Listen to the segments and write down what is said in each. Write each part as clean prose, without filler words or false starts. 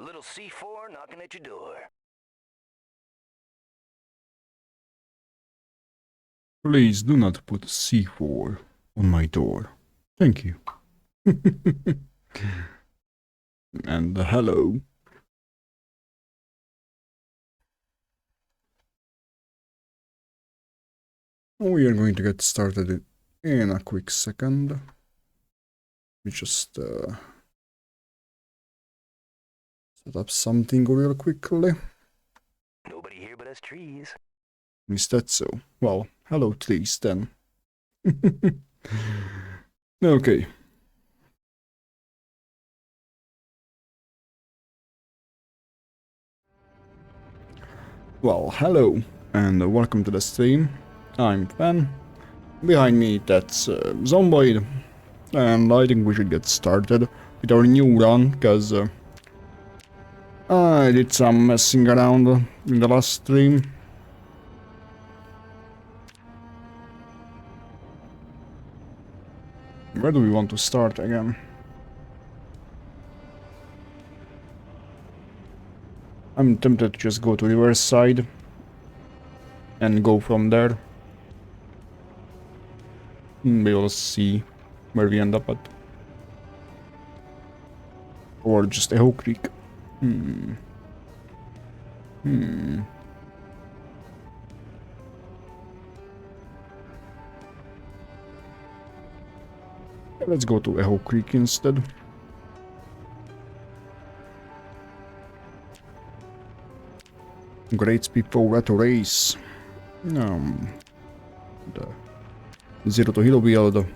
little C4 knocking at your door. Please do not put C4 on my door. Thank you. And hello. We are going to get started in a quick second. We just set up something real quickly. Nobody here but us trees. Is that so? Well, hello trees then. Okay. Well, hello and welcome to the stream. I'm Fan. Behind me that's Zomboid. And I think we should get started with our new run, because I did some messing around in the last stream. Where do we want to start again? I'm tempted to just go to reverse side and go from there. We'll see where we end up at. Or just Echo Creek. Let's go to Echo Creek instead. Great people RatRace. The 0 to hero build.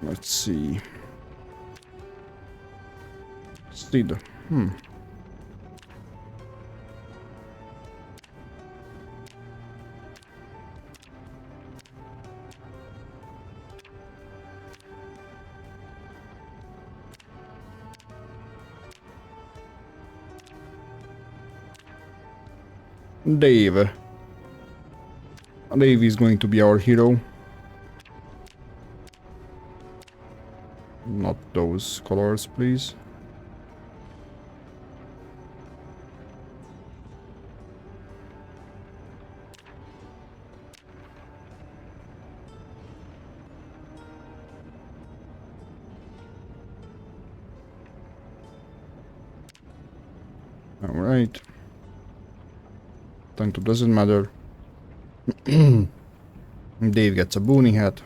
Let's see. Steed. Dave. Dave is going to be our hero. Not those colors, please. Alright. Tank top doesn't matter. Dave gets a boonie hat.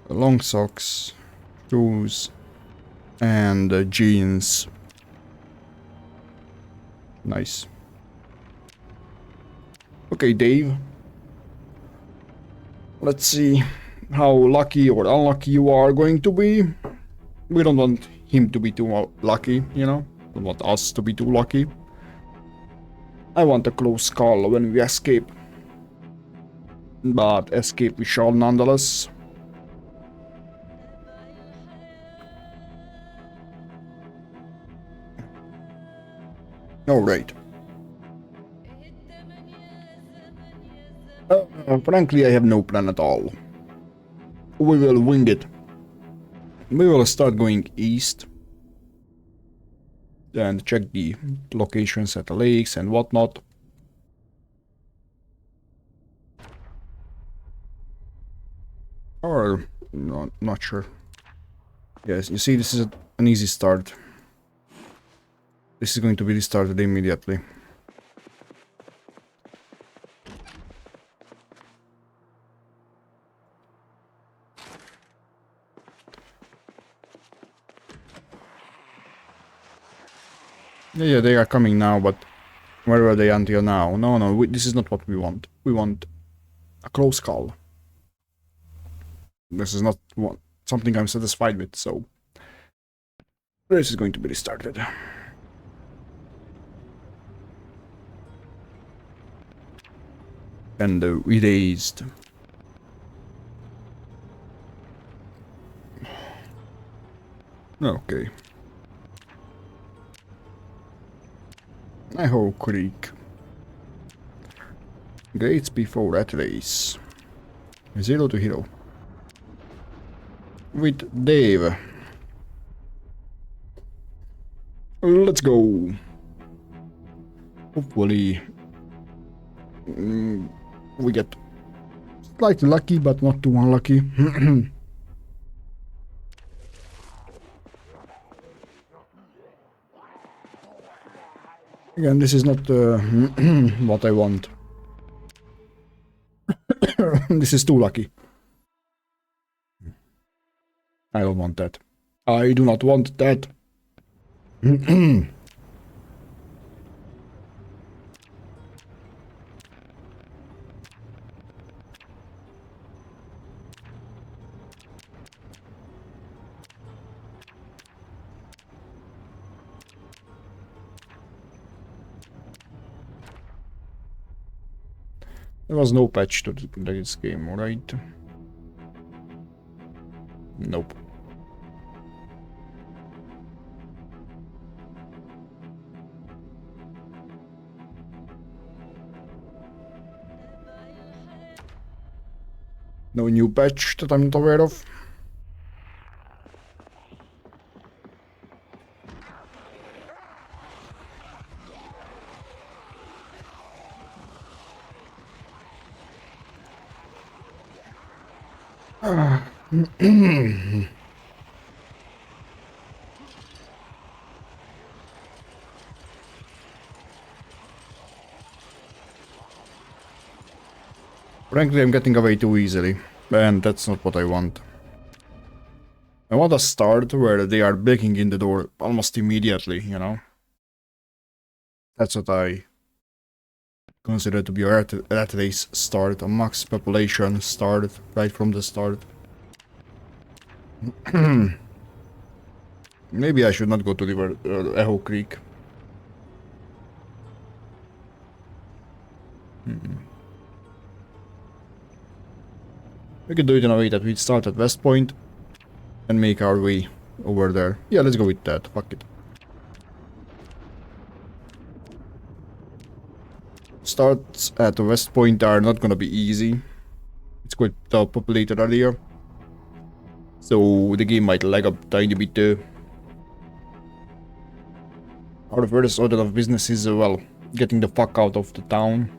Long socks. Shoes. And jeans. Nice. Okay, Dave. Let's see how lucky or unlucky you are going to be. We don't want him to be too lucky, you know? Don't want us to be too lucky. I want a close call when we escape. But escape we shall nonetheless. Alright. Frankly, I have no plan at all. We will wing it. We will start going east. And check the locations at the lakes and whatnot. Or, no, not sure. Yes, you see, this is an easy start. This is going to be restarted immediately. Yeah, they are coming now, but where were they until now? No, this is not what we want. We want a close call. This is not something I'm satisfied with, so this is going to be restarted. And erased. Okay. Echo Creek. Gates before RatRace. 0 to hero. With Dave. Let's go. Hopefully we get slightly lucky, but not too unlucky. Again, this is not what I want. This is too lucky. I don't want that. I do not want that. There was no patch to this game, right? Nope. No new patch that I'm not aware of. Frankly, I'm getting away too easily, and that's not what I want. I want a start where they are breaking in the door almost immediately, you know? That's what I consider to be a rat race start, a max population start, right from the start. Maybe I should not go to River Echo Creek. We could do it in a way that we start at West Point and make our way over there. Yeah, let's go with that. Fuck it. Starts at West Point are not gonna be easy. It's quite a populated area. So the game might lag up tiny bit too. Our first order of business is, well, getting the fuck out of the town.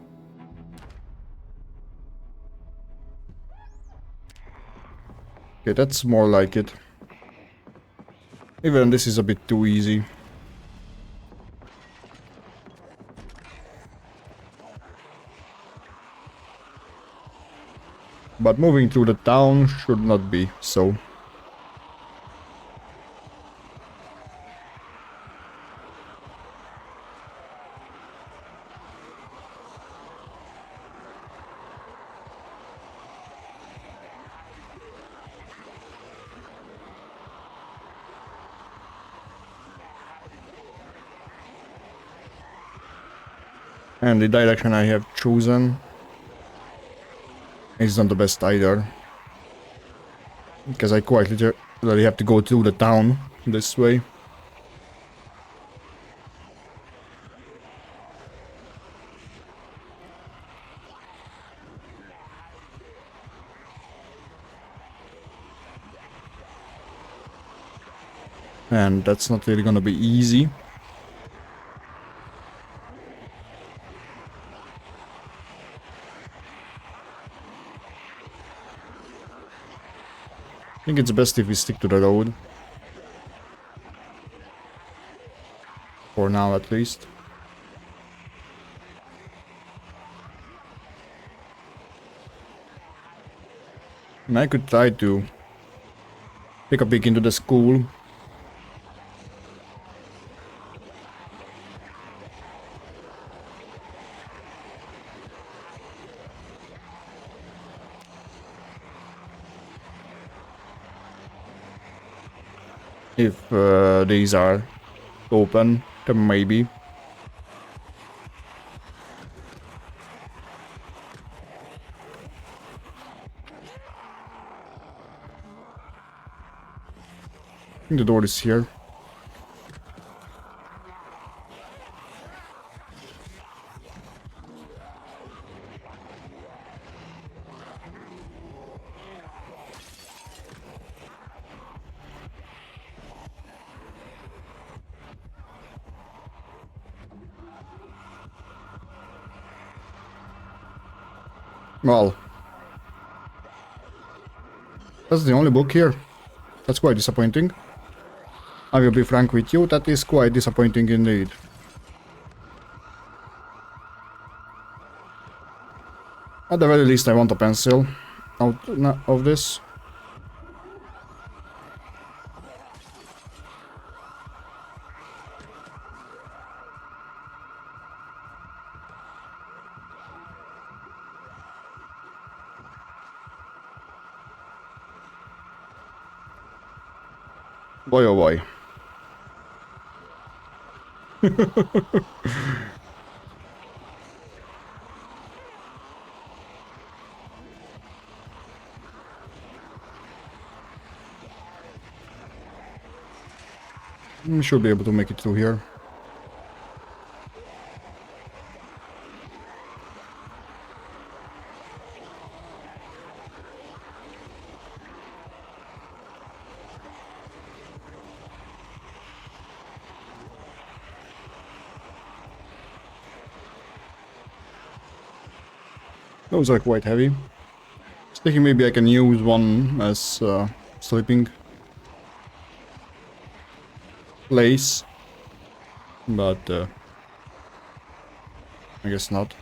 Okay, that's more like it. Even this is a bit too easy. But moving through the town should not be so. And the direction I have chosen is not the best either. Because I quite literally have to go through the town this way. And that's not really gonna be easy. I think it's best if we stick to the road. For now, at least. And I could try to take a peek into the school. If these are open, then maybe. I think the door is here. Well, that's the only book here. That's quite disappointing. I will be frank with you, that is quite disappointing indeed. At the very least I want a pencil out of this. Boy oh boy. Should be able to make it through here. Those are quite heavy. Thinking maybe I can use one as sleeping place, but I guess not.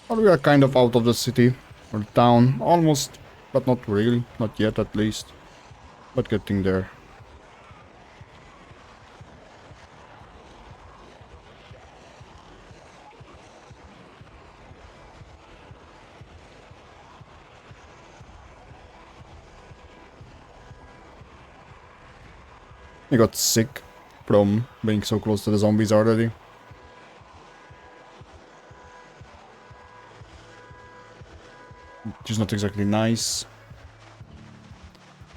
But we are kind of out of the city, or town, almost, but not really, not yet at least, but getting there. I got sick from being so close to the zombies already. Which is not exactly nice,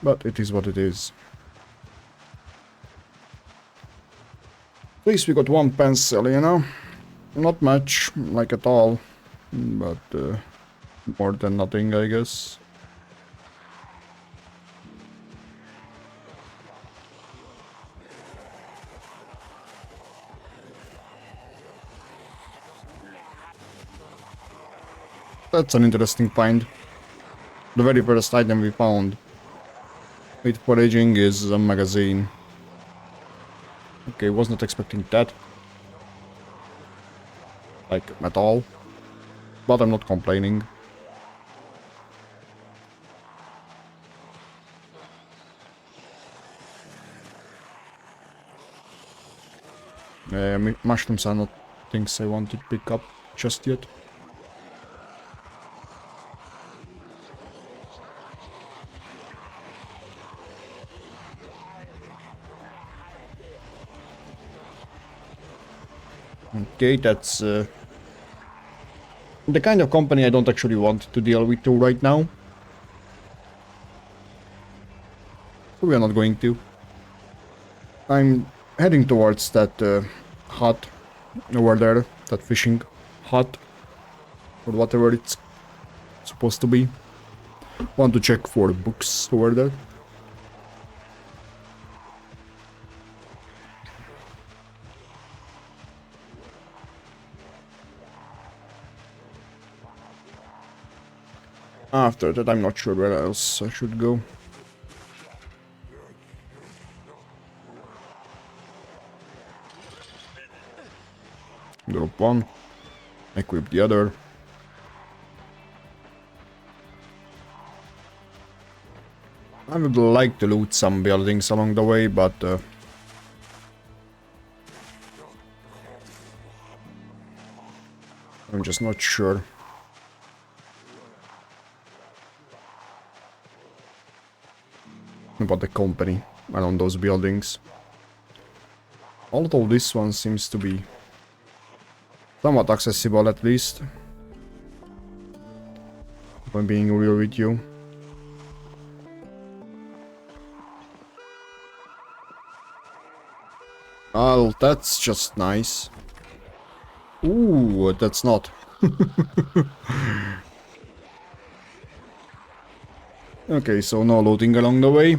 but it is what it is. At least we got one pencil, you know? Not much, like at all, but more than nothing, I guess. That's an interesting find. The very first item we found with foraging is a magazine. Okay, was not expecting that. Like, at all. But I'm not complaining. Mushrooms are not things I want to pick up just yet. Okay, that's the kind of company I don't actually want to deal with right now. So we are not going to. I'm heading towards that hut over there, that fishing hut, or whatever it's supposed to be. Want to check for books over there. After that, I'm not sure where else I should go. Drop one, equip the other. I would like to loot some buildings along the way, but I'm just not sure. About the company around those buildings. Although this one seems to be somewhat accessible, at least. If I'm being real with you. Oh, that's just nice. Ooh, that's not. Okay, so no looting along the way.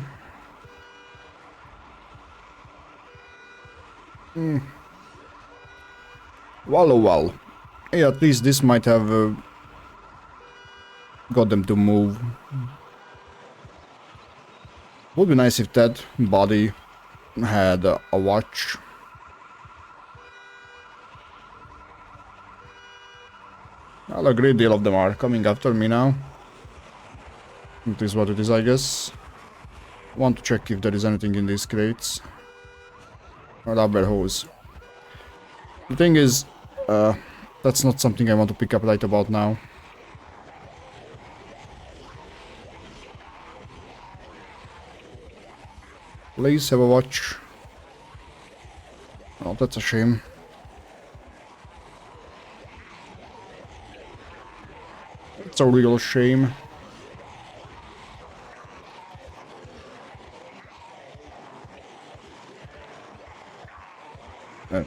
Well, oh well. Yeah, at least this might have got them to move. Would be nice if that body had a watch. Well, a great deal of them are coming after me now. It is what it is, I guess. Want to check if there is anything in these crates. A rubber hose. The thing is, that's not something I want to pick up right about now. Please have a watch. Oh, that's a shame. It's a real shame. Anyway,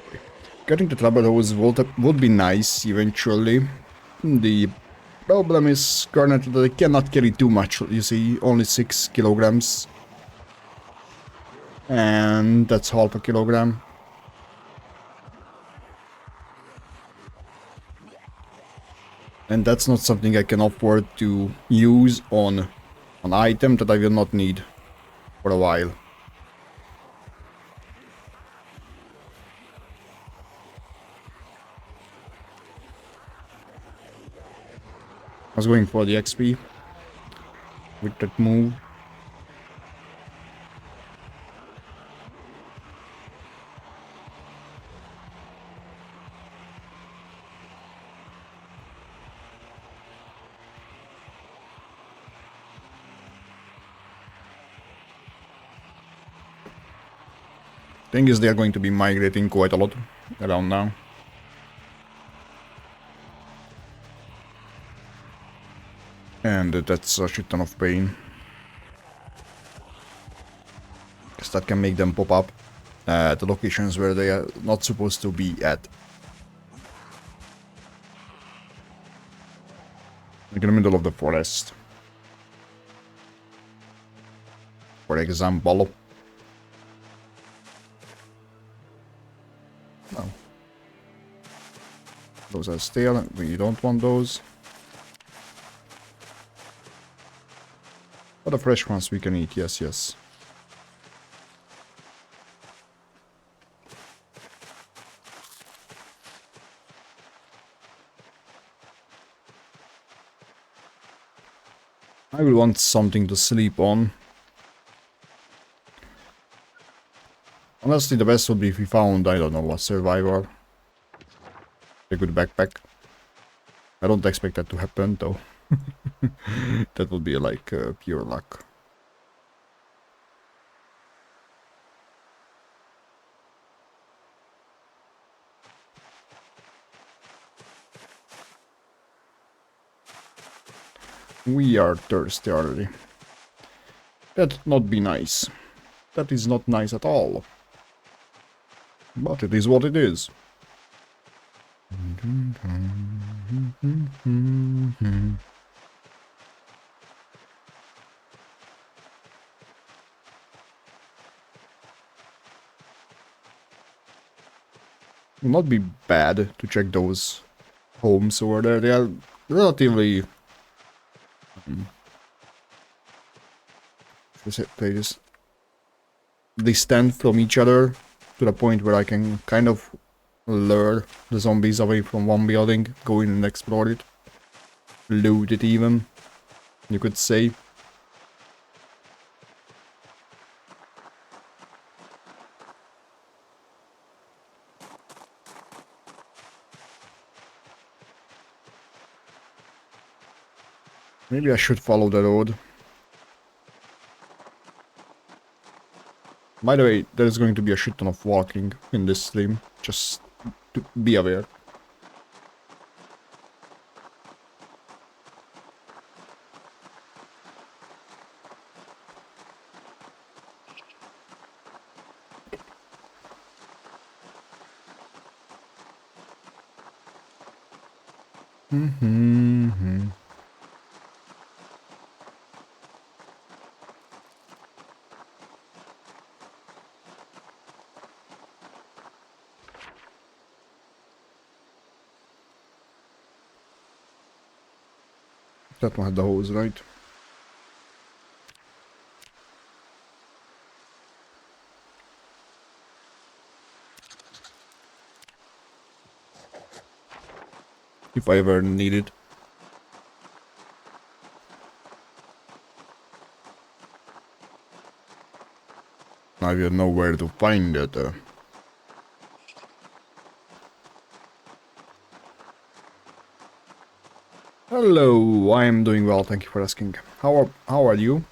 getting the rubber hose would be nice eventually. The problem is currently that I cannot carry too much, you see, only 6 kilograms. And that's half a kilogram. And that's not something I can afford to use on an item that I will not need for a while. I was going for the XP with that move. Thing is, they are going to be migrating quite a lot around now. And that's a shit ton of pain. Because that can make them pop up at the locations where they are not supposed to be at. Like in the middle of the forest. For example. No. Those are stale. We don't want those. But the fresh ones we can eat. Yes, yes. I will want something to sleep on. Honestly, the best would be if we found, I don't know, a survivor. A good backpack. I don't expect that to happen, though. That would be like pure luck. We are thirsty already. That not be nice. That is not nice at all. But it is what it is. Will not be bad to check those homes over there. They are relatively they stand from each other to the point where I can kind of lure the zombies away from one building, go in and explore it. Loot it even, you could say. Maybe I should follow the road. By the way, there's going to be a shit ton of walking in this stream. Just to be aware. Mm-hmm. That one had the hose, right? If I ever need it. I will know where to find it. Hello, I am doing well, thank you for asking. How are you?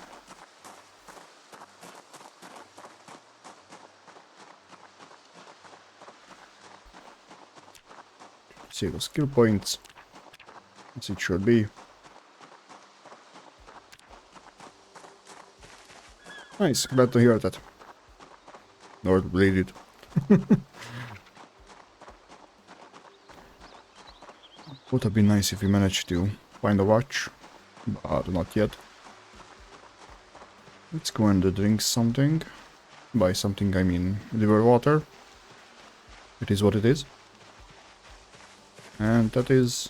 Zero skill points, as it should be. Nice, glad to hear that. Or read it. Would have been nice if we managed to find a watch, but not yet. Let's go and drink something. By something I mean river water. It is what it is. And that is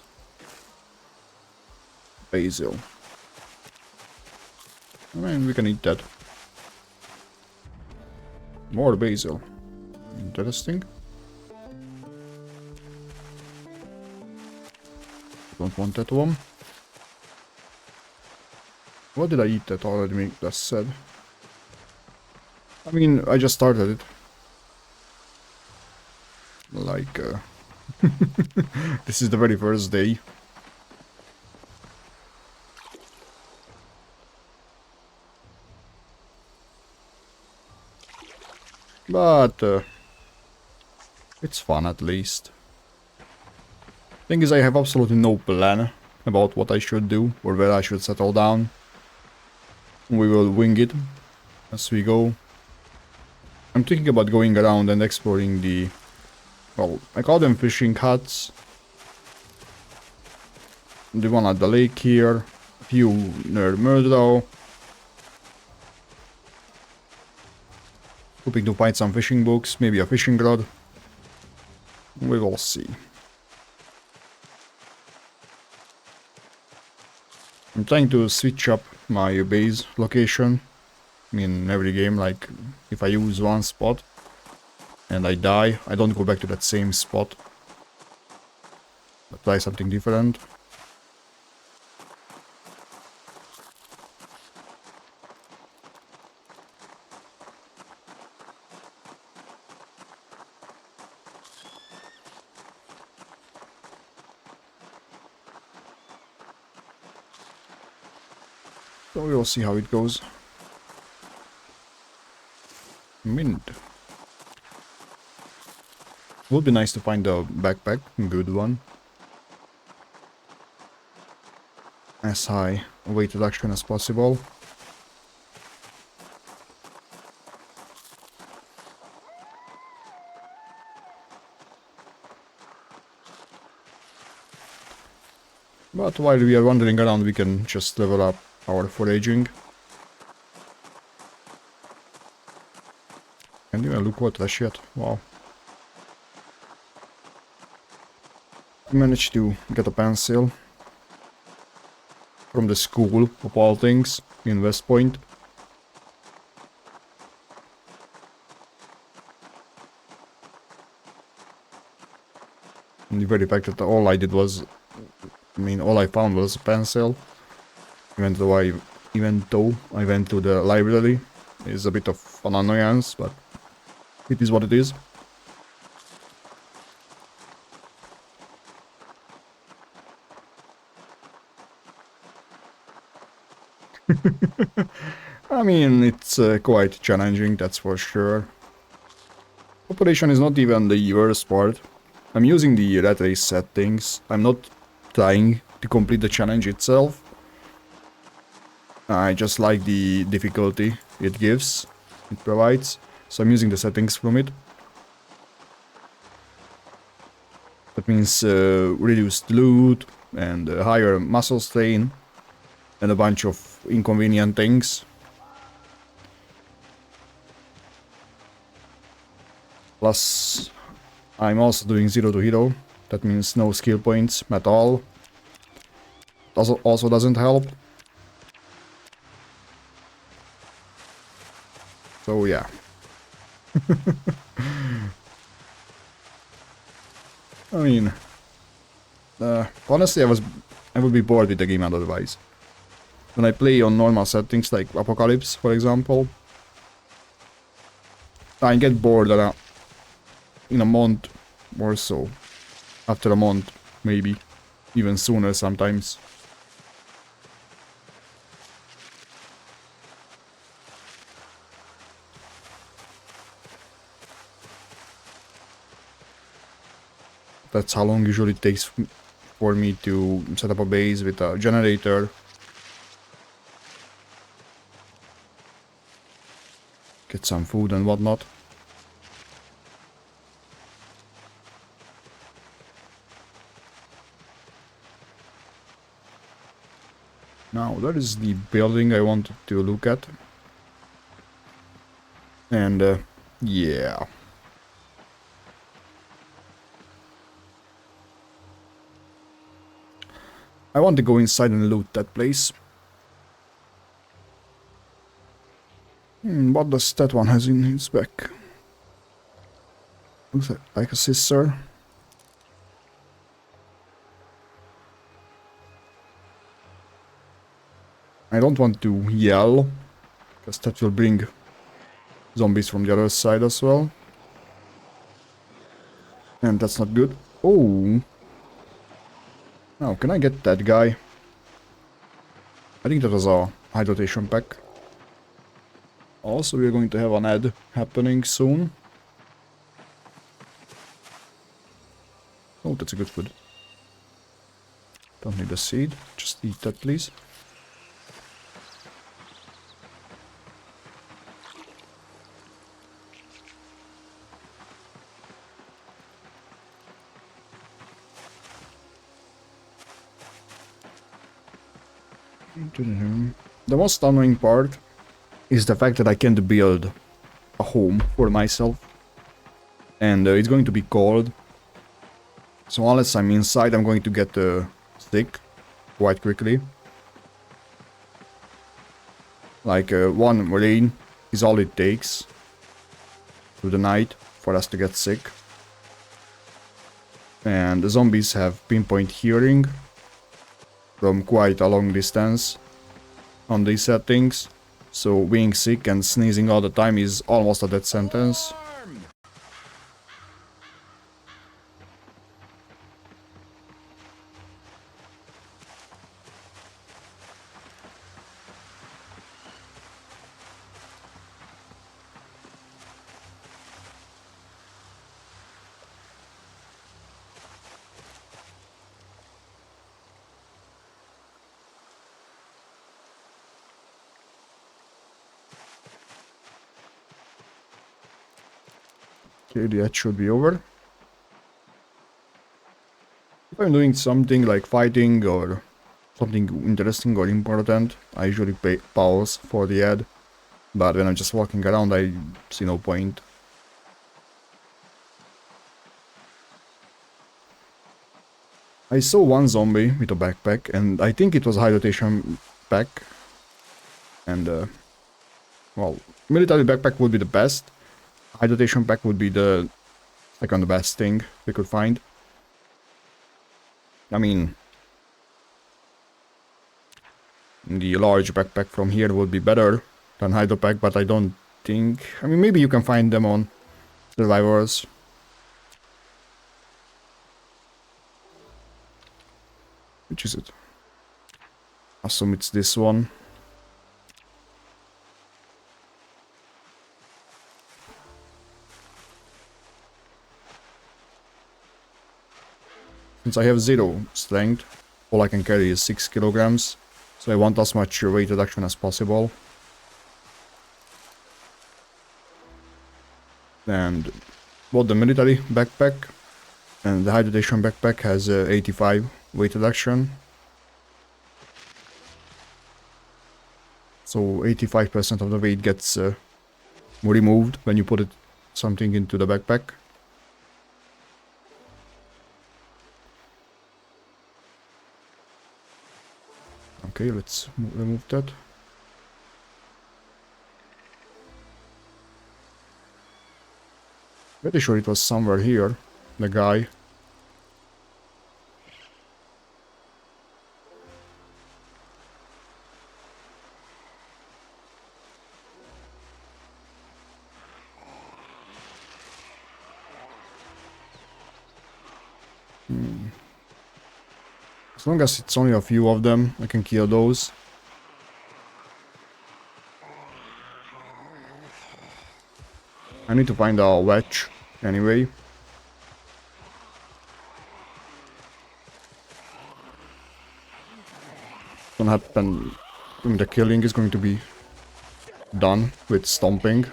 basil. I mean, we can eat that. More basil. Interesting. Don't want that one. What did I eat that already just said? I mean, I just started it. Like, this is the very first day. But, it's fun at least. Thing is, I have absolutely no plan about what I should do or where I should settle down. We will wing it as we go. I'm thinking about going around and exploring the... well, I call them fishing huts. The one at the lake here. A few near Murdow. Hoping to find some fishing books, maybe a fishing rod. We will see. I'm trying to switch up my base location in every game, like if I use one spot and I die, I don't go back to that same spot. But try something different. So we'll see how it goes. Mint. Would be nice to find a backpack, a good one. As high a weight reduction as possible. But while we are wandering around, we can just level up our foraging. And even look what trash yet. Wow. I managed to get a pencil from the school of all things in West Point. And the very fact that all I did was, I mean, all I found was a pencil. Even though I went to the library, is a bit of an annoyance, but it is what it is. I mean, it's quite challenging, that's for sure. Operation is not even the worst part. I'm using the RatRace settings. I'm not trying to complete the challenge itself. I just like the difficulty it provides. So I'm using the settings from it. That means reduced loot, and higher muscle strain and a bunch of inconvenient things. Plus, I'm also doing 0 to hero. That means no skill points at all. Also doesn't help. So yeah. I mean, honestly, I would be bored with the game otherwise. When I play on normal settings like Apocalypse, for example, I get bored in a month or so. After a month, maybe. Even sooner sometimes. That's how long usually it takes for me to set up a base with a generator. Get some food and whatnot. Now, that is the building I wanted to look at. And, yeah. I want to go inside and loot that place. What does that one has in his back? Looks like a scissor. I don't want to yell, because that will bring zombies from the other side as well. And that's not good. Oh! Now, can I get that guy? I think that was a hydration pack. Also, we're going to have an ad happening soon. Oh, that's a good food. Don't need a seed. Just eat that, please. The most annoying part is the fact that I can't build a home for myself. And it's going to be cold. So unless I'm inside, I'm going to get sick quite quickly. Like one rain is all it takes through the night for us to get sick. And the zombies have pinpoint hearing from quite a long distance on these settings. So being sick and sneezing all the time is almost a death sentence. Okay, that should be over. If I'm doing something like fighting or something interesting or important, I usually pause for the ad. But when I'm just walking around, I see no point. I saw one zombie with a backpack, and I think it was a hydration pack. And, well, military backpack would be the best. Hydration pack would be the second best thing we could find. I mean, the large backpack from here would be better than hydro pack, but I don't think... I mean, maybe you can find them on Survivors. Which is it? I assume it's this one. Since I have 0 strength, all I can carry is 6 kilograms, so I want as much weight reduction as possible. And bought the military backpack, And the hydration backpack has 85 weight reduction. So 85% of the weight gets removed when you put something into the backpack. Okay, let's remove that. Pretty sure it was somewhere here, the guy. As long as it's only a few of them, I can kill those. I need to find a wedge, anyway. Gonna happen. The killing is going to be done with stomping.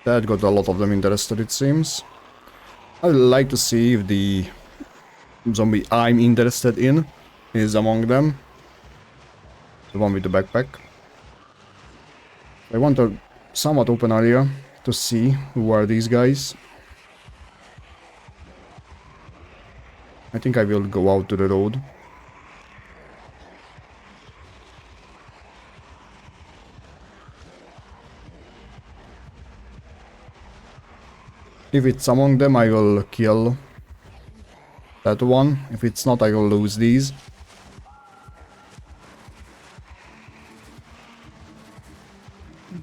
That got a lot of them interested, it seems. I'd like to see if the zombie I'm interested in is among them. The one with the backpack. I want a somewhat open area to see who are these guys. I think I will go out to the road. If it's among them, I will kill that one. If it's not, I will lose these.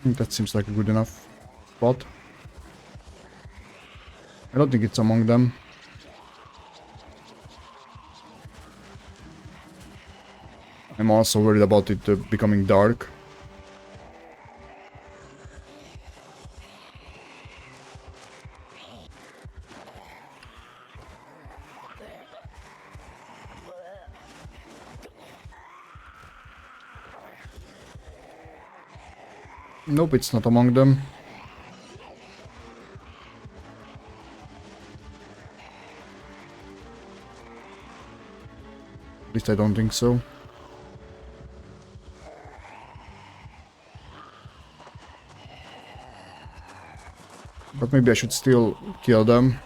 That seems like a good enough spot. I don't think it's among them. I'm also worried about it becoming dark. Nope, it's not among them. At least I don't think so. But maybe I should still kill them.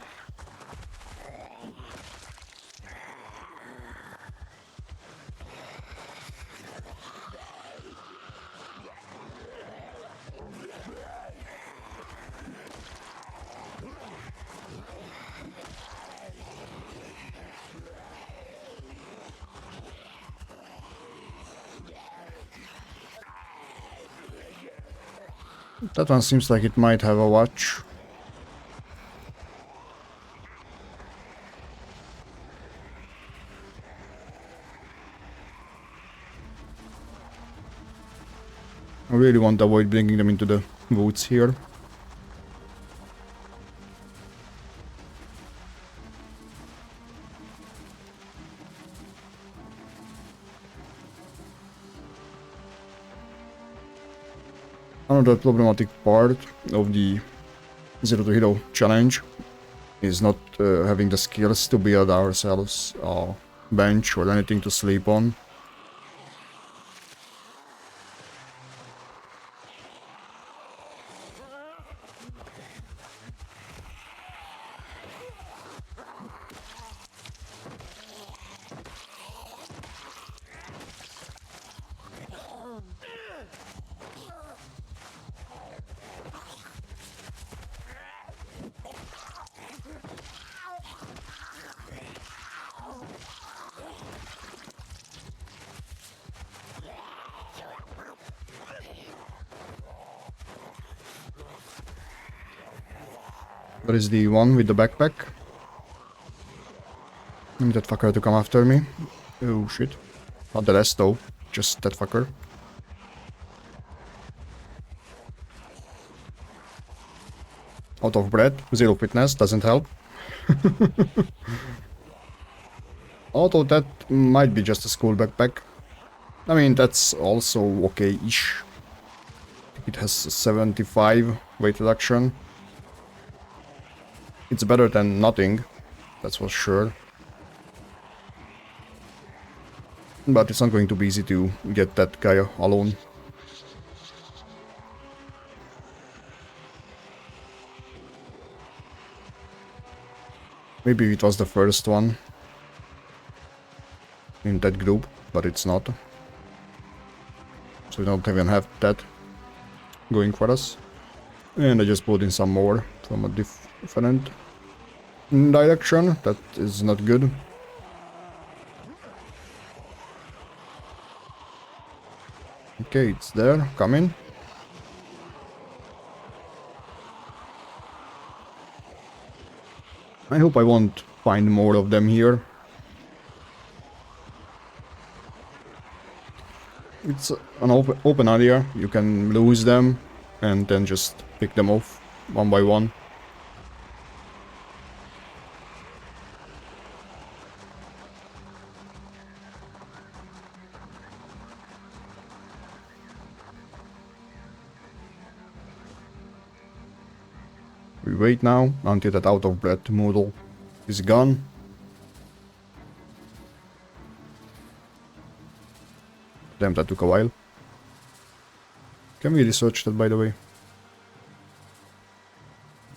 That one seems like it might have a watch. I really want to avoid bringing them into the woods here. Another problematic part of the Zero to Hero challenge is not having the skills to build ourselves a bench or anything to sleep on. That is the one with the backpack. I need that fucker to come after me. Oh shit. Not the rest though, just that fucker. Out of breath, zero fitness, doesn't help. Although that might be just a school backpack. I mean, that's also okay-ish. It has 75 weight reduction. It's better than nothing, that's for sure. But it's not going to be easy to get that guy alone. Maybe it was the first one in that group, but it's not. So we don't even have that going for us. And I just put in some more from a different direction. That is not good. Okay, it's there. Come in. I hope I won't find more of them here. It's an open area. You can lose them and then just pick them off one by one. We wait now until that out of breath model is gone. Damn, that took a while. Can we research that, by the way?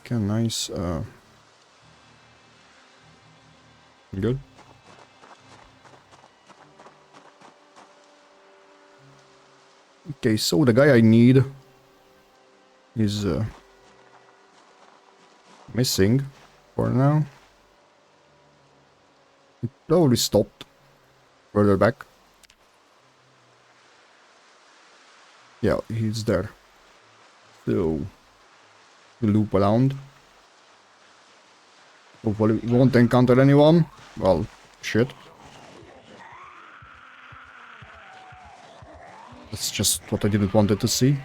Okay, nice. Good. Okay, so the guy I need is missing for now. It probably stopped further back. Yeah, he's there. So, loop around. Hopefully we won't encounter anyone. Well, shit. That's just what I didn't want it to see.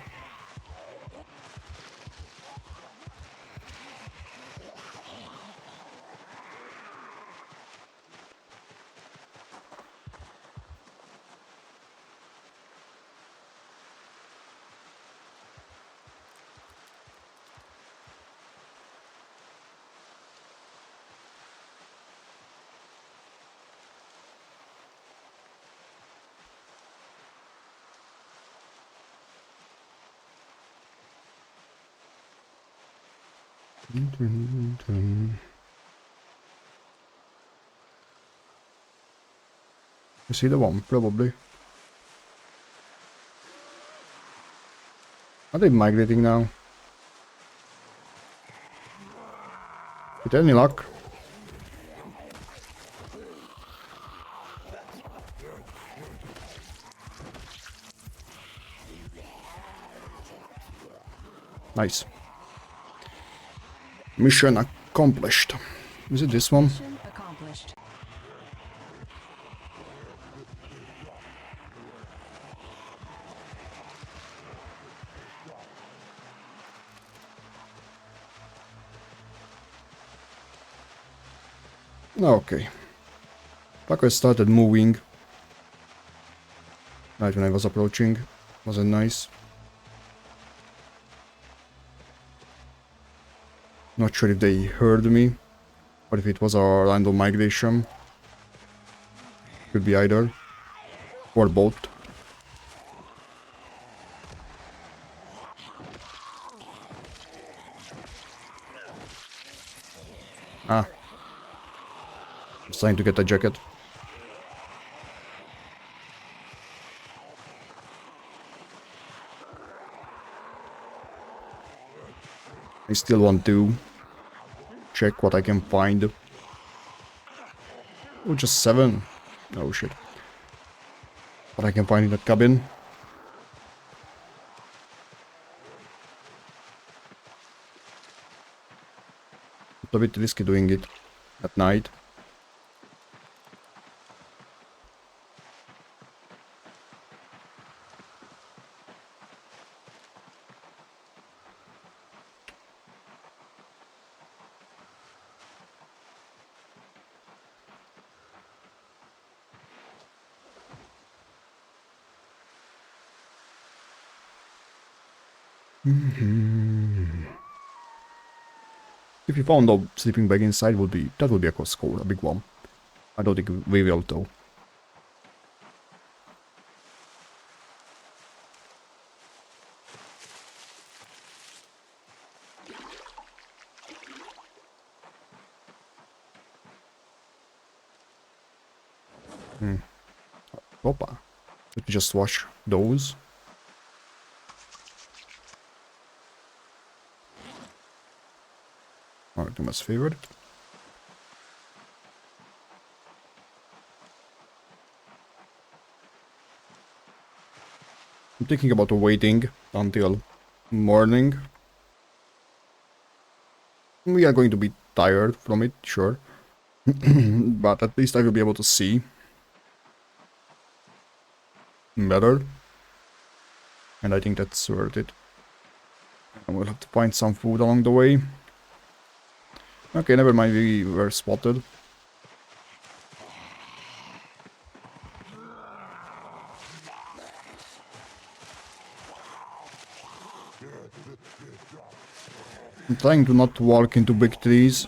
You see the one, probably. Are they migrating now? With any luck? Nice. Mission accomplished. Is it this one? Mission accomplished. Okay. Fucker started moving. Right when I was approaching. Wasn't nice. Not sure if they heard me, or if it was a random migration. Could be either. Or both. Ah. I'm trying to get a jacket. I still want to check what I can find. Oh, just 7. Oh shit. What I can find in that cabin. It's a bit risky doing it at night. If you found a sleeping bag inside, would be a score, a big one. I don't think we will though. Opa. Let me just wash those. Alright, my favorite. I'm thinking about waiting until morning. We are going to be tired from it, sure. But at least I will be able to see better. And I think that's worth it. And we'll have to find some food along the way. Okay, never mind, we were spotted. I'm trying to not walk into big trees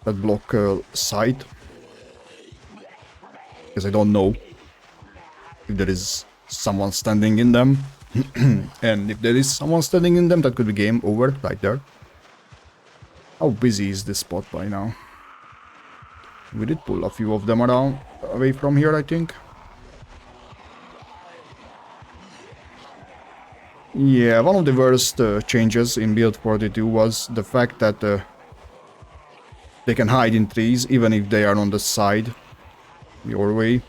that block sight. Because I don't know if there is someone standing in them. And if there is someone standing in them, that could be game over right there. How busy is this spot by now? We did pull a few of them around away from here, I think. Yeah, one of the worst changes in build 42 was the fact that they can hide in trees even if they are on the side your way.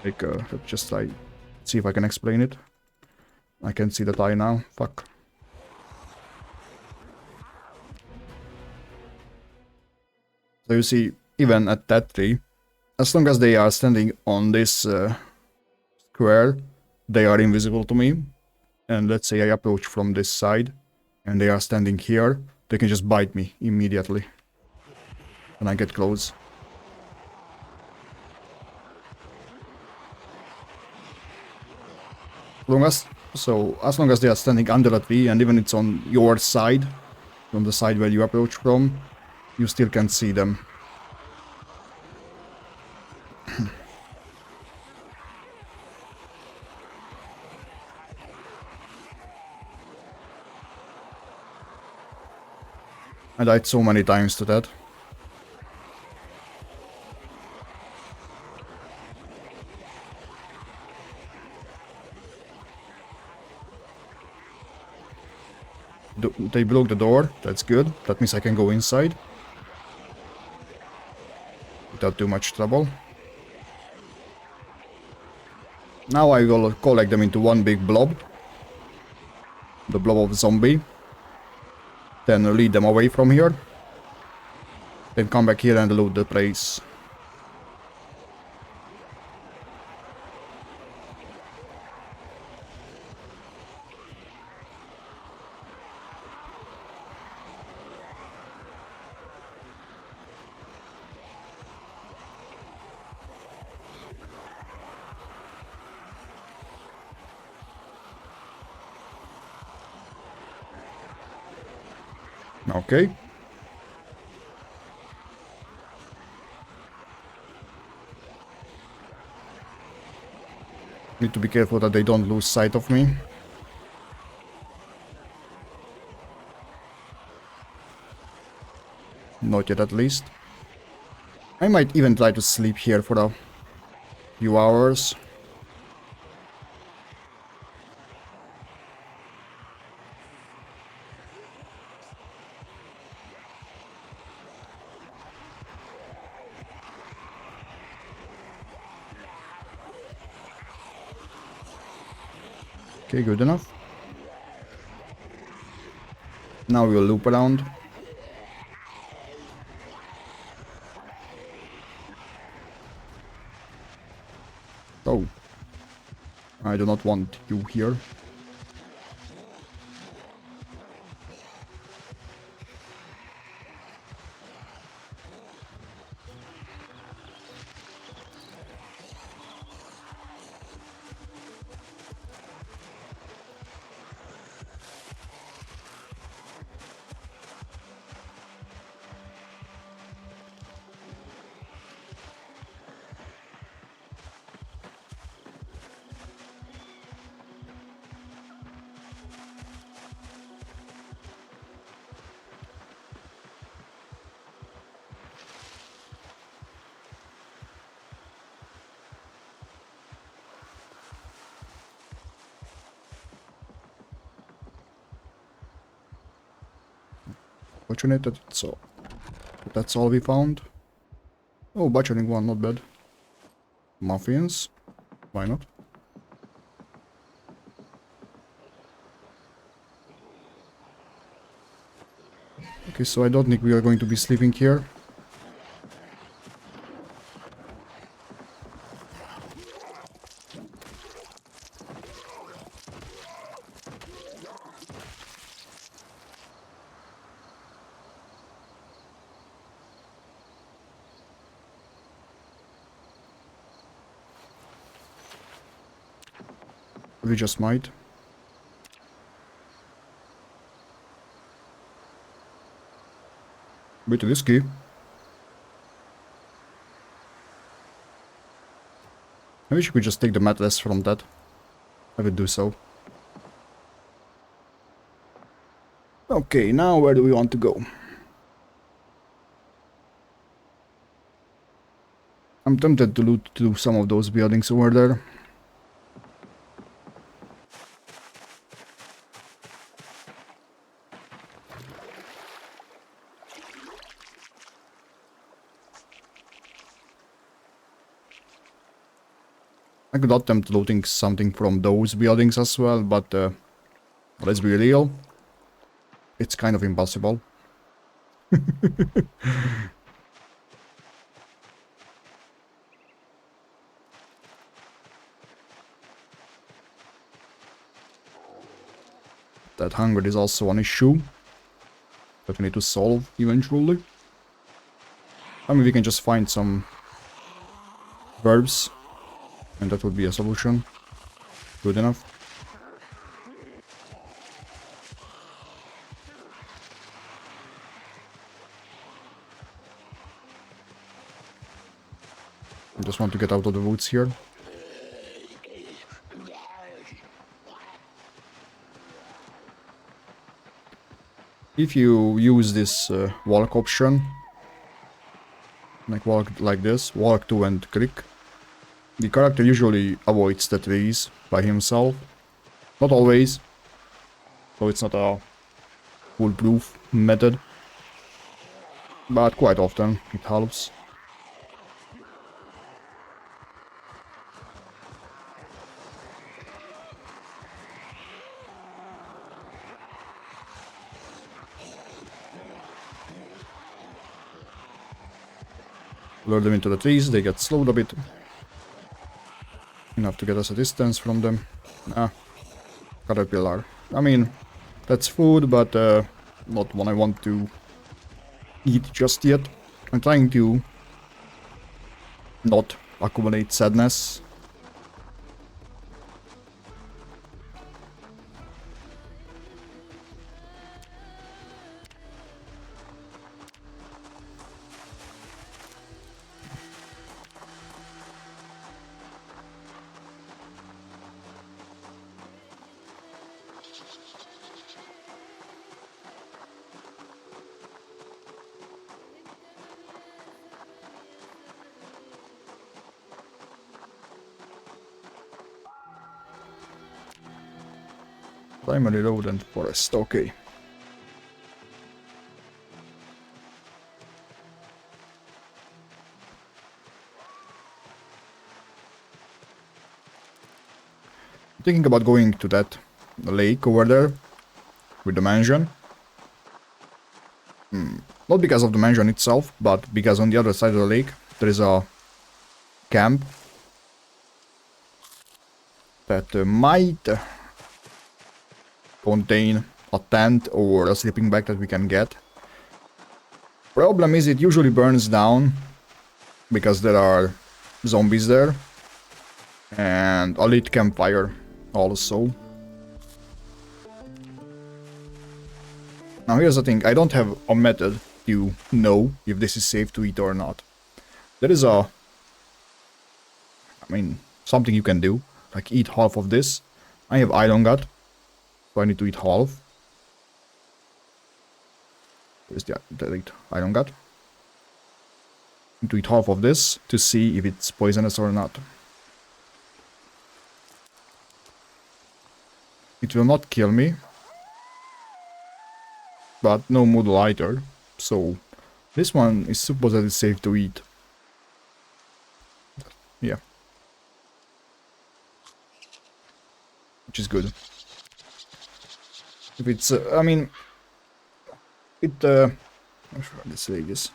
Like, let's just try, see if I can explain it. I can see the eye now. Fuck. So you see, even at that tree, as long as they are standing on this square, they are invisible to me. And let's say I approach from this side, and they are standing here, they can just bite me immediately when I get close. As long as they are standing under a tree, and even it's on your side, from the side where you approach from, you still can see them. I died so many times to that. They broke the door, that's good. That means I can go inside without too much trouble. Now I will collect them into one big blob. The blob of zombie. Then lead them away from here. Then come back here and loot the place. Okay. Need to be careful that they don't lose sight of me. Not yet, at least. I might even try to sleep here for a few hours. Okay, good enough. Now we'll loop around. Oh. I do not want you here. Fortunate that that's all we found. Oh, butchering one, not bad. Muffins. Why not? Okay, so I don't think we are going to be sleeping here. We just might. Bit risky. I wish we could just take the mattress from that. I would do so. Okay, now where do we want to go? I'm tempted to loot to some of those buildings over there. I could attempt looting something from those buildings as well, but let's be real. It's kind of impossible. That hunger is also an issue that we need to solve eventually. I mean, we can just find some verbs, and that would be a solution. Good enough. I just want to get out of the woods here. If you use this walk option, like walk like this, walk to and click, the character usually avoids the trees by himself. Not always, so it's not a foolproof method, but quite often it helps. Lure them into the trees, they get slowed a bit. Enough to get us a distance from them. Ah, caterpillar. I mean, that's food, but not one I want to eat just yet. I'm trying to not accumulate sadness. Primary road and forest, okay. Thinking about going to that lake over there with the mansion. Not because of the mansion itself, but because on the other side of the lake there is a camp that might contain a tent or a sleeping bag that we can get. Problem is it usually burns down because there are zombies there and a lit campfire also. Now here's the thing, I don't have a method to know if this is safe to eat or not. There is something you can do, like eat half of this. I have iron gut, so I need to eat half. Where's the iron gut? I need to eat half of this to see if it's poisonous or not. It will not kill me. but no model either. So this one is supposedly safe to eat. Yeah. Which is good. If it's, I mean, it, how should I say this?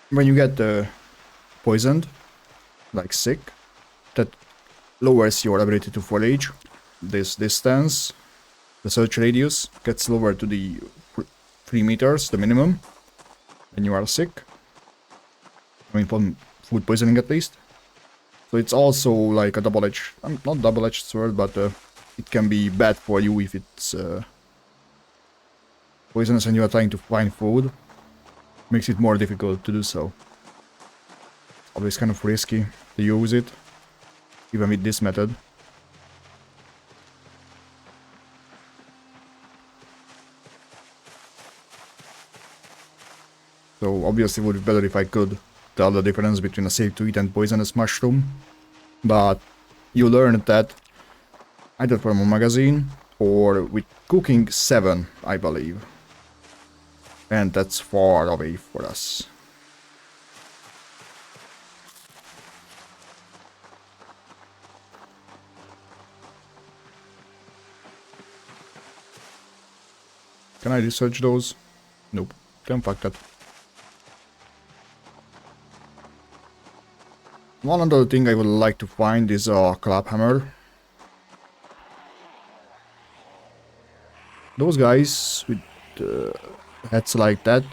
When you get poisoned, like sick, that lowers your ability to forage. This distance, the search radius, gets lowered to the 3 meters, the minimum, when you are sick. I mean, from food poisoning at least. So it's also like a double-edged, not double-edged sword, but it can be bad for you if it's poisonous and you are trying to find food. Makes it more difficult to do so. It's always kind of risky to use it, even with this method. So obviously it would be better if I could tell the difference between a safe to eat and poisonous mushroom. But you learn that either from a magazine or with Cooking 7, I believe. And that's far away for us. Can I research those? Nope. Then fuck that. One other thing I would like to find is a claphammer. Those guys with heads like that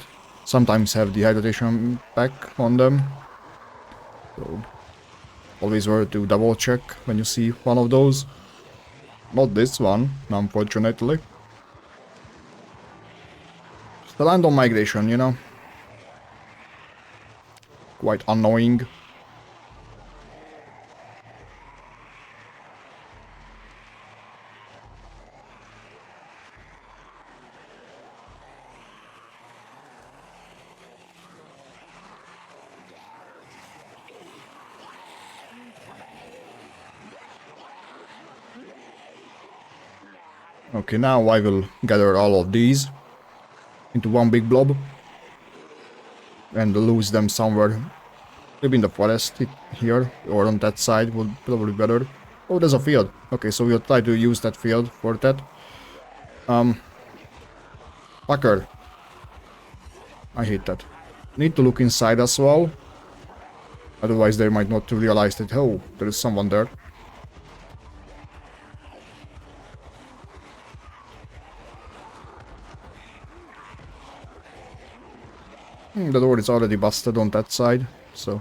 sometimes have dehydration pack on them. So always worth to double check when you see one of those. Not this one, unfortunately. The random migration, you know. Quite annoying. Okay, now I will gather all of these into one big blob and lose them somewhere. Maybe in the forest here or on that side would probably be better. Oh, there's a field. Okay, so we'll try to use that field for that. Fucker. I hate that. Need to look inside as well. Otherwise they might not realize that, oh, there is someone there. The door is already busted on that side, so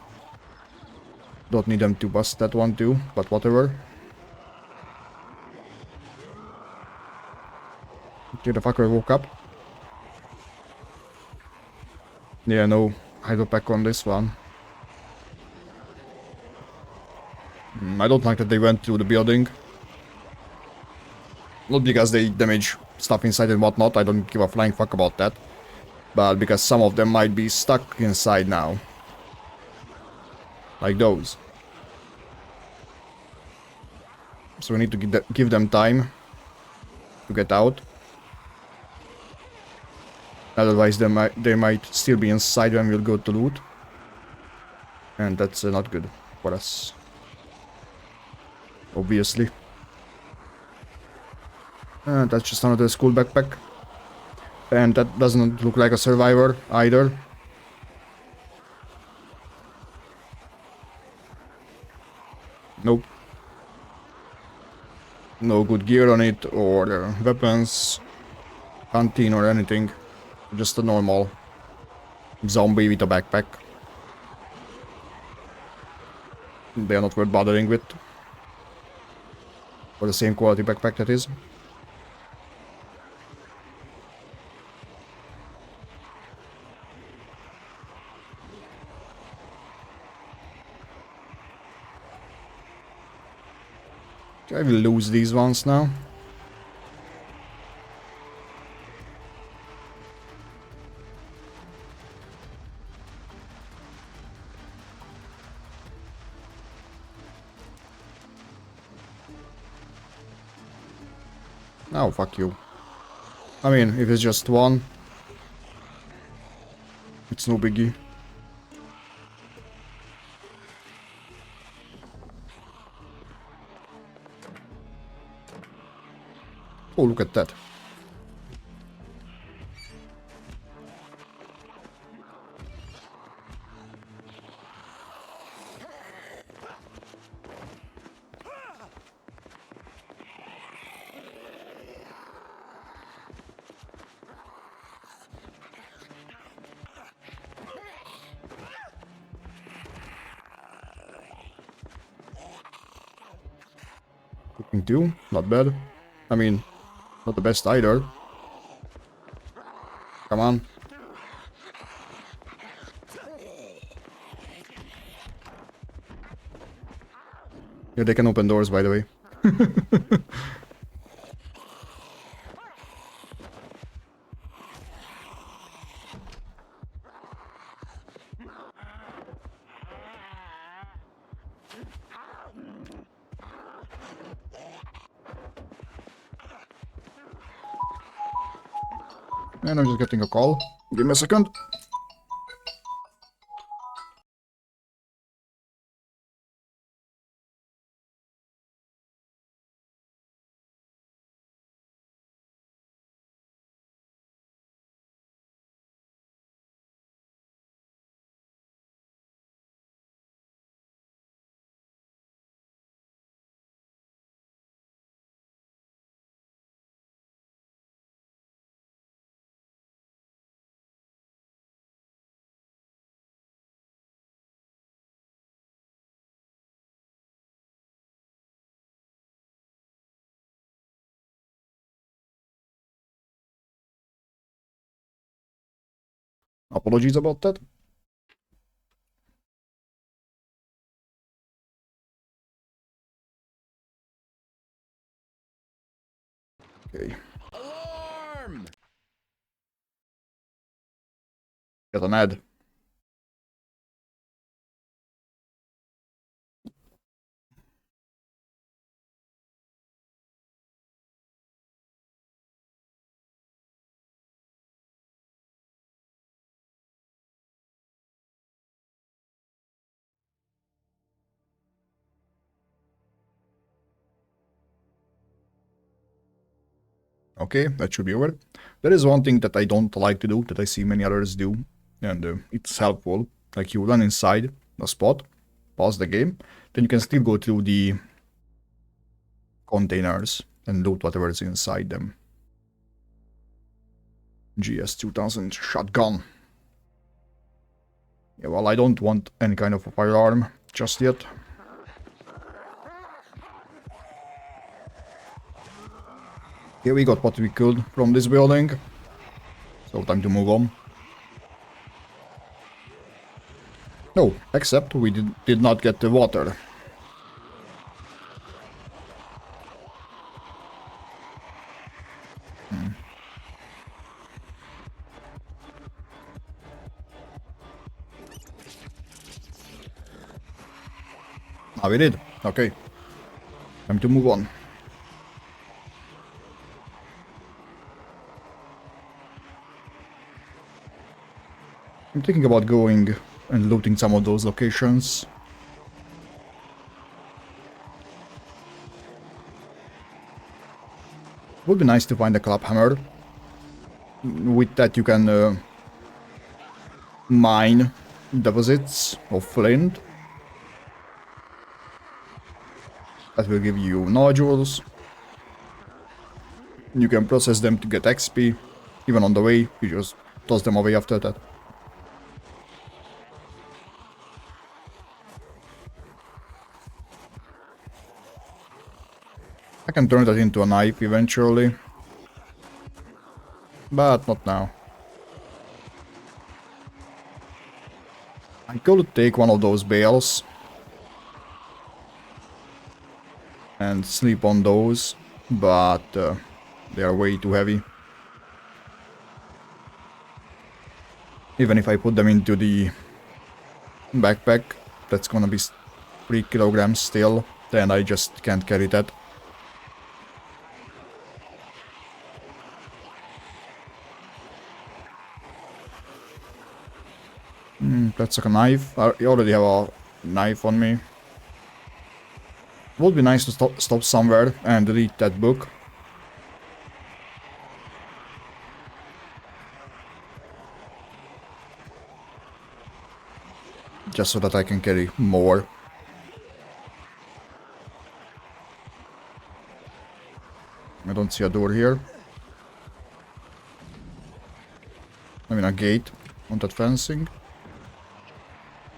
don't need them to bust that one too, but whatever. Okay, the fucker woke up. Yeah, no hydro pack on this one. I don't like that they went through the building. Not because they damage stuff inside and whatnot, I don't give a flying fuck about that. But because some of them might be stuck inside now. Like those. So we need to give them time to get out. Otherwise they might still be inside when we'll go to loot. And that's not good for us. Obviously. That's just another school backpack. And that doesn't look like a survivor either. Nope. No good gear on it, or weapons, canteen or anything. Just a normal zombie with a backpack. They are not worth bothering with. For the same quality backpack that is. I will lose these ones now. Oh, fuck you. I mean, if it's just one, it's no biggie. Oh, look at that. Cooking too, not bad. I mean, not the best either. Come on. Yeah, they can open doors, by the way. And I'm just getting a call. Give me a second. Apologies about that. Okay. Alarm! Get an ad. Okay, that should be over. There is one thing that I don't like to do, that I see many others do, and it's helpful. Like you run inside the spot, pause the game, then you can still go through the containers and loot whatever is inside them. GS2000 shotgun. Yeah, well, I don't want any kind of a firearm just yet. Okay, we got what we could from this building. So time to move on. No, except we did not get the water. Ah, we did. Okay. Time to move on. I'm thinking about going and looting some of those locations. Would be nice to find a claphammer. With that you can mine deposits of flint. That will give you nodules. You can process them to get XP. Even on the way, you just toss them away after that. I can turn that into a knife eventually. But not now. I could take one of those bales and sleep on those, but they are way too heavy. Even if I put them into the backpack, that's gonna be 3 kilograms still, then I just can't carry that. That's like a knife. I already have a knife on me. Would be nice to stop somewhere and read that book. Just so that I can carry more. I don't see a door here. I mean a gate on that fencing.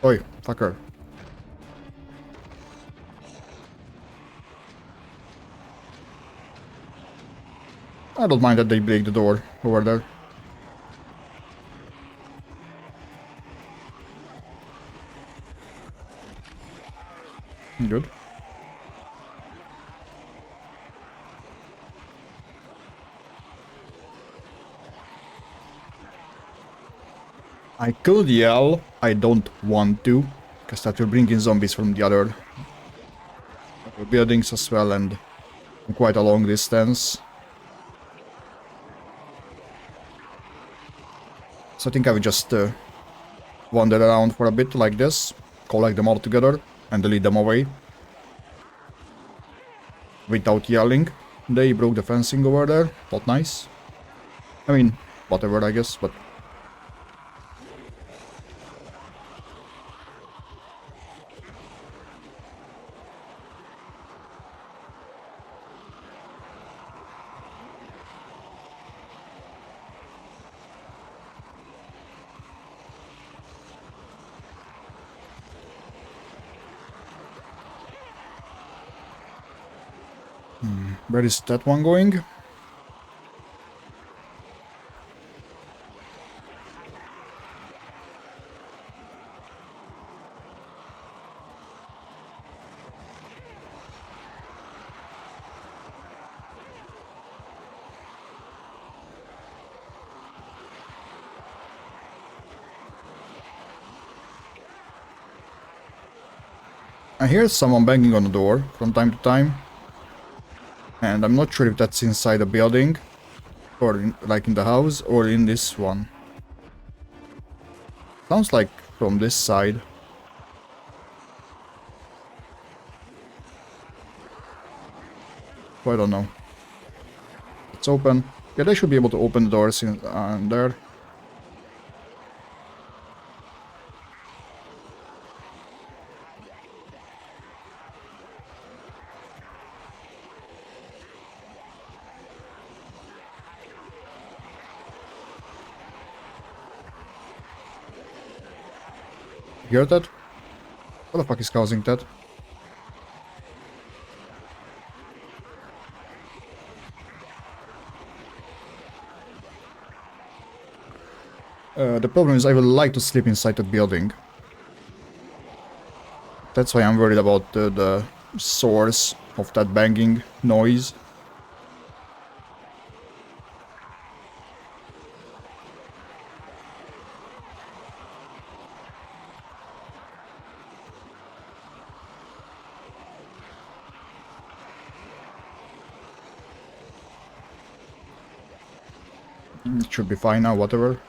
Oi, fucker. I don't mind that they break the door over there. Good. I could yell, I don't want to, because that will bring in zombies from the other buildings as well and quite a long distance. So I think I will just wander around for a bit like this, collect them all together and lead them away. Without yelling. They broke the fencing over there, not nice. I mean, whatever I guess, but... Where is that one going? I hear someone banging on the door from time to time. And I'm not sure if that's inside a building, or like in the house, or in this one. Sounds like from this side. So I don't know. It's open. Yeah, they should be able to open the doors in there. You hear that? What the fuck is causing that? The problem is I would like to sleep inside the building. That's why I'm worried about the source of that banging noise. It should be fine now, whatever.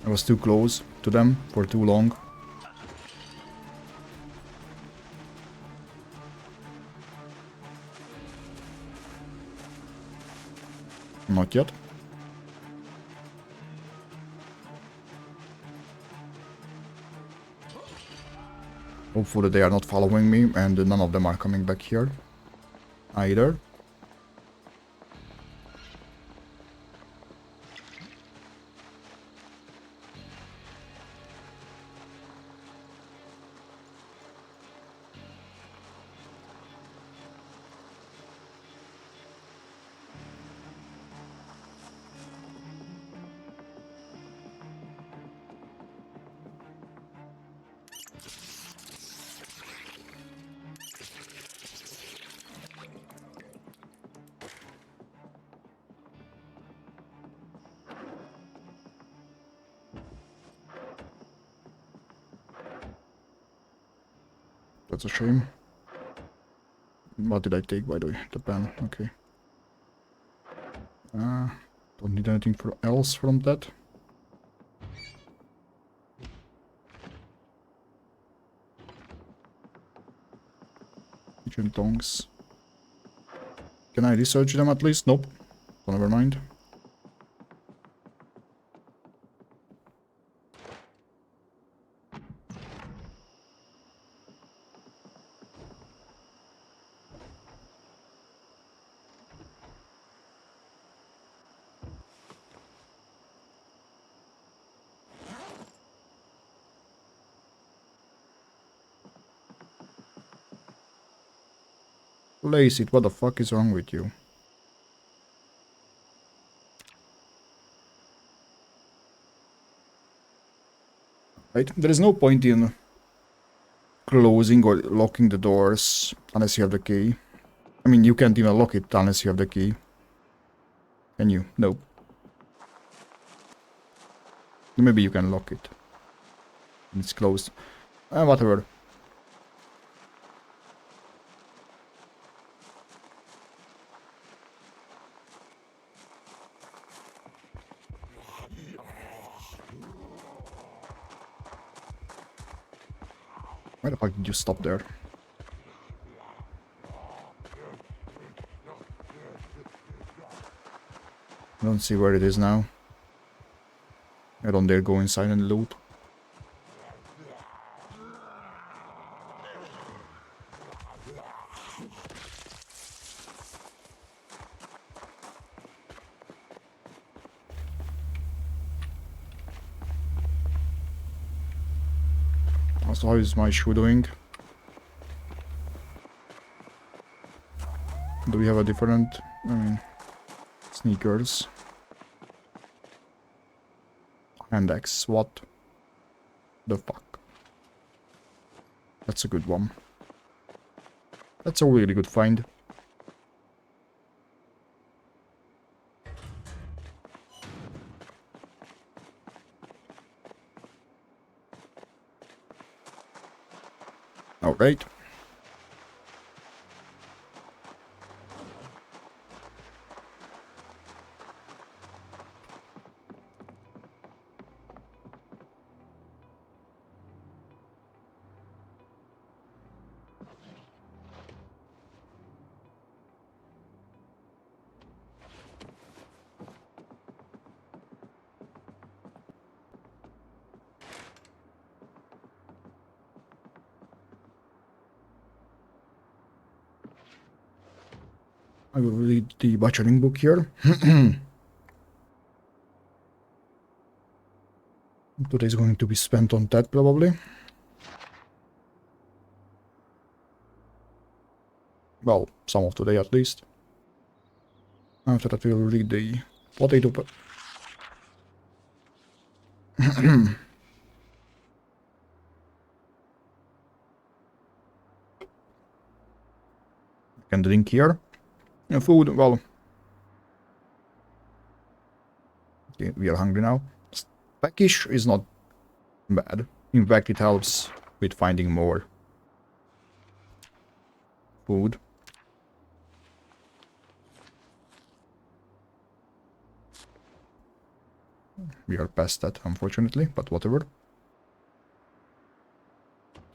I was too close to them for too long. Not yet. Hopefully they are not following me and none of them are coming back here either. That's a shame. What did I take, by the way? The pen, okay. Don't need anything else from that. Kitchen tongs. Can I research them at least? Nope. So never mind. Lazy, what the fuck is wrong with you? Right? There is no point in closing or locking the doors unless you have the key. I mean, you can't even lock it unless you have the key. Can you? No. Maybe you can lock it. It's closed. Whatever. Why the fuck did you stop there? I don't see where it is now. I don't dare go inside and loot. So how is my shoe doing? Do we have a different, I mean, sneakers? Index, what the fuck? That's a good one. That's a really good find. Alright. I will read the butchering book here. Today is going to be spent on that, probably. Well, some of today at least. After that we'll read the potato... Can drink here. Food, well... Okay, we are hungry now. Peckish is not bad. In fact, it helps with finding more food. We are past that, unfortunately, but whatever.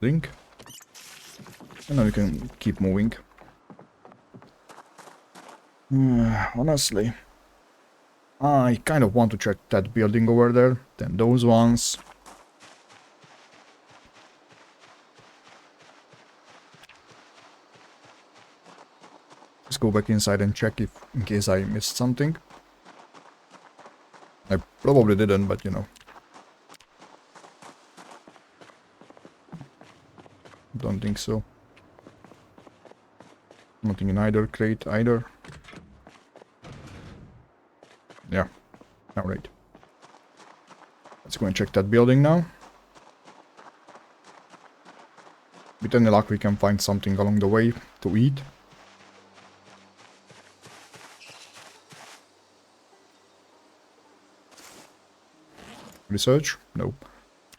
Drink. And now we can keep moving. Honestly, I kind of want to check that building over there, then those ones. Let's go back inside and check if, in case I missed something. I probably didn't, but you know. Don't think so. Nothing in either crate either. Yeah, alright. Let's go and check that building now. With any luck we can find something along the way to eat. Research? No.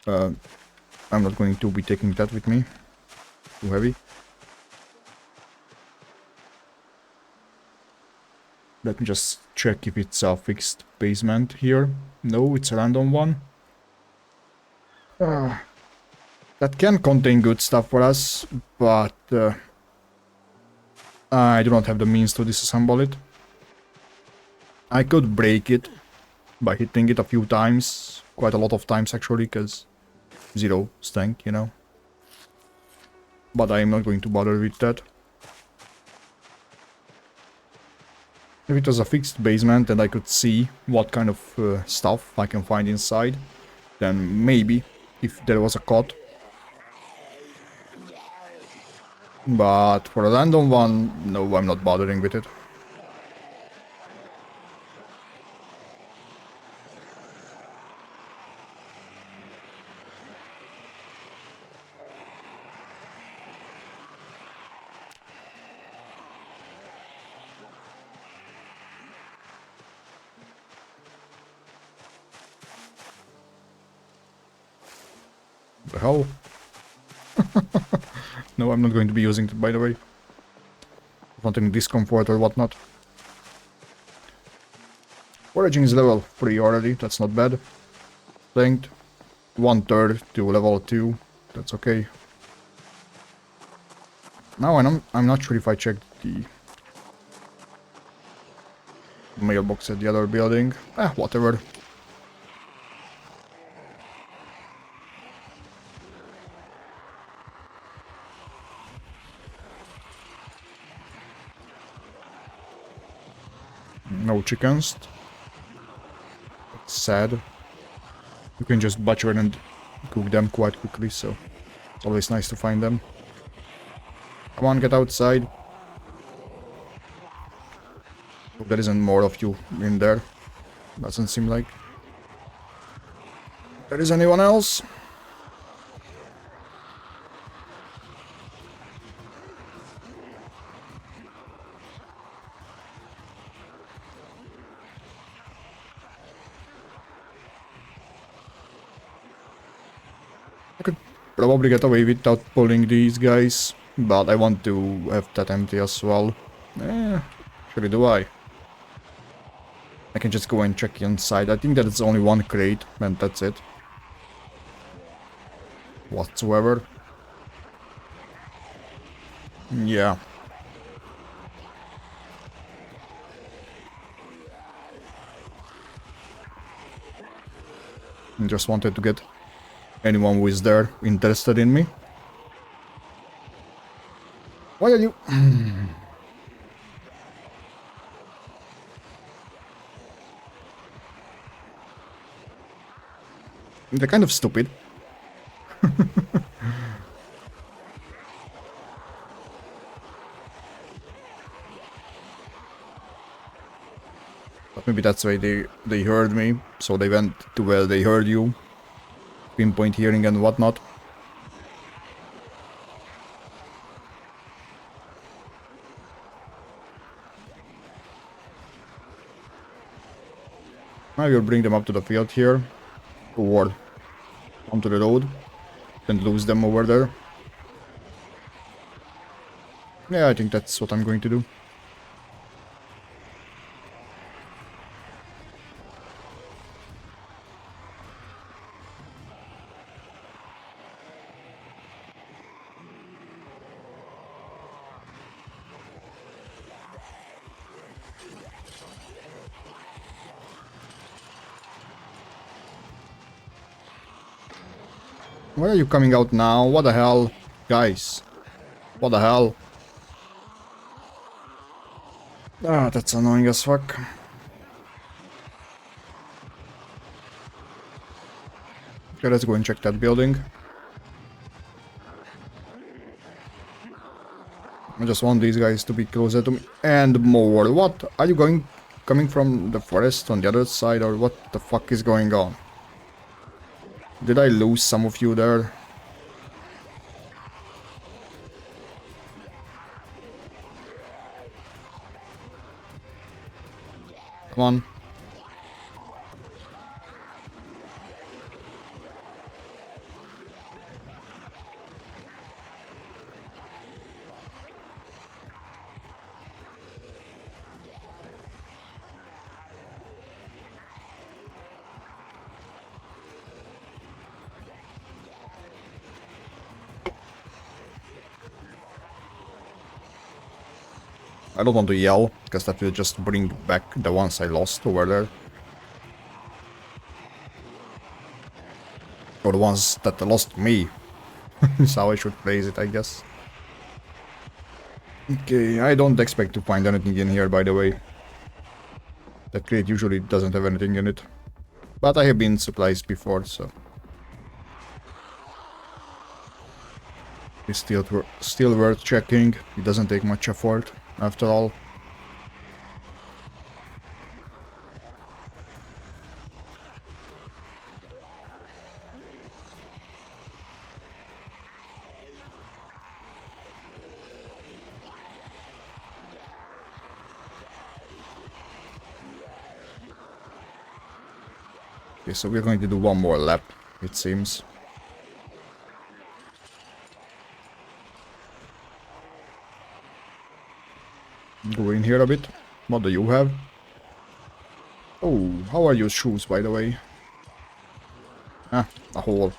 I'm not going to be taking that with me. Too heavy. Let me just check if it's a fixed basement here. No, it's a random one. That can contain good stuff for us, but I do not have the means to disassemble it. I could break it by hitting it a few times. Quite a lot of times actually, because 0 strength, you know. But I am not going to bother with that. If it was a fixed basement and I could see what kind of stuff I can find inside, then maybe, if there was a cot. But for a random one, no, I'm not bothering with it. The hell? No, I'm not going to be using it, by the way. Not any discomfort or whatnot. Foraging is level 3 already, that's not bad. Strength, 1/3 to level 2, that's okay. Now I'm not sure if I checked the mailbox at the other building. Whatever. No chickens. That's sad. You can just butcher and cook them quite quickly, so it's always nice to find them. Come on, get outside. Hope there isn't more of you in there. Doesn't seem like there is anyone else. I could probably get away without pulling these guys, but I want to have that empty as well. Actually do I? I can just go and check inside. I think that it's only one crate, and that's it. Whatsoever. Yeah. I just wanted to get anyone who is there interested in me. Why are you... They're kind of stupid. But maybe that's why they heard me, so they went to where they heard you. Pinpoint hearing and whatnot. I will bring them up to the field here, or onto the road, and lose them over there. Yeah, I think that's what I'm going to do. Why are you coming out now? What the hell? Guys. What the hell? Ah, that's annoying as fuck. Okay, let's go and check that building. I just want these guys to be closer to me. And more. What? Are you coming from the forest on the other side, or what the fuck is going on? Did I lose some of you there? Come on. I don't want to yell, because that will just bring back the ones I lost over there. Or the ones that lost me. Is how I should phrase it, I guess. Okay, I don't expect to find anything in here, by the way. That crate usually doesn't have anything in it. But I have been supplies before, so... It's still worth checking. It doesn't take much effort, after all. Okay, so we're going to do one more lap, it seems. Go in here a bit. What do you have? Oh, how are your shoes, by the way? Ah, a hole.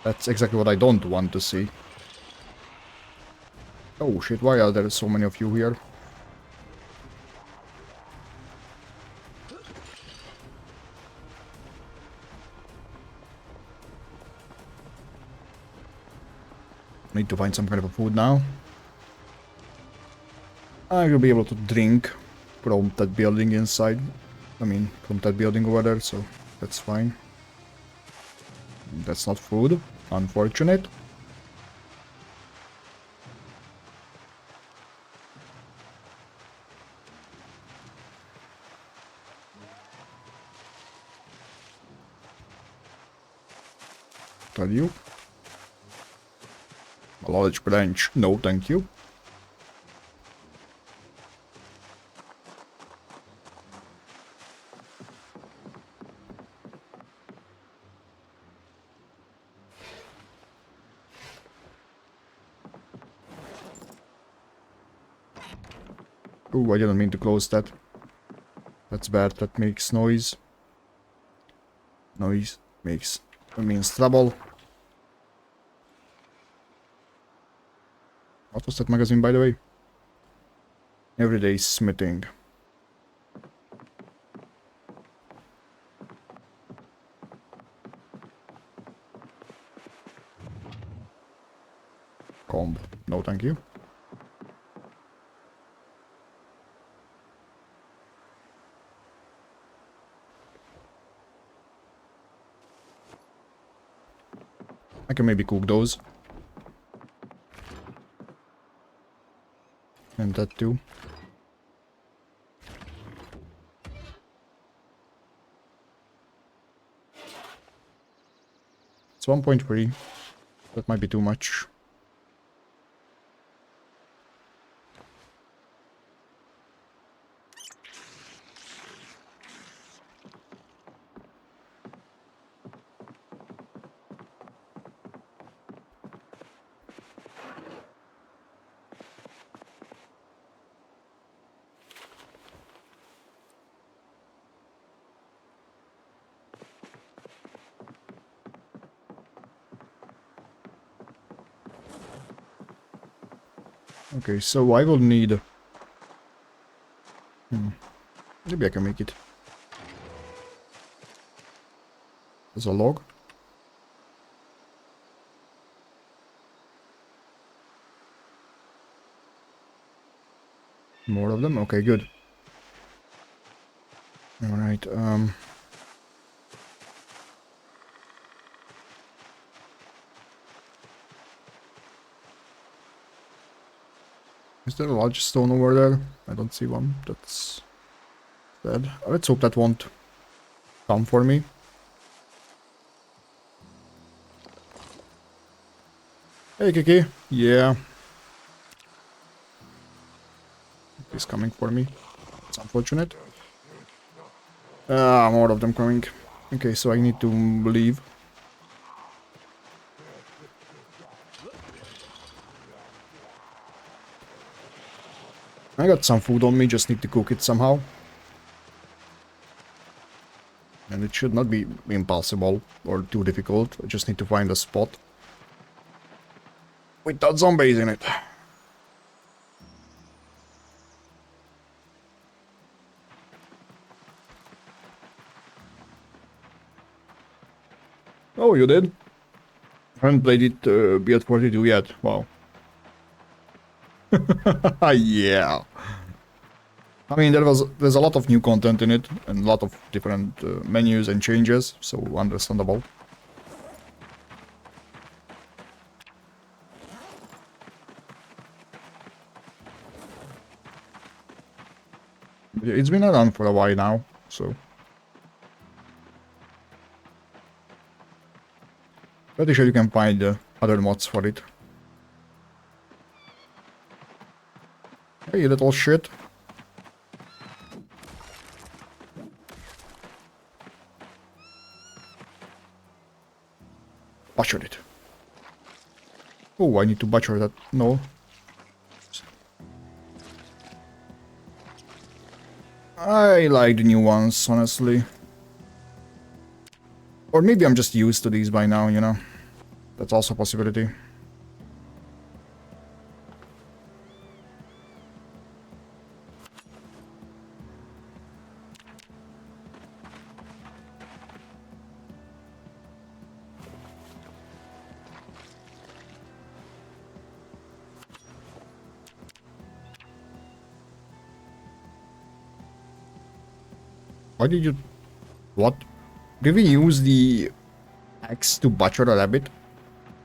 That's exactly what I don't want to see. Oh shit, why are there so many of you here? Need to find some kind of a food now. I will be able to drink from that building inside. I mean, from that building over there, so that's fine. That's not food. Unfortunate. Tell you. A large branch. No, thank you. Oh, I didn't mean to close that. That's bad. That makes noise. Noise means trouble. What was that magazine, by the way? Everyday smithing. Comb. No, thank you. I can maybe cook those. And that too. It's 1.3. That might be too much. Okay, so I will need... Maybe I can make it. There's a log. More of them? Okay, good. Alright, is there a large stone over there? I don't see one. That's bad. Let's hope that won't come for me. Hey, Kiki. Yeah. He's coming for me. It's unfortunate. Ah, more of them coming. Okay, so I need to leave. I got some food on me, just need to cook it somehow. And it should not be impossible or too difficult. I just need to find a spot without zombies in it. Oh, you did? Haven't played it beyond 42 yet. Wow. Yeah. I mean, there's a lot of new content in it and a lot of different menus and changes, so understandable. It's been around for a while now, so pretty sure you can find other mods for it. Hey, you little shit. Butcher it. Oh, I need to butcher that. No. I like the new ones, honestly. Or maybe I'm just used to these by now, you know? That's also a possibility. Why did you... What? Did we use the axe to butcher a rabbit?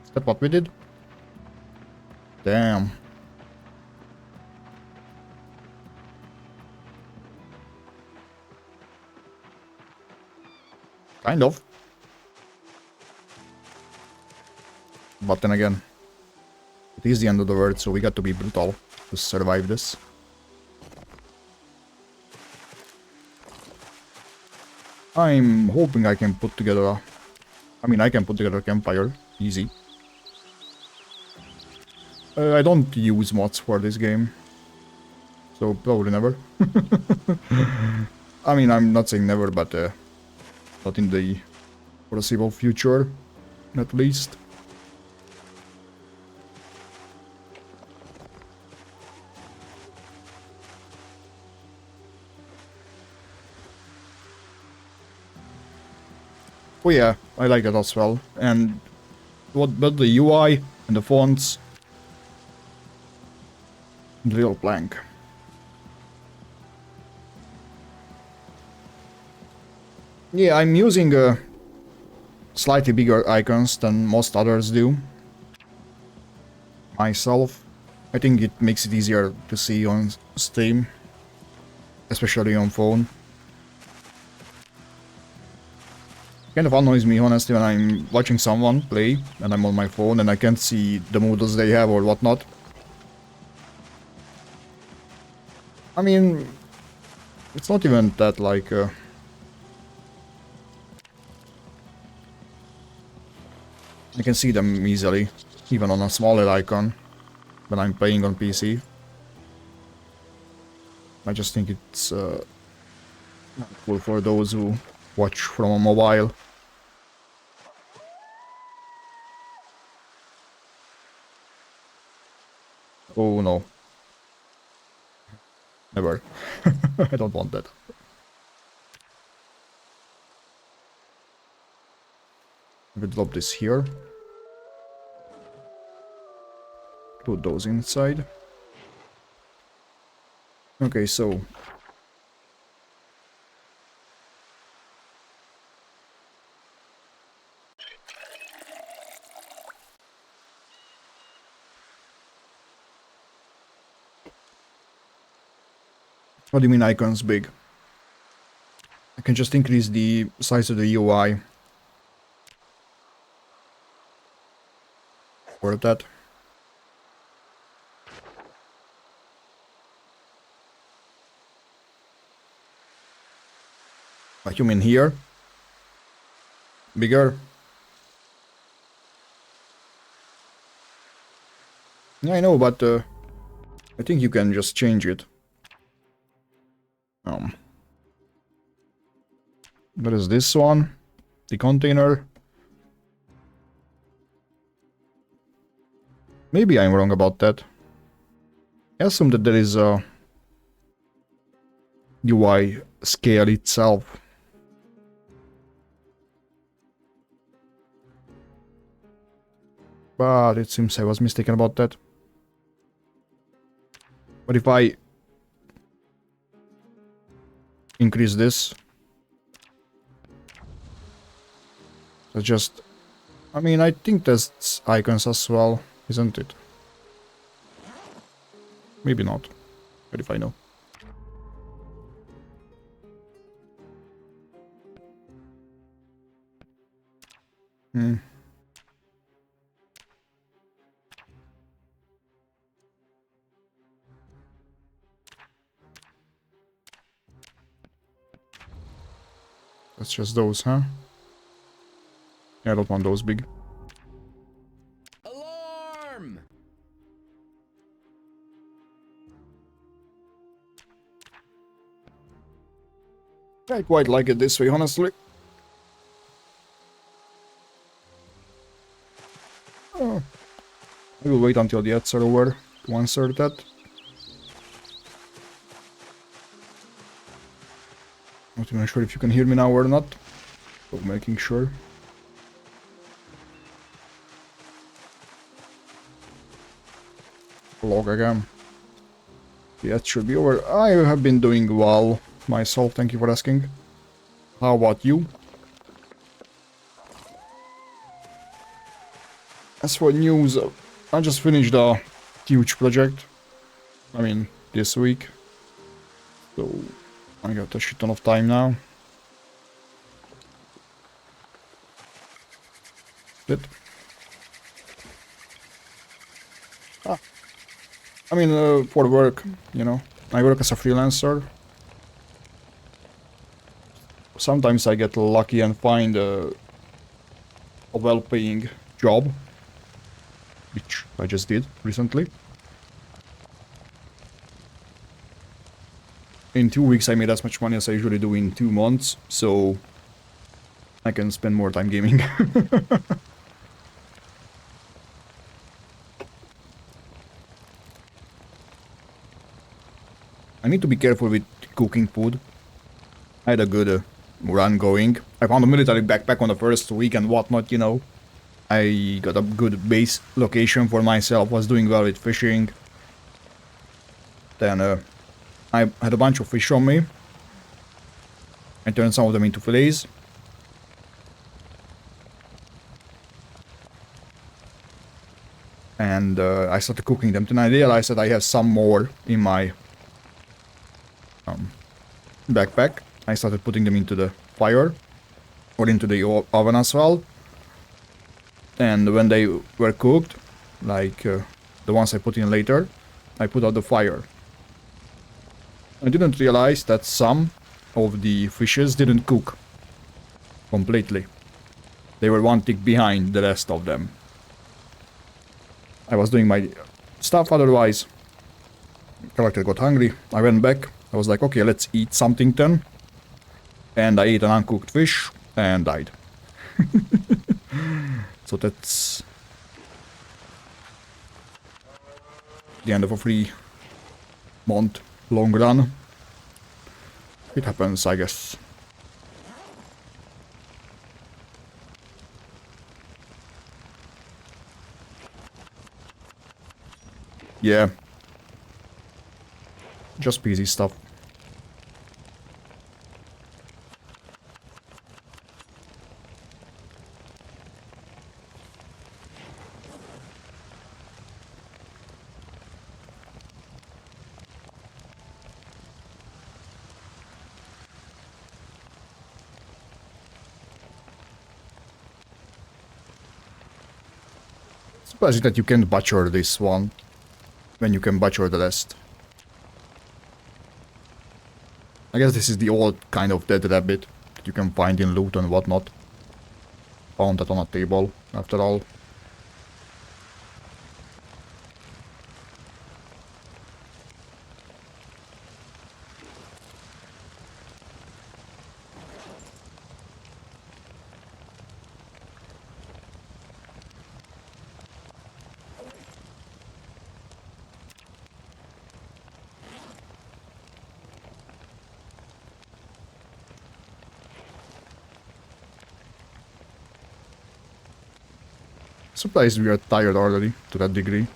Is that what we did? Damn. Kind of. But then again, it is the end of the world, so we got to be brutal to survive this. I'm hoping I can put together a... I mean, I can put together a campfire. Easy. I don't use mods for this game. So, probably never. I mean, I'm not saying never, but not in the foreseeable future, at least. Oh yeah, I like that as well. And but the UI and the fonts, real blank. Yeah, I'm using slightly bigger icons than most others do. Myself, I think it makes it easier to see on Steam, especially on phone. Kind of annoys me, honestly, when I'm watching someone play and I'm on my phone and I can't see the models they have or whatnot. I mean, it's not even that, like... I can see them easily, even on a smaller icon, when I'm playing on PC. I just think it's cool for those who watch from a mobile. Oh no. Never. I don't want that. We drop this here. Put those inside. Okay, so... What do you mean icons big? I can just increase the size of the UI. Or that. Like you mean here? Bigger? Yeah, I know, but I think you can just change it. What is this one? The container. Maybe I'm wrong about that. I assume that there is a UI scale itself. But it seems I was mistaken about that. But if I increase this, so just, I mean, I think that's icons as well, isn't it? Maybe not, but if I know. Hmm. That's just those, huh? Yeah, I don't want those big. Alarm! I quite like it this way, honestly. Oh. I will wait until the ads are over to answer that. Not even sure if you can hear me now or not. So making sure. Log again. The ads should be over. I have been doing well myself, thank you for asking. How about you? As for news, I just finished a huge project. I mean, this week. So, I got a shit ton of time now. But, I mean, for work, you know. I work as a freelancer. Sometimes I get lucky and find a well-paying job. Which I just did recently. In 2 weeks I made as much money as I usually do in 2 months, so I can spend more time gaming. I need to be careful with cooking food. I had a good run going. I found a military backpack on the first week and whatnot, you know. I got a good base location for myself, was doing well with fishing. Then I had a bunch of fish on me. I turned some of them into fillets. And I started cooking them. Then I realized that I have some more in my backpack. I started putting them into the fire. Or into the oven as well. And when they were cooked, like the ones I put in later, I put out the fire. I didn't realize that some of the fishes didn't cook completely. They were one tick behind the rest of them. I was doing my stuff otherwise. Character got hungry. I went back. I was like, okay, let's eat something then. And I ate an uncooked fish and died. So that's the end of a 3-month long run. It happens, I guess. Yeah. Just PC stuff. Surprising that you can't butcher this one when you can butcher the rest. I guess this is the old kind of dead rabbit that you can find in loot and whatnot. Found that on a table, after all. Surprised we are tired already to that degree.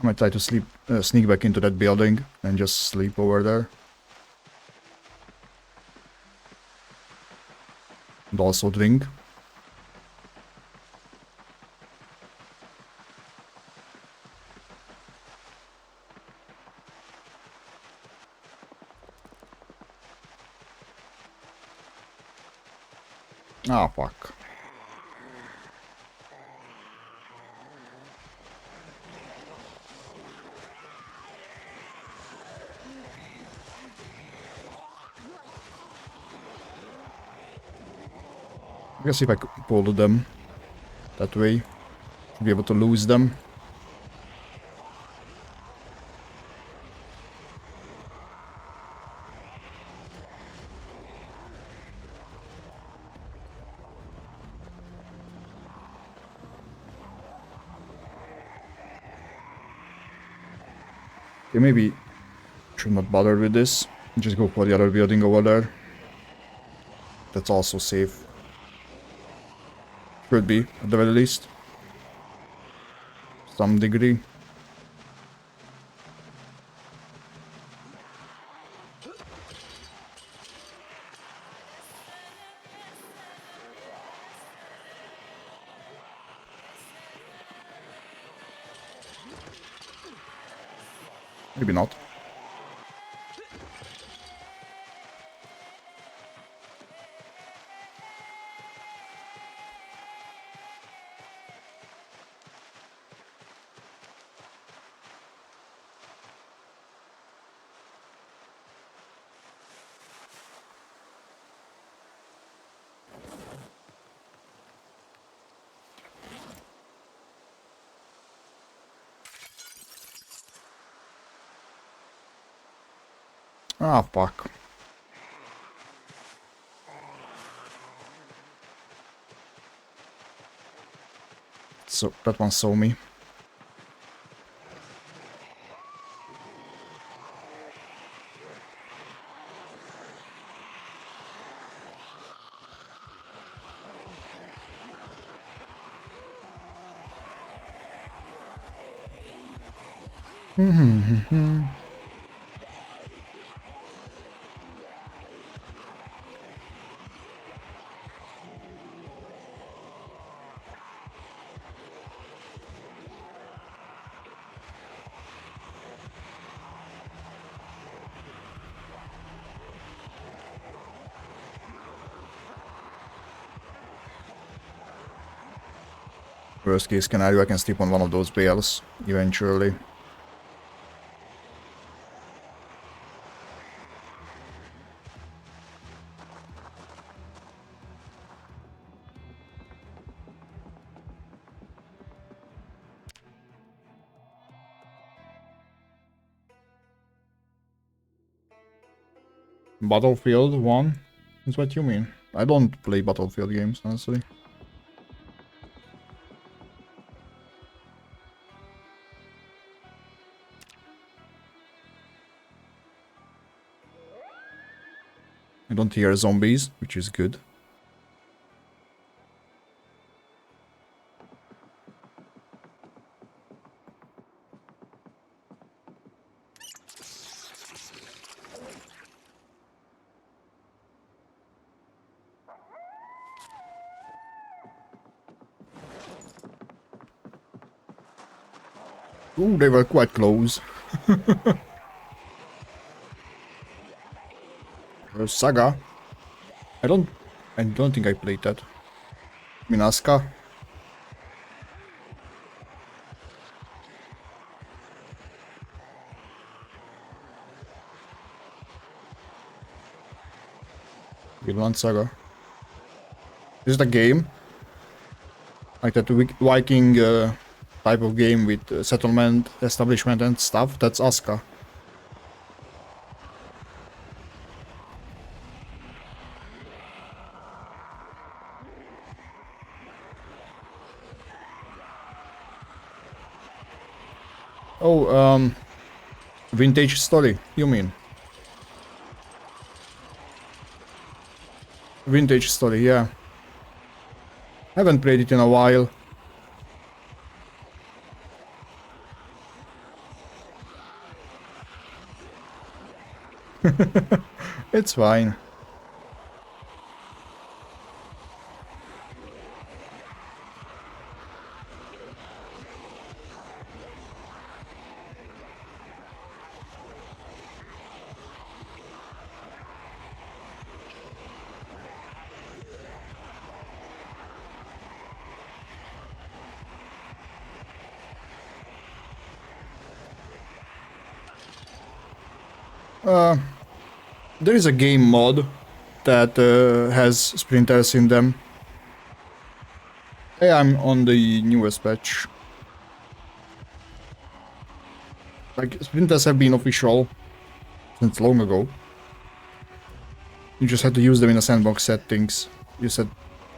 I might try to sneak back into that building and just sleep over there. And also drink. Ah, fuck. I guess if I pull them that way, I'll be able to lose them. Okay, maybe should not bother with this. Just go for the other building over there. That's also safe. Should be, at the very least. Some degree. Maybe not. Ah, fuck. So, that one saw me. Worst case scenario, I can sleep on one of those bales eventually. Battlefield 1 is what you mean. I don't play Battlefield games, honestly. I don't hear zombies, which is good. Ooh, they were quite close. Saga. I don't think I played that. Minaska. Vinland Saga. Is it a game? Like that Viking type of game with settlement, establishment and stuff? That's Aska. Oh, vintage story, you mean? Vintage story, yeah. Haven't played it in a while. It's fine. There is a game mod that has sprinters in them. Hey, I'm on the newest patch. Like, sprinters have been official since long ago. You just had to use them in the sandbox settings. You set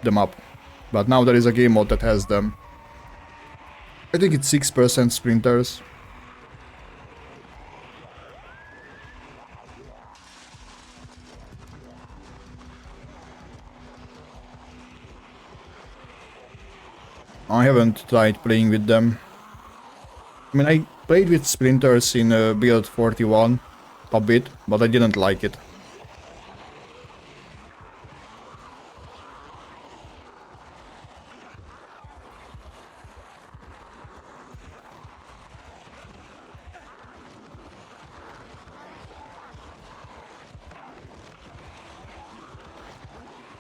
them up. But now there is a game mod that has them. I think it's 6% sprinters. I haven't tried playing with them. I mean, I played with sprinters in build 41 a bit, but I didn't like it.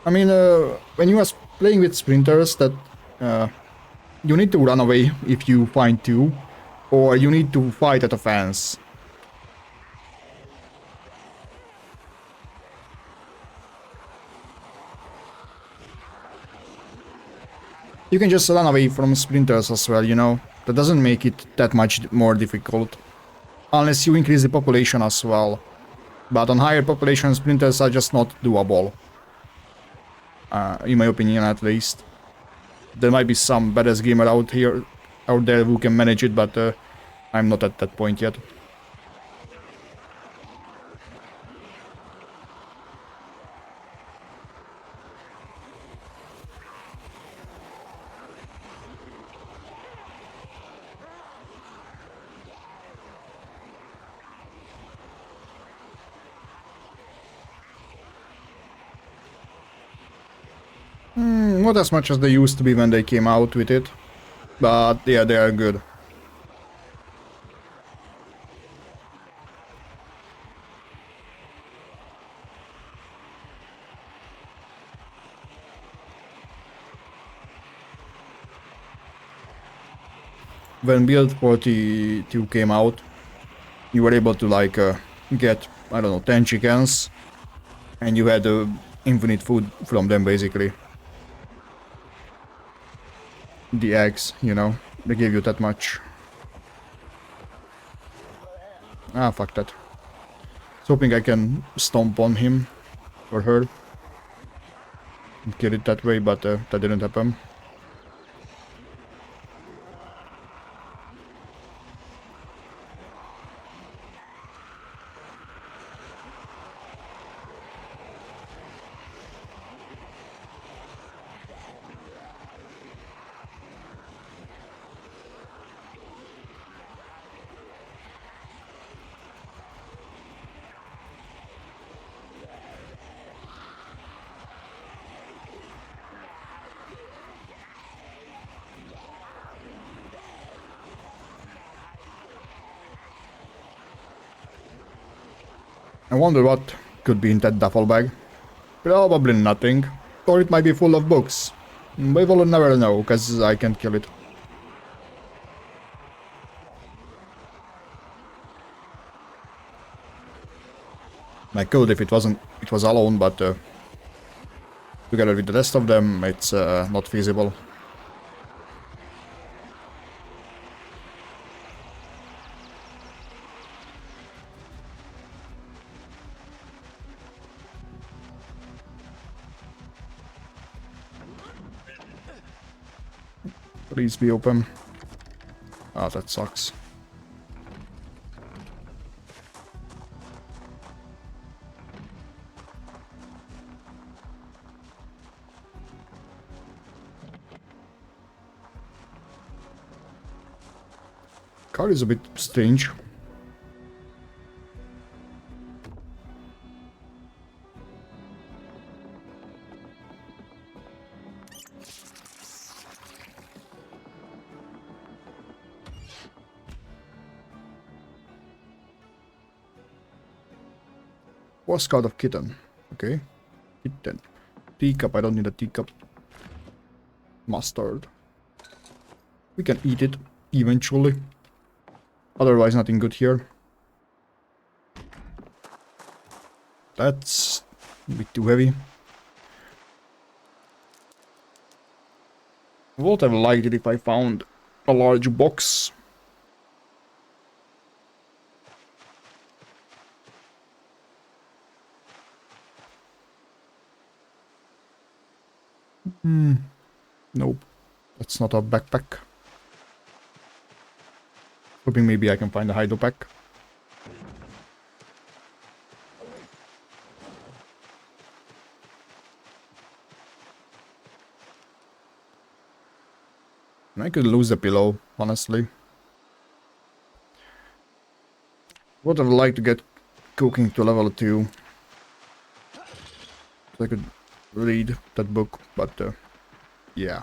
I mean, when you are playing with sprinters, that you need to run away if you find two, or you need to fight at a fence. You can just run away from sprinters as well, you know. That doesn't make it that much more difficult. Unless you increase the population as well. But on higher population, sprinters are just not doable. In my opinion, at least. There might be some badass gamer out there who can manage it, but I'm not at that point yet. Not as much as they used to be when they came out with it. But yeah, they are good. When build 42 came out, you were able to like get, I don't know, 10 chickens. And you had infinite food from them basically. The eggs, you know, they gave you that much. Ah, fuck that. I was hoping I can stomp on him or her and kill it that way, but that didn't happen. I wonder what could be in that duffel bag. Probably nothing. Or it might be full of books. We will never know, because I can't kill it. I could if it was alone, but together with the rest of them, it's not feasible. Please be open. Ah, that sucks. Car is a bit strange. Was out of kitten. Okay. Kitten. Teacup. I don't need a teacup. Mustard. We can eat it eventually. Otherwise, nothing good here. That's a bit too heavy. Would have liked it if I found a large box. Nope. That's not a backpack. Hoping maybe I can find a hydro pack. I could lose the pillow, honestly. Would have liked to get cooking to level 2. So I could read that book, but yeah.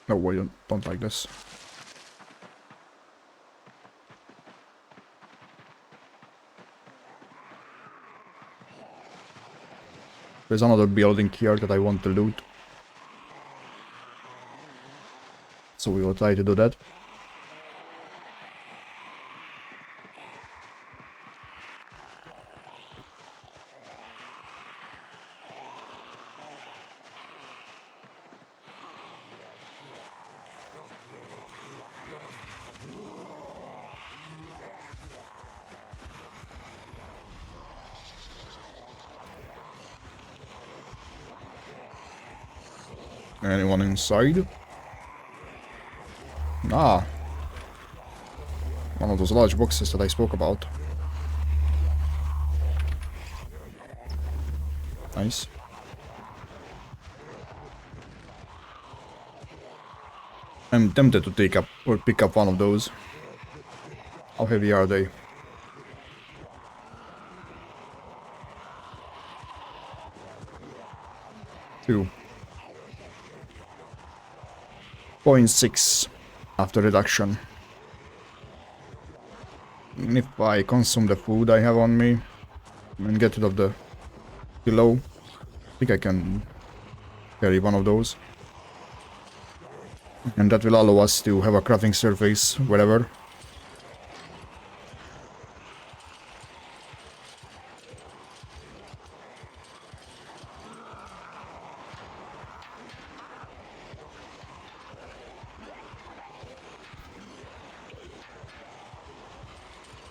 No, I don't like this. There's another building here that I want to loot. So we will try to do that. Anyone inside? Ah. One of those large boxes that I spoke about. Nice. I'm tempted to take up or pick up one of those. How heavy are they? Two. 0.6 after reduction. And if I consume the food I have on me and get rid of the pillow, I think I can carry one of those. And that will allow us to have a crafting surface wherever.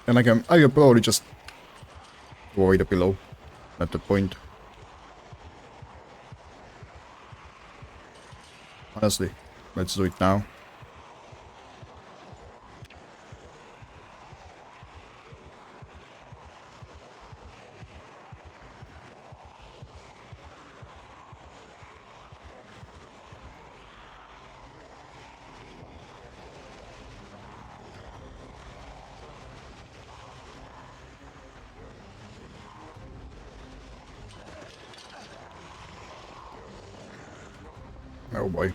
And I will probably just throw away the pillow at that point. Honestly, let's do it now. Oh boy.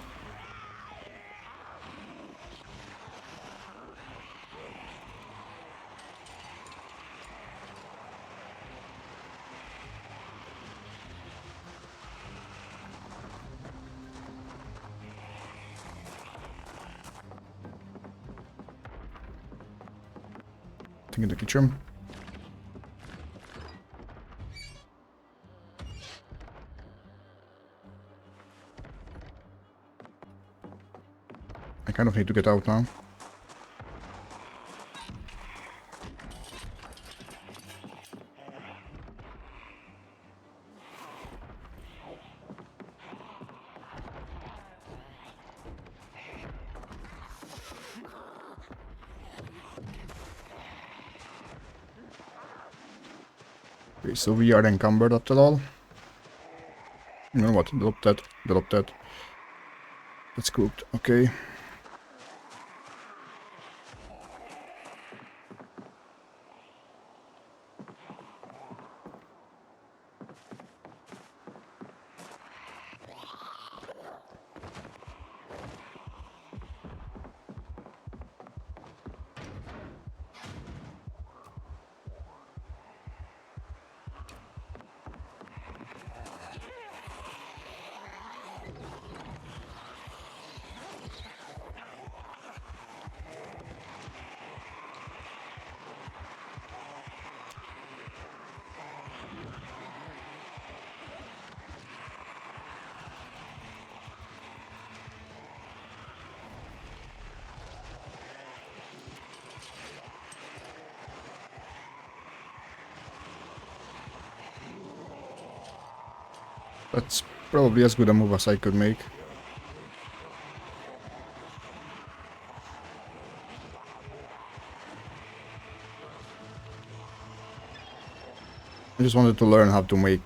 Thing in the kitchen. I kind of need to get out now. Okay, so we are encumbered after all. You know what? Drop that. Drop that. That's cooked. Okay. That's probably as good a move as I could make. I just wanted to learn how to make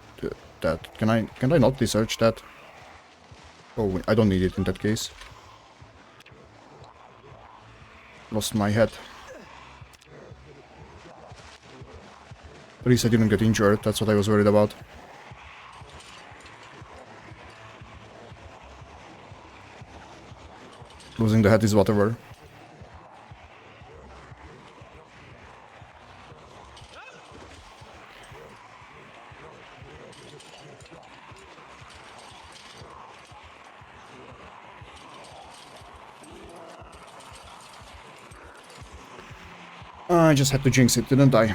that. Can I not research that? Oh, I don't need it in that case. Lost my head. At least I didn't get injured, that's what I was worried about. Losing the head is whatever. I just had to jinx it, didn't I?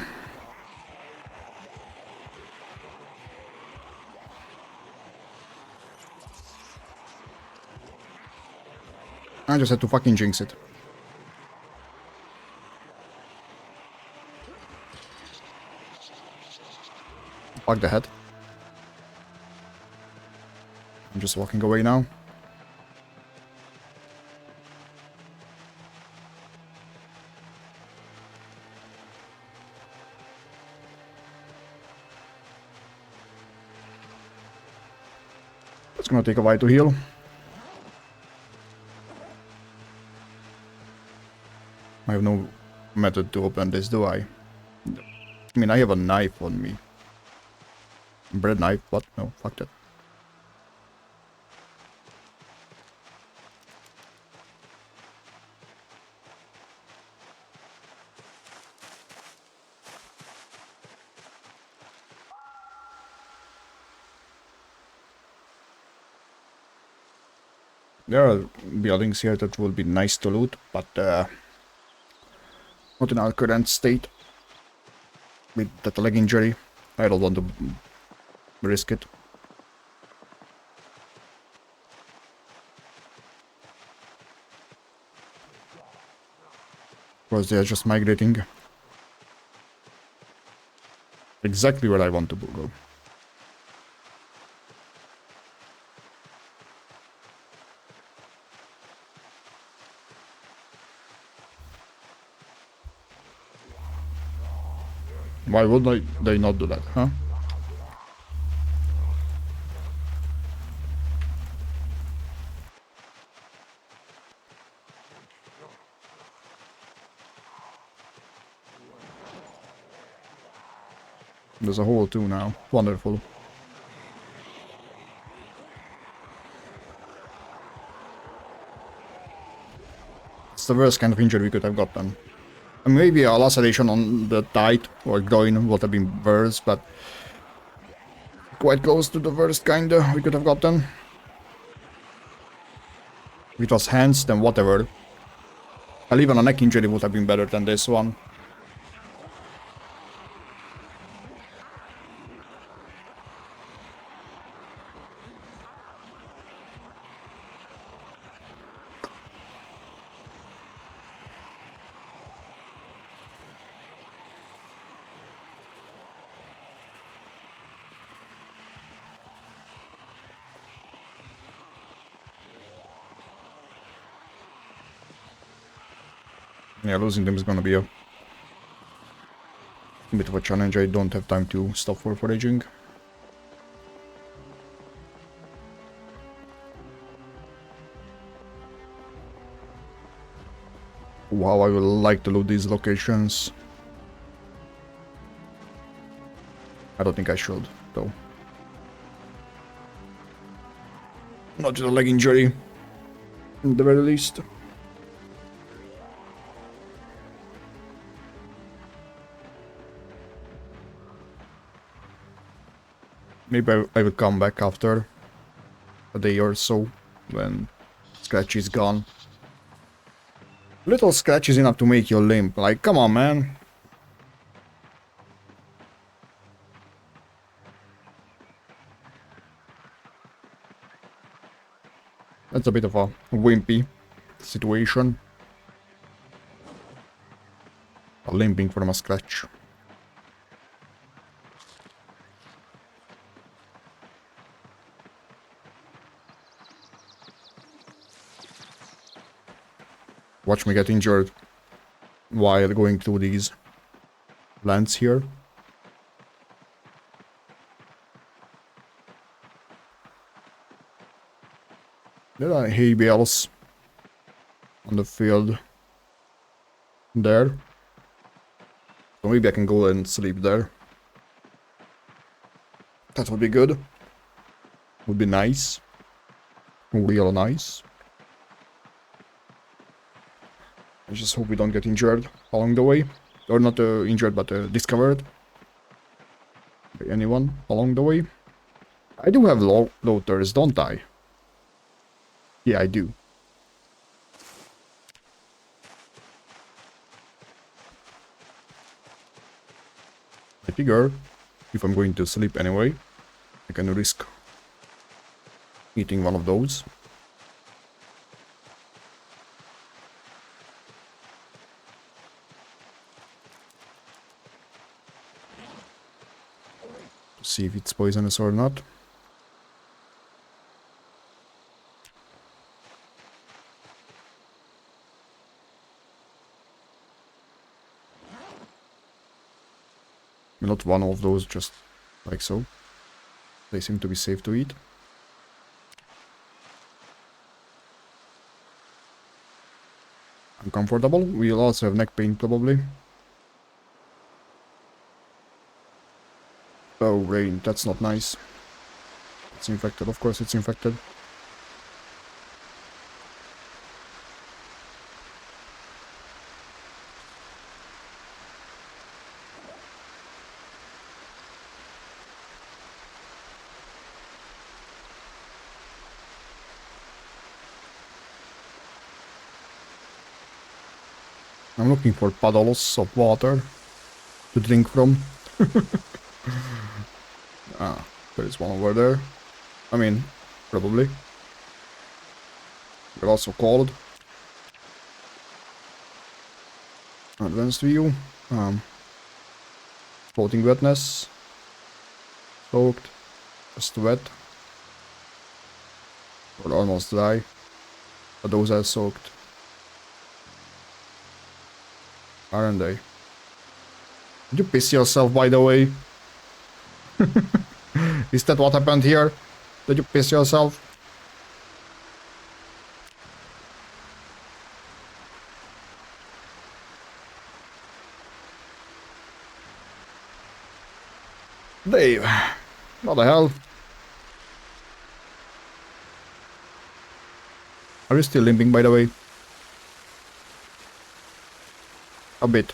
I just had to fucking jinx it. Fuck the head. I'm just walking away now. It's gonna take a while to heal. I have no method to open this, do I? I mean, I have a knife on me. Bread knife? What? No, fuck that. There are buildings here that will be nice to loot, but not in our current state. With that leg injury, I don't want to risk it. Because they are just migrating. Exactly where I want to go. Why would they not do that, huh? There's a hole too now. Wonderful. It's the worst kind of injury we could have gotten. And maybe a laceration on the thigh or groin would have been worse, but quite close to the worst kinda we could have gotten. If it was hands, then whatever. Hell, even a neck injury would have been better than this one. Yeah, losing them is gonna be a bit of a challenge. I don't have time to stop for foraging. Wow, I would like to loot these locations. I don't think I should, though. Not just a leg injury, at the very least. Maybe I will come back after a day or so, when Scratch is gone. Little scratch is enough to make you limp, like, come on, man. That's a bit of a wimpy situation. A limping from a scratch. Watch me get injured while going through these lands here. There are hay bales on the field there. So maybe I can go and sleep there. That would be good. Would be nice. Real nice. I just hope we don't get injured along the way. Or not injured, but discovered by anyone along the way. I do have looters, don't I? Yeah, I do. I figure if I'm going to sleep anyway, I can risk eating one of those. To see if it's poisonous or not. Not one of those, just like so. They seem to be safe to eat. Uncomfortable. We'll also have neck pain probably. Oh, rain. That's not nice. It's infected. Of course it's infected. I'm looking for puddles of water to drink from. Ah, there is one over there. I mean, probably. They're also cold. Advanced view. Floating wetness. Soaked. Just wet. Or almost dry. But those are soaked. Aren't they? Did you piss yourself, by the way? Is that what happened here? Did you piss yourself? Dave. What the hell? Are you still limping, by the way? A bit.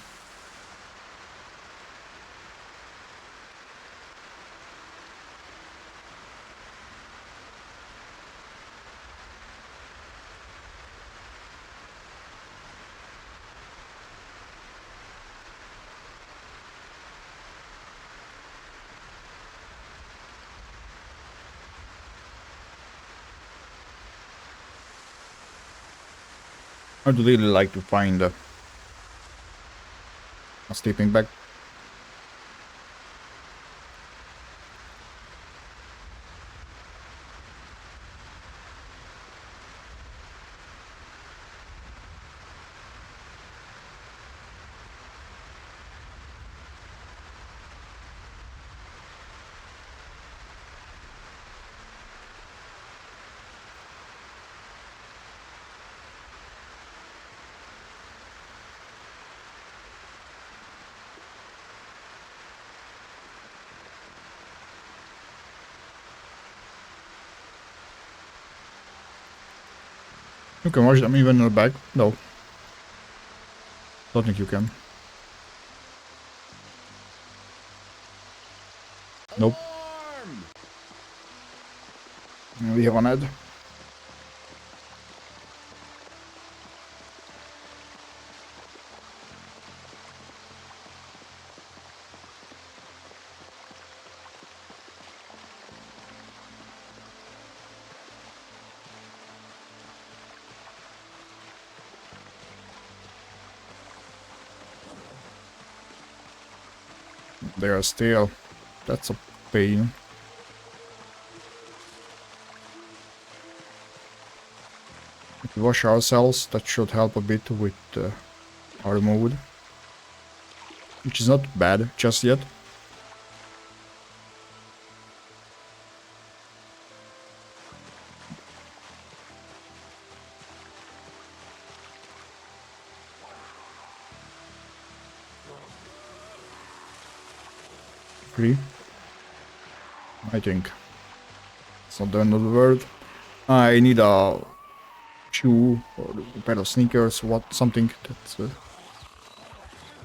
I'd really like to find a sleeping bag. You can watch them even in the back. No. Don't think you can. Nope. Alarm! We have an ad. They are still. That's a pain. If we wash ourselves, that should help a bit with our mood. Which is not bad just yet. Free. I think. It's not the end of the world. I need a shoe or a pair of sneakers, something that's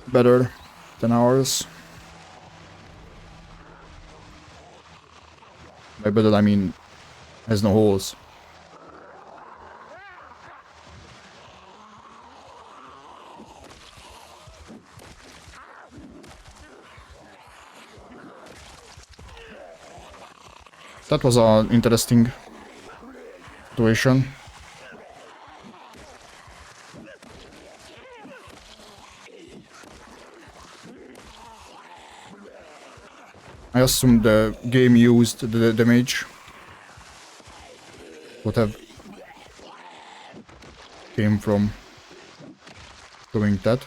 better than ours. By better I mean has no holes. That was an interesting situation. I assume the game used the damage. Would have came from doing that.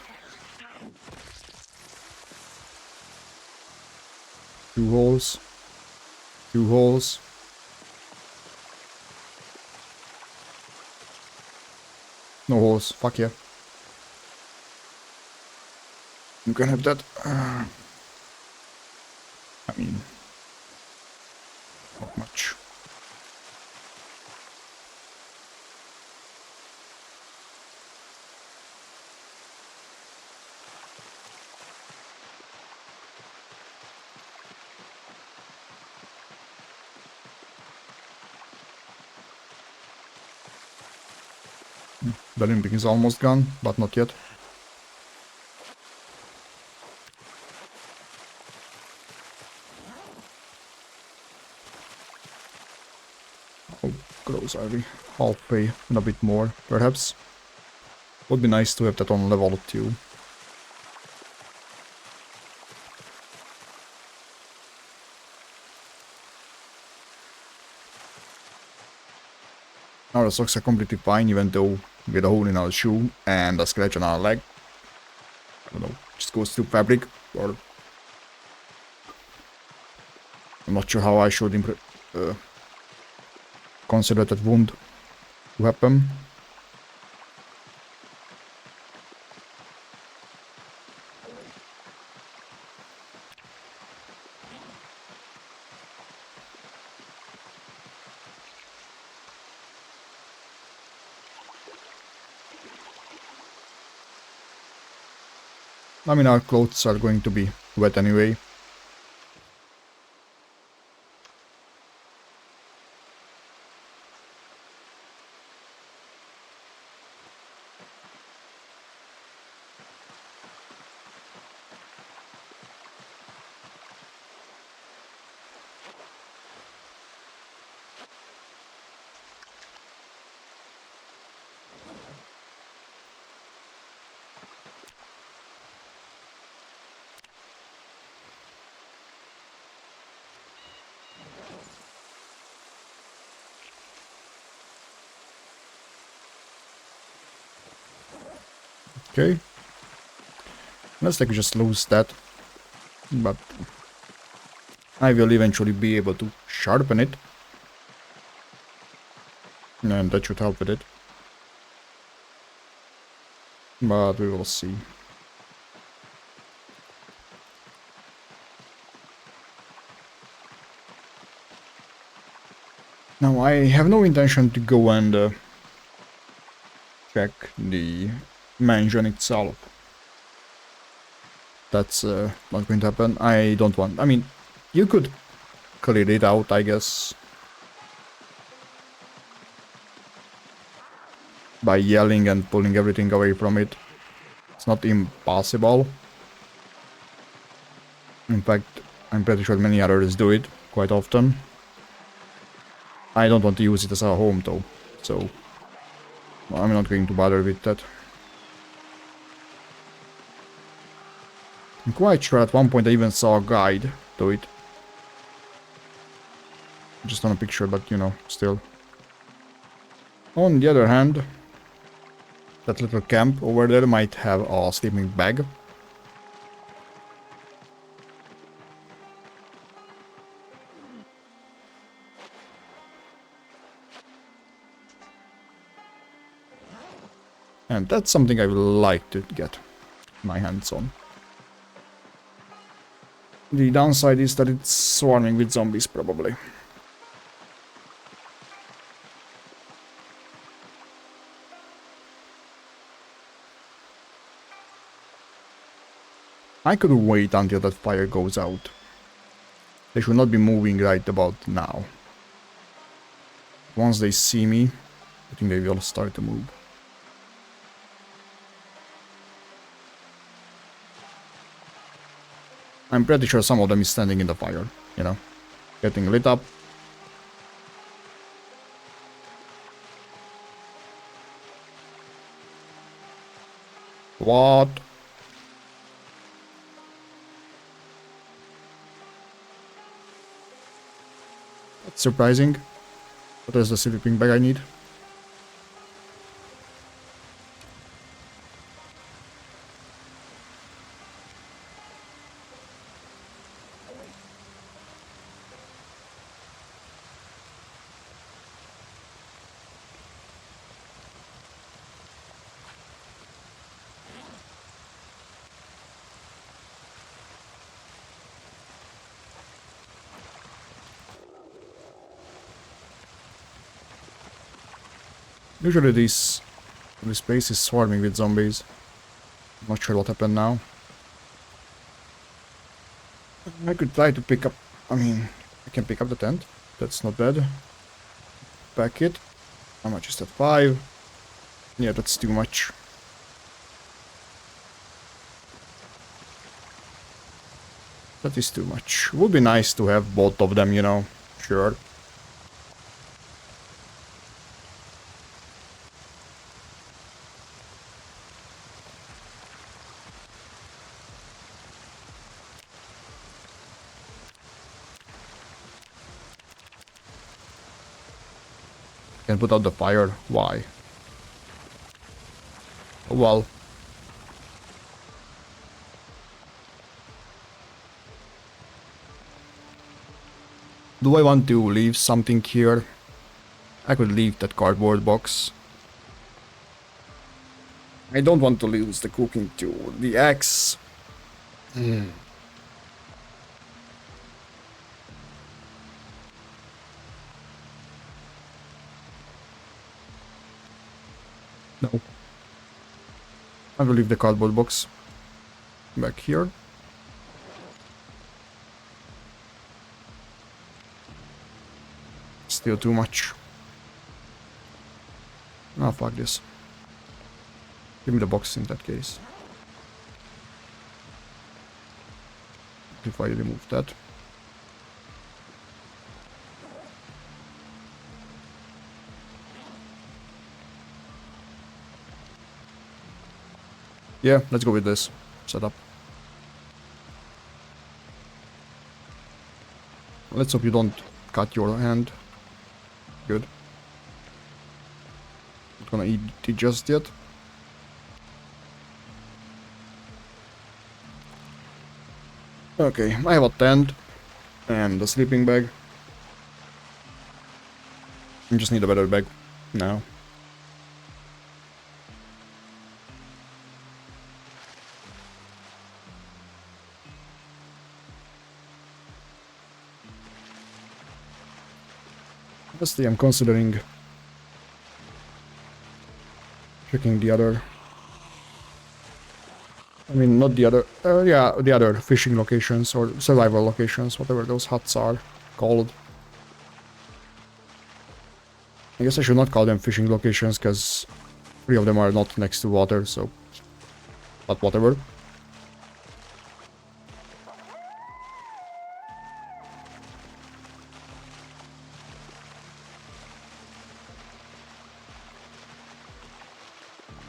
2 holes. 2 holes. No holes. Fuck yeah. You can have that. I mean, not much. The limping is almost gone, but not yet. How close are we? Halfway and a bit more, perhaps. Would be nice to have that on level 2. Our socks are completely fine, even though with a hole in our shoe and a scratch on our leg. I don't know, just goes through fabric, or... I'm not sure how I should consider that wound to happen. I mean, our clothes are going to be wet anyway. Okay. Unless I could just lose that. But I will eventually be able to sharpen it. And that should help with it. But we will see. Now I have no intention to go and check the mansion itself. That's not going to happen. I don't want... I mean, you could clear it out, I guess, by yelling and pulling everything away from it. It's not impossible. In fact, I'm pretty sure many others do it quite often. I don't want to use it as a home though, so I'm not going to bother with that. I'm quite sure at one point I even saw a guide to it. Just on a picture, but you know, still. On the other hand, that little camp over there might have a sleeping bag. And that's something I would like to get my hands on. The downside is that it's swarming with zombies, probably. I could wait until that fire goes out. They should not be moving right about now. Once they see me, I think they will start to move. I'm pretty sure some of them is standing in the fire, you know, getting lit up. What? That's surprising. What is the sleeping bag I need? Usually this place is swarming with zombies. Not sure what happened now. I could try to pick up... I mean, I can pick up the tent. That's not bad. Pack it. How much is that? 5? Yeah, that's too much. That is too much. Would be nice to have both of them, you know. Sure. Can put out the fire. Why? Well. Do I want to leave something here? I could leave that cardboard box. I don't want to lose the cooking tool. The axe. No. I will leave the cardboard box back here. Still too much. Oh, fuck this. Give me the box in that case. If I remove that. Yeah, let's go with this setup. Let's hope you don't cut your hand. Good. Not gonna eat it just yet. Okay, I have a tent and a sleeping bag. I just need a better bag now. Honestly, I'm considering Checking the other... I mean, not the other... yeah, the other fishing locations or survival locations, whatever those huts are called. I guess I should not call them fishing locations, because 3 of them are not next to water, so... But whatever.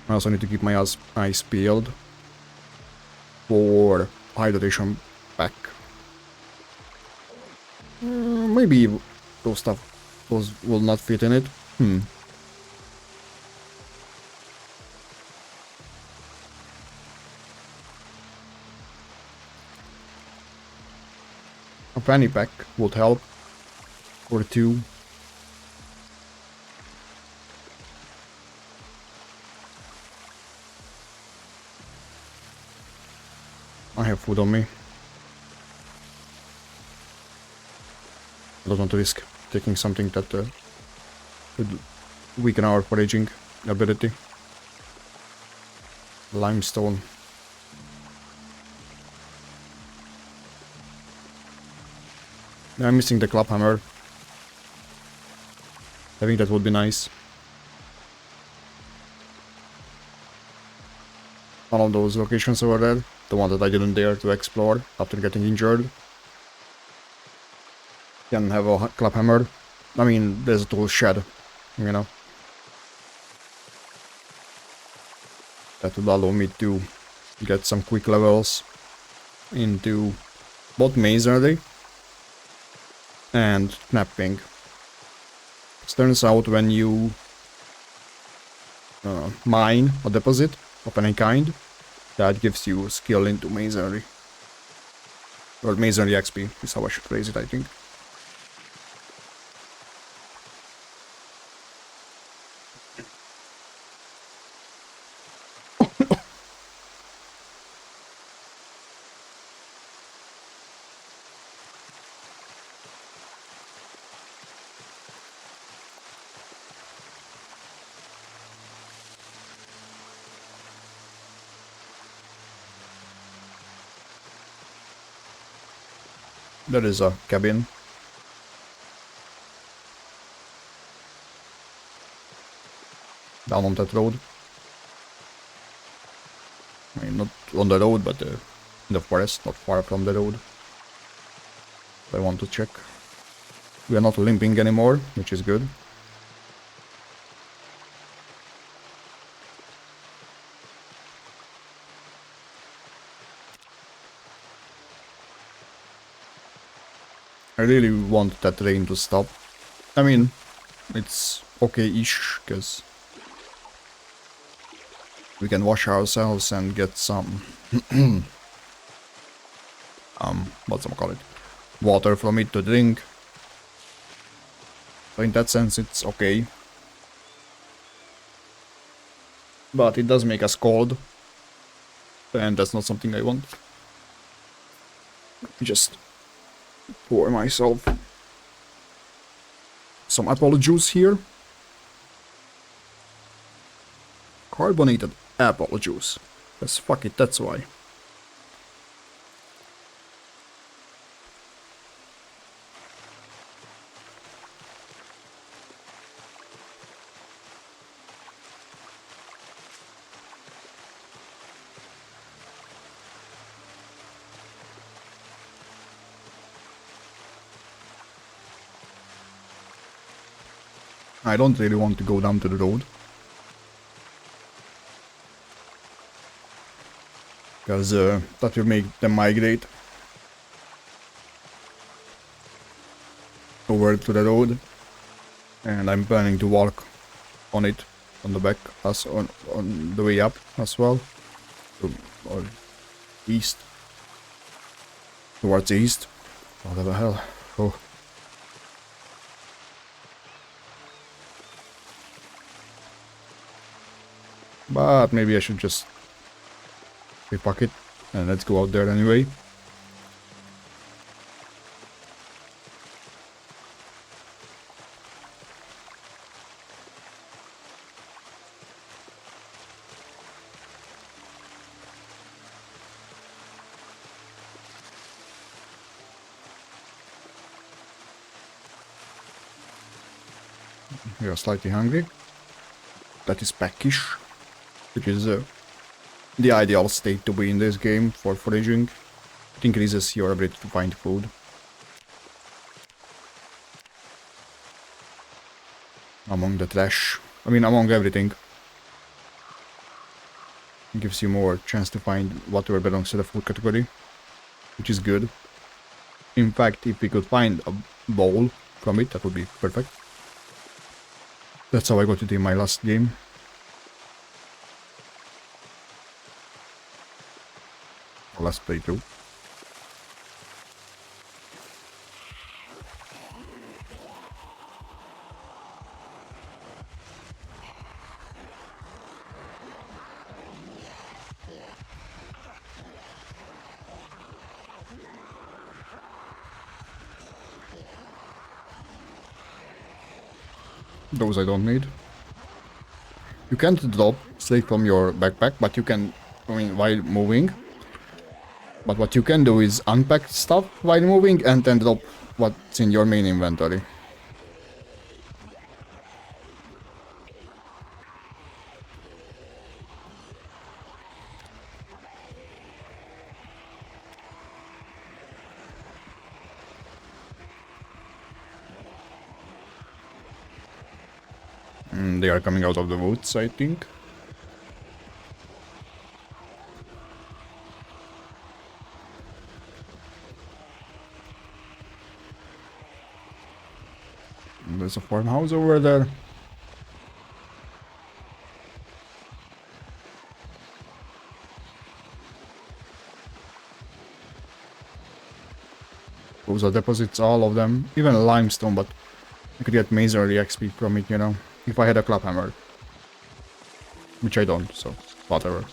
I also need to keep my eyes peeled for hydration pack. Maybe those will not fit in it. A fanny pack would help. Or 2. I have food on me. I don't want to risk taking something that could weaken our foraging ability. Limestone. I'm missing the club hammer. I think that would be nice. One of those locations over there. The one that I didn't dare to explore after getting injured. Can have a club hammer. I mean, there's a tool shed, you know. That would allow me to get some quick levels into both masonry and knapping. It turns out when you mine a deposit of any kind, that gives you skill into masonry. Or masonry XP is how I should phrase it, I think. There is a cabin. Down on that road. I mean, not on the road, but in the forest, not far from the road. I want to check. We are not limping anymore, which is good. I really want that rain to stop. I mean, it's okay-ish, because we can wash ourselves and get some whatchamacallit, water from it to drink. So in that sense it's okay. But it does make us cold. And that's not something I want. Just pour myself some apple juice here. Carbonated apple juice. Yes, fuck it, that's why. I don't really want to go down to the road. Because that will make them migrate over to the road. And I'm planning to walk on it, on the back, as on the way up as well. Or east. Towards east. What the hell? Oh. But maybe I should just repack it and let's go out there anyway. We are slightly hungry. That is peckish, which is the ideal state to be in this game for foraging. It increases your ability to find food. Among the trash. I mean, among everything. It gives you more chance to find whatever belongs to the food category, which is good. In fact, if we could find a bowl from it, that would be perfect. That's how I got it in my last game. Last playthrough. Those I don't need. You can't drop straight from your backpack, but you can, I mean, while moving. But what you can do is unpack stuff while moving and then drop what's in your main inventory. They are coming out of the woods, I think. There's a farmhouse over there. Those are deposits, all of them. Even limestone, but I could get majorly XP from it, you know. If I had a claphammer. Which I don't, so whatever.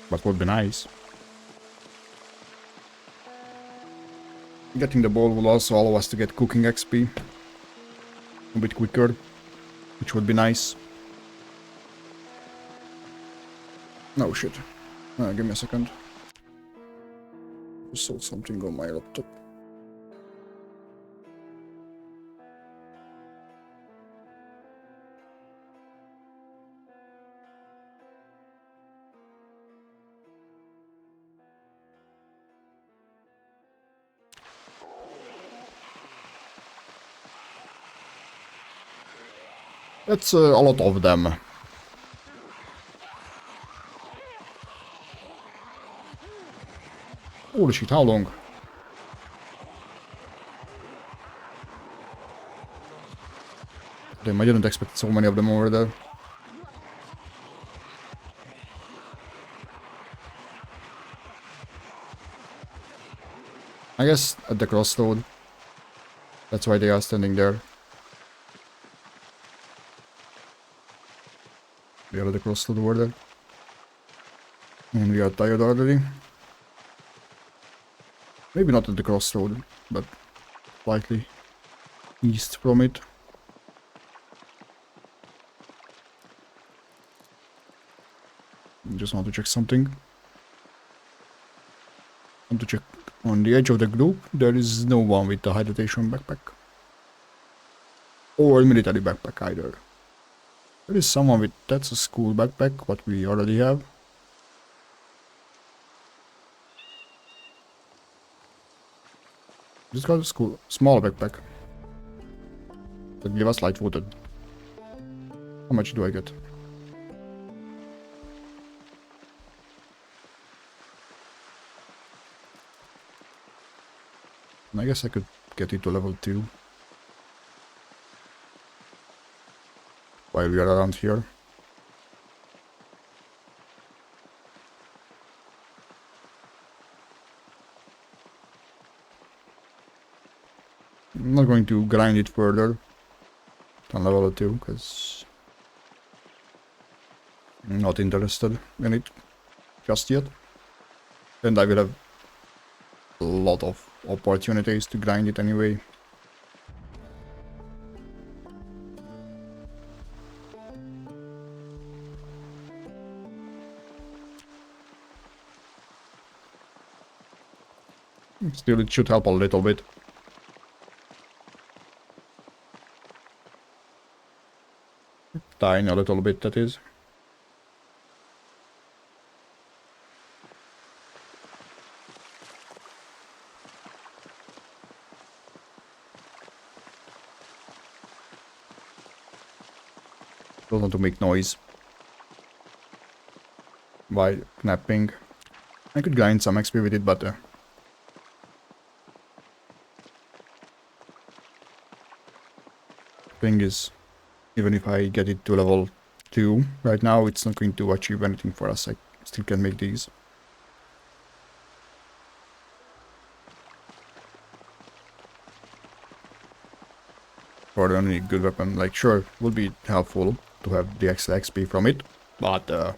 But would be nice. Getting the bowl will also allow us to get cooking XP a bit quicker, which would be nice. No shit. Give me a second. I saw something on my laptop. That's a lot of them. Holy shit, how long? Damn, I didn't expect so many of them over there. I guess at the crossroad. That's why they are standing there. We are at the crossroad over there. And we are tired already. Maybe not at the crossroad, but slightly east from it. Just want to check something. Want to check on the edge of the group. There is no one with the hydration backpack. Or military backpack either. There is someone with, that's a school backpack, what we already have. Just got a school, small backpack. That give us light footed. How much do I get? I guess I could get it to level 2. While we are around here. I'm not going to grind it further on level 2, because I'm not interested in it just yet. And I will have a lot of opportunities to grind it anyway. Still, it should help a little bit. Tiny a little bit, that is. Don't want to make noise while knapping. I could grind some XP with it, but thing is, even if I get it to level 2 right now, it's not going to achieve anything for us. I still can make these. For the only good weapon, like sure, would be helpful to have the extra XP from it, but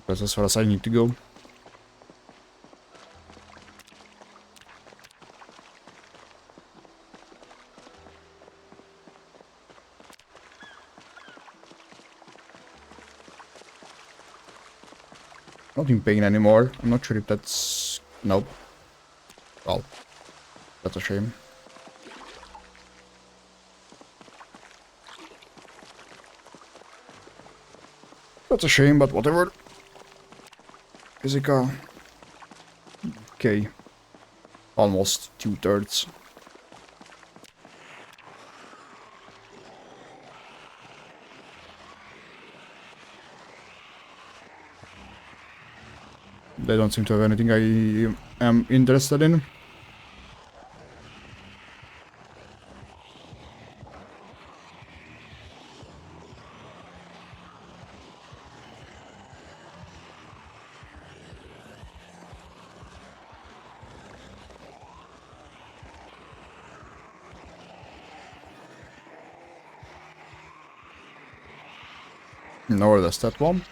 that's as far as I need to go. Not in pain anymore. I'm not sure if that's... Nope. Well, that's a shame. That's a shame, but whatever. Physical. Okay. Almost 2/3. They don't seem to have anything I am interested in. Nor does that one.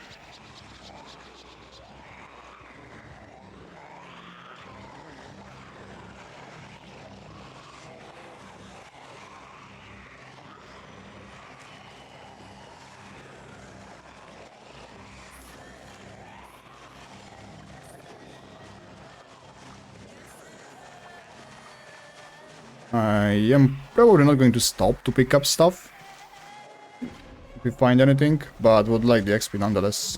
I am probably not going to stop to pick up stuff if we find anything, but would like the XP nonetheless.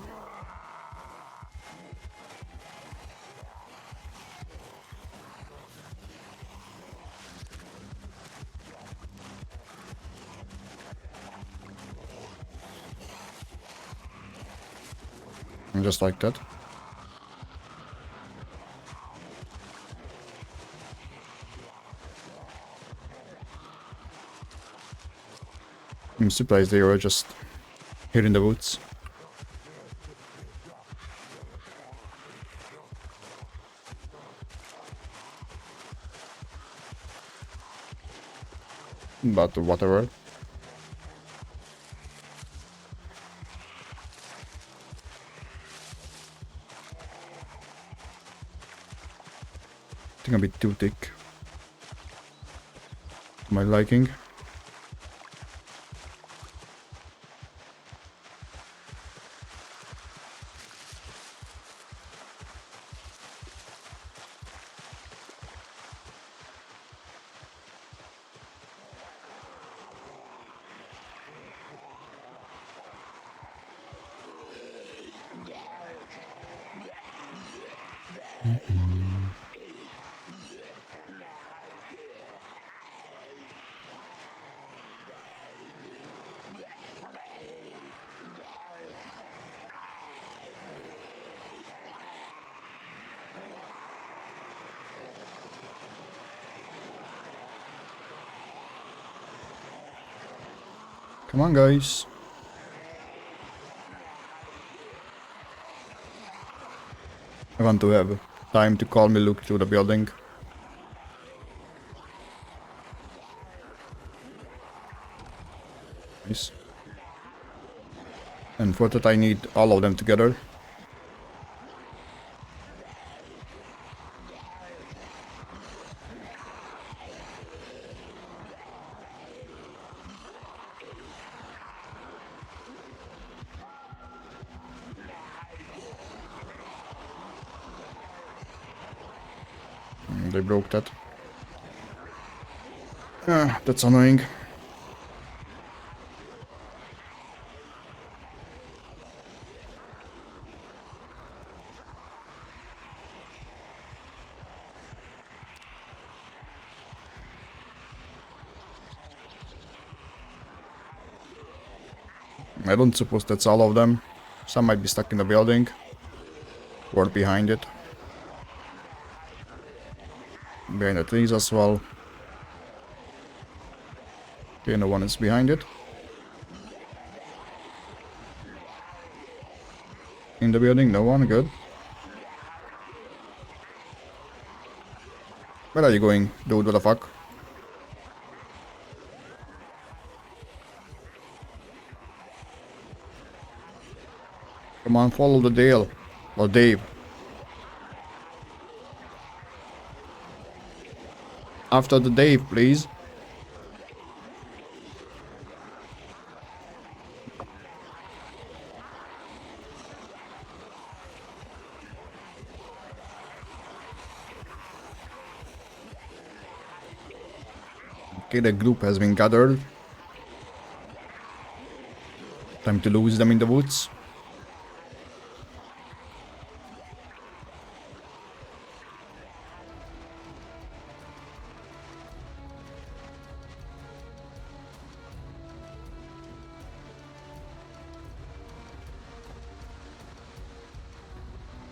And just like that. I'm surprised they were just here in the woods. But whatever. I think I'm a bit too thick. To my liking. Come on, guys. I want to have time to calmly look through the building. Nice. And for that I need all of them together. They broke that. Ah, that's annoying. I don't suppose that's all of them. Some might be stuck in the building. Or behind it. Behind the trees as well. Okay, no one is behind it. In the building, no one, good. Where are you going, dude? What the fuck? Come on, follow the Dale. Or Dave. After the Dave, please. Okay, the group has been gathered. Time to lose them in the woods.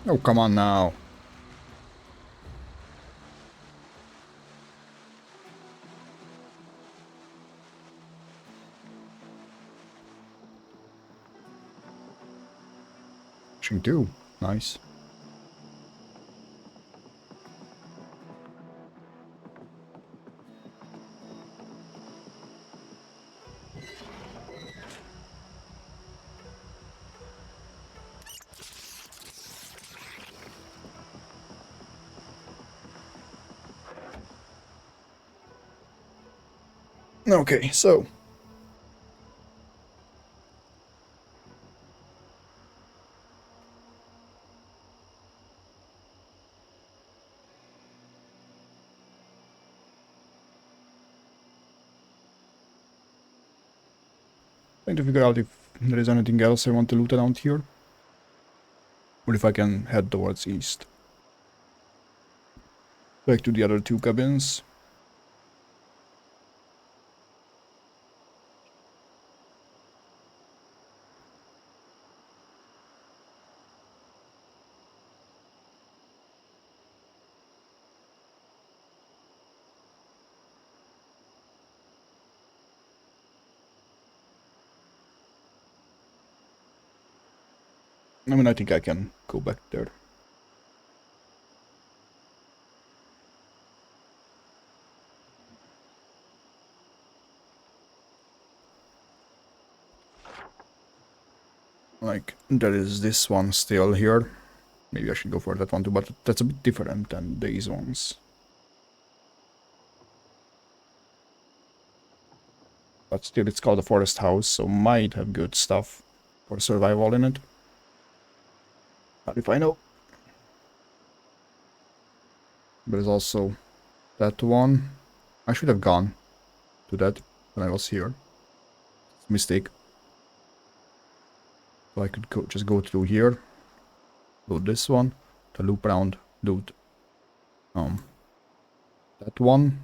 Oh, come on now. Pushing two. Nice. Okay, so. Trying to figure out if there is anything else I want to loot around here. Or if I can head towards east. Back to the other two cabins. I mean, I think I can go back there. Like, there is this one still here. Maybe I should go for that one too, but that's a bit different than these ones. But still, it's called a forest house, so might have good stuff for survival in it. How if I know? There's also that one. I should have gone to that when I was here. Mistake. So I could just go through here. Loot this one. To loop around. Loot. That one.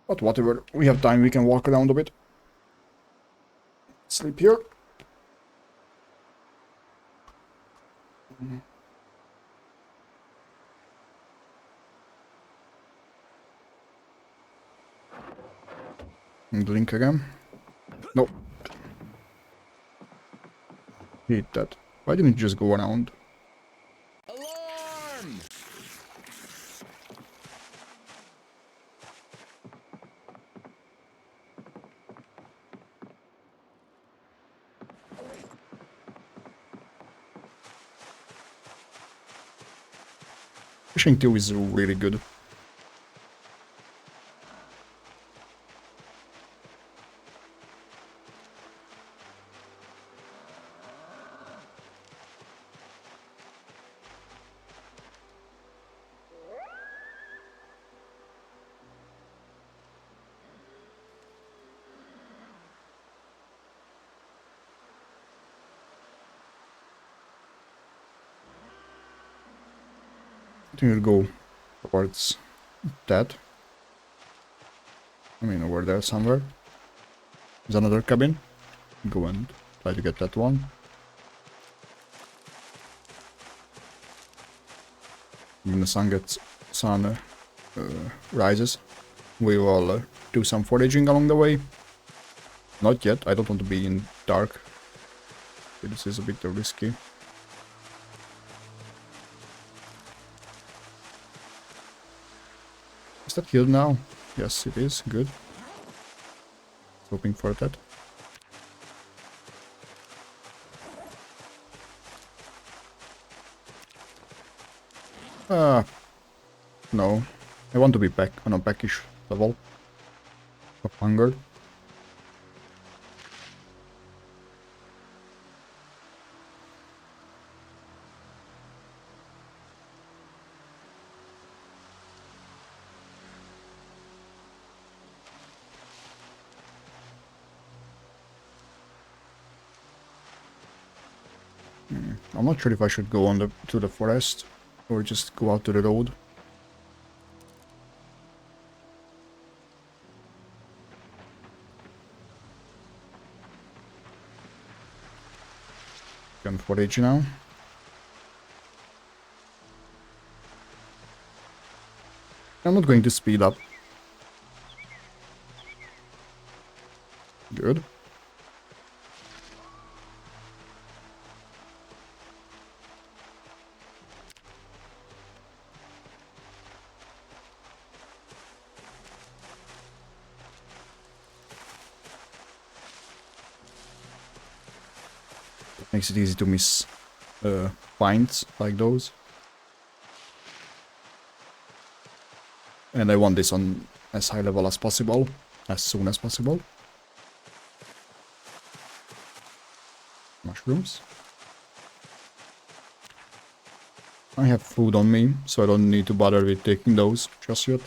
But whatever. We have time. We can walk around a bit. Sleep here. And drink again. Nope. Hate that. Why didn't you just go around? Alarm! Fishing 2 is really good. I think we'll go towards that. I mean, over there somewhere. There's another cabin. Go and try to get that one. When the sun rises, we will do some foraging along the way. Not yet. I don't want to be in dark. This is a bit too risky. Is that killed now? Yes, it is. Good. Hoping for that. No. I want to be back on a packish level of hunger. I'm not sure if I should go on to the forest or just go out to the road. Can forage now. I'm not going to speed up. Good. Makes it easy to miss finds like those. And I want this on as high level as possible, as soon as possible. Mushrooms. I have food on me, so I don't need to bother with taking those just yet.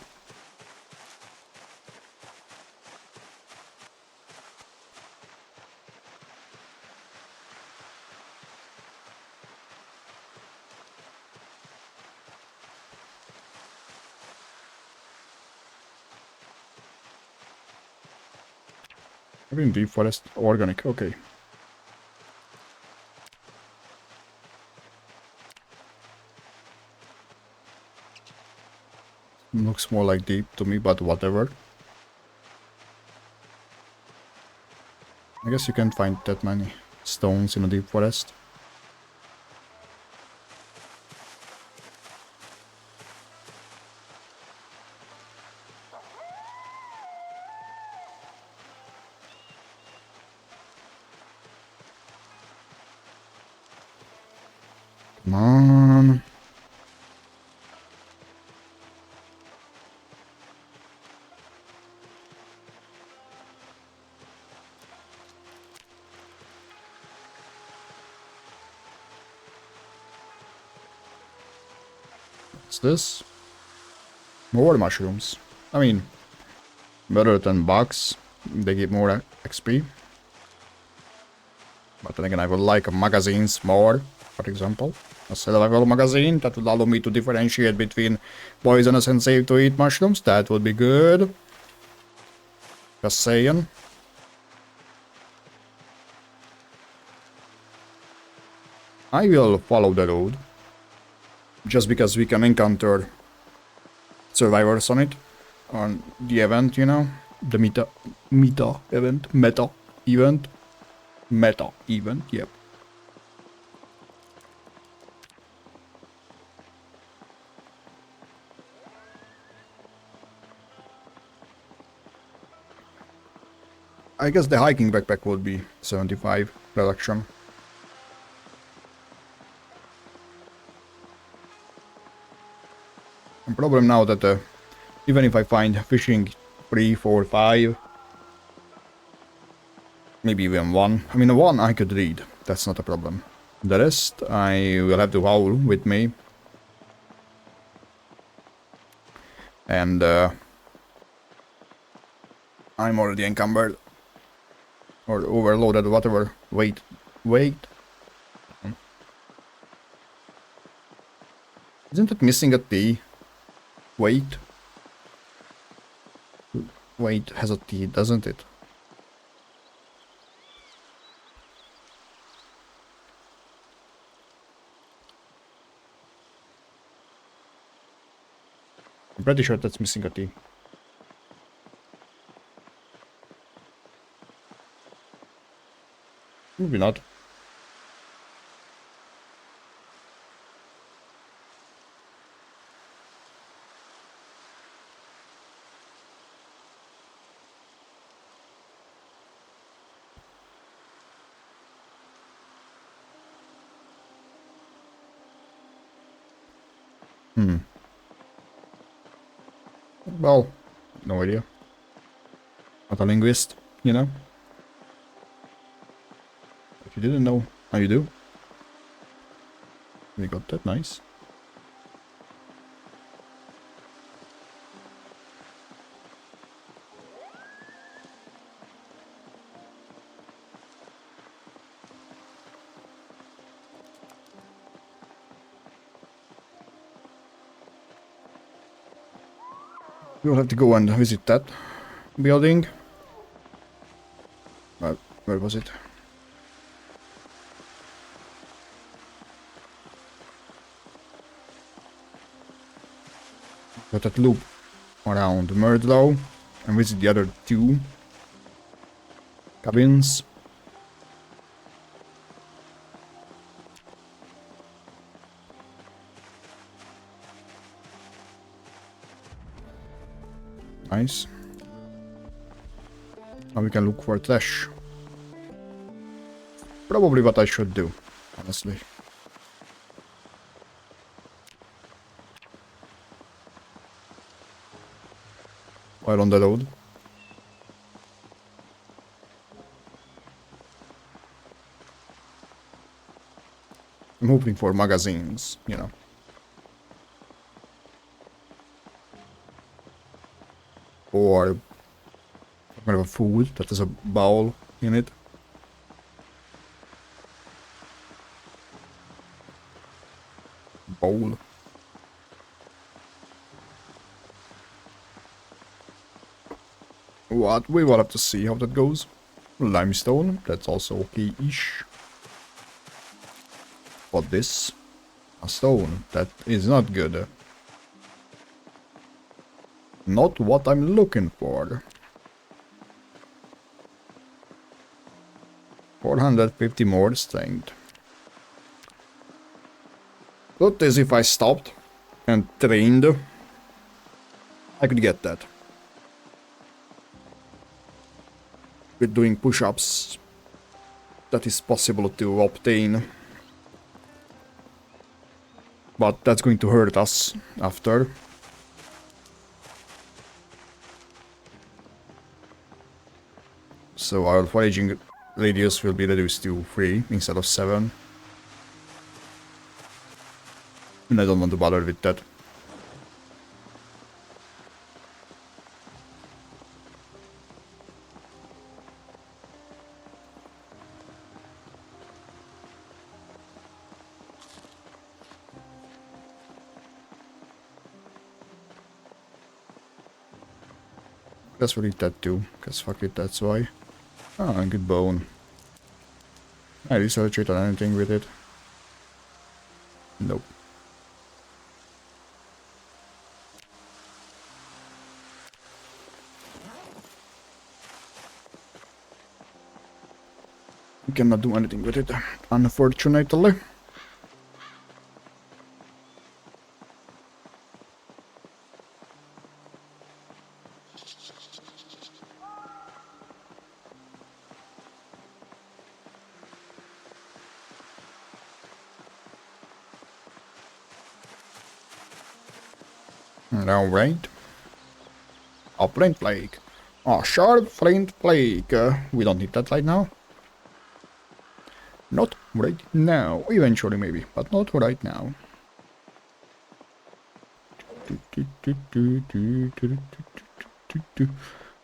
Even deep forest organic, okay. Looks more like deep to me, but whatever. I guess you can't find that many stones in a deep forest. Come on. What's this? More mushrooms. I mean, better than bugs. They give more XP. But then again, I would like magazines more, for example. A survival magazine that would allow me to differentiate between poisonous and safe to eat mushrooms. That would be good. Just saying. I will follow the road. Just because we can encounter survivors on it. On the event, you know. The meta event, yep. I guess the hiking backpack would be 75 reduction. problem now that even if I find fishing 3, 4, 5, maybe even 1. I mean, 1 I could read. That's not a problem. The rest I will have to haul with me. And I'm already encumbered. Or overloaded, whatever. Wait. Isn't it missing a T? Wait. Wait has a T, doesn't it? I'm pretty sure that's missing a T. Maybe not. Well, no idea. Not a linguist, you know? If you didn't know, now you do. We got that, nice. We'll have to go and visit that building. Where was it? Got that loop around Murdlow and visit the other 2 cabins. Nice. Now we can look for trash. Probably what I should do, honestly. While on the road. I'm hoping for magazines, you know. Or kind of a food that has a bowl in it. Bowl. What? We will have to see how that goes. Limestone, that's also okay-ish. But this? A stone, that is not good. Not what I'm looking for. 450 more strength. But as if I stopped and trained, I could get that. With doing push-ups, that is possible to obtain. But that's going to hurt us after. So our foraging radius will be reduced to 3 instead of 7. And I don't want to bother with that. Guess we'll eat that too, cause fuck it, that's why. Ah, good bone. I research it or anything with it. Nope. We cannot do anything with it, unfortunately. Alright. A flint flake. A sharp flint flake. We don't need that right now. Not right now. Eventually maybe, but not right now.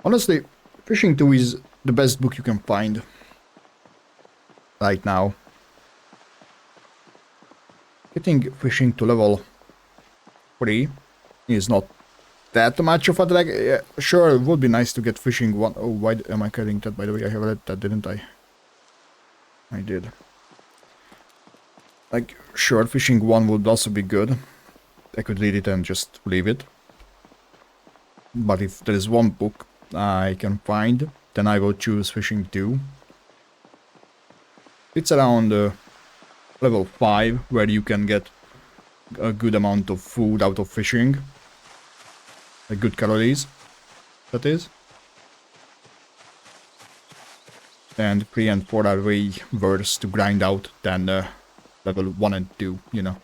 Honestly, Fishing 2 is the best book you can find right now. Getting fishing to level 3 is not that much of a drag. Yeah, sure, it would be nice to get fishing 1. Oh, why am I carrying that? By the way, I have read that, didn't I? I did. Like, sure, fishing 1 would also be good. I could read it and just leave it. But if there is one book I can find, then I will choose Fishing 2. It's around level 5, where you can get a good amount of food out of fishing. Like good calories, that is. And 3 and 4 are way worse to grind out than level 1 and 2, you know.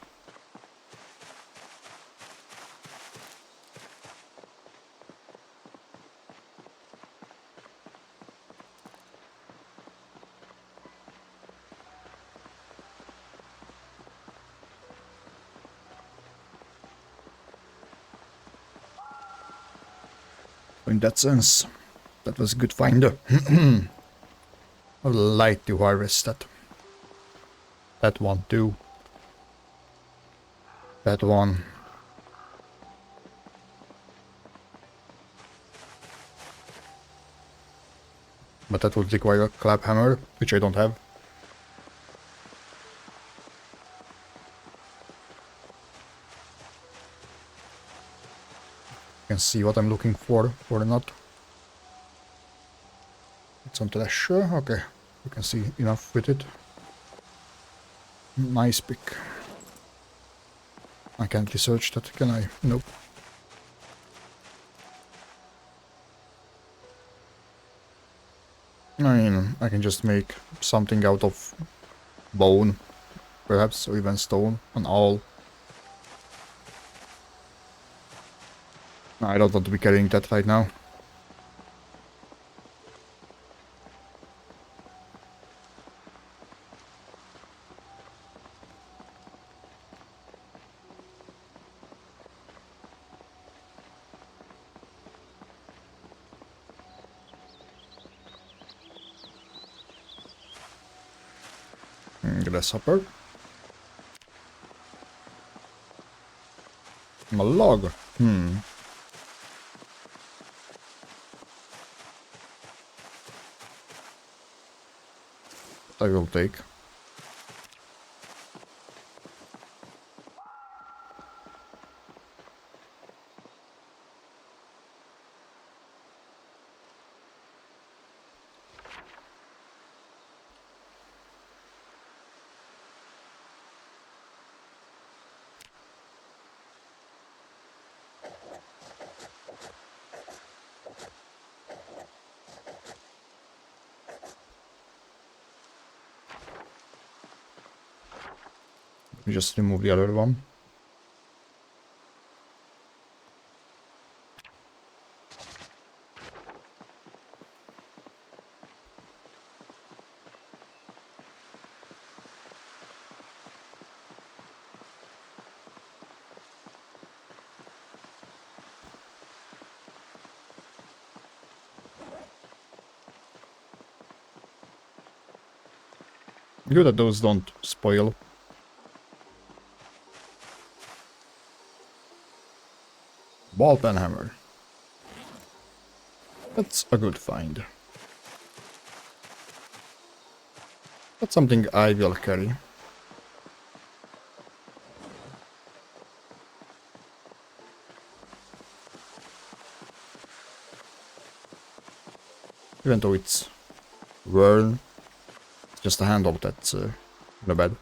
In that sense, that was a good find. I would like to harvest that. That one too. That one. But that would require a clap hammer, which I don't have. You can see what I'm looking for or not. It's on treasure. Okay, you can see enough with it. Nice pick. I can't research that, can I? Nope. I mean, I can just make something out of bone, perhaps, or even stone, an awl. I don't want to be carrying that right now. Grasshopper. A log. I will take. Just remove the other one. Good that those don't spoil. Ball pen hammer. That's a good find. That's something I will carry. Even though it's worn, it's just a handle that's in a bad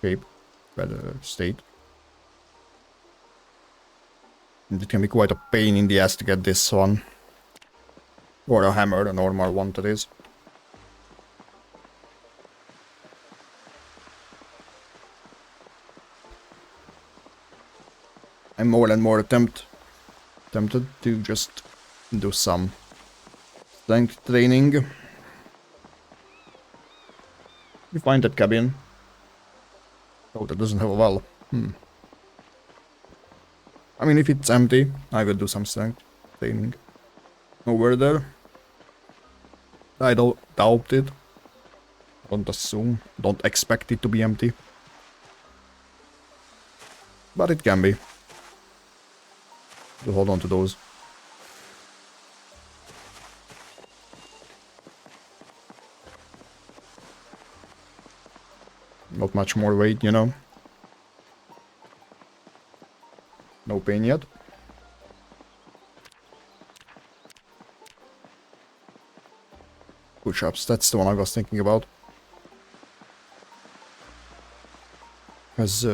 shape, bad state. And it can be quite a pain in the ass to get this one. Or a hammer, a normal one that is. I I'm more and more tempted to just do some strength training. You find that cabin? Oh, that doesn't have a well. I mean, if it's empty, I will do some strength training over there. I don't doubt it. Don't assume. Don't expect it to be empty. But it can be. So hold on to those. Not much more weight, you know. No pain yet. Push-ups, that's the one I was thinking about. Has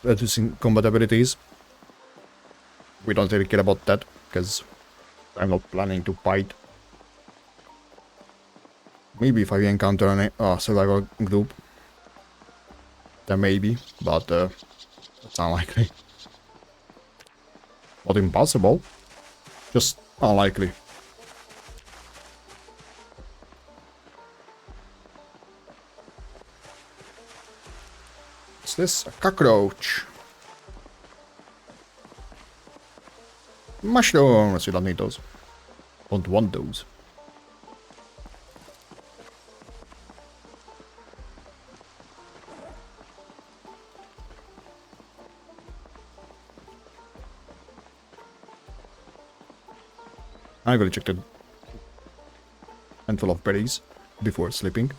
reducing combat abilities. We don't really care about that, because I'm not planning to fight. Maybe if I encounter a survival group. Then maybe, but that's unlikely. Not impossible, just unlikely. What's this? A cockroach. Mushrooms, we don't need those. Don't want those. I will check the handful of berries before sleeping.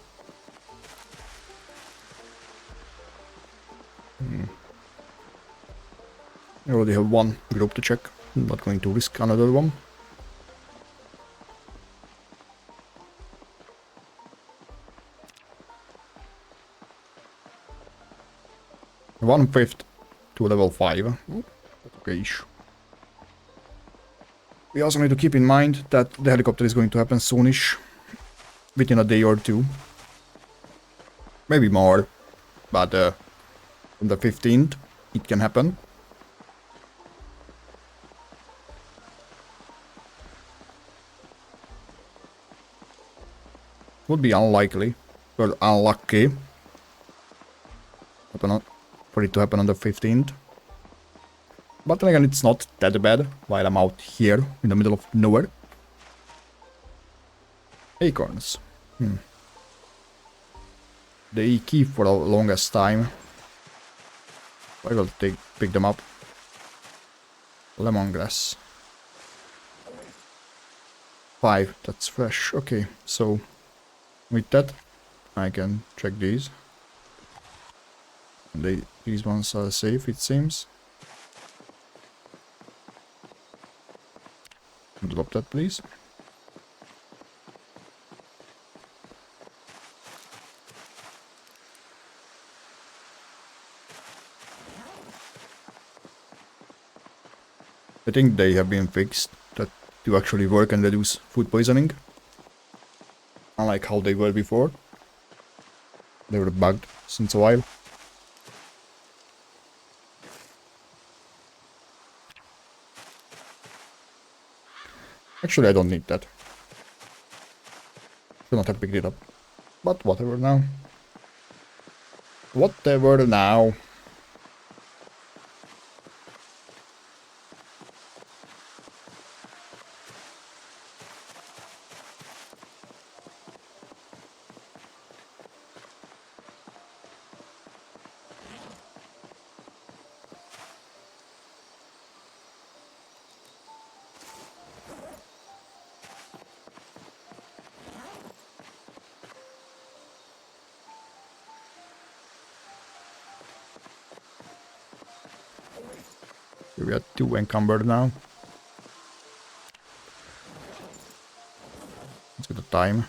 I already have one group to check. I'm not going to risk another one. One-fifth to level 5. Okay-ish. We also need to keep in mind that the helicopter is going to happen soonish. Within a day or two. Maybe more. But on the 15th, it can happen. Would be unlikely. Well, unlucky. For it to happen on the 15th. But then again, it's not that bad while I'm out here in the middle of nowhere. Acorns. They keep for the longest time. I will pick them up. Lemongrass. 5, that's fresh. Okay, so with that, I can check these. These ones are safe, it seems. Drop that, please. I think they have been fixed to actually work and reduce food poisoning. Unlike how they were before. They were bugged since a while. Actually, I don't need that. Should not have picked it up. But whatever now. Whatever now. We are 2 encumbered now. Let's get the time.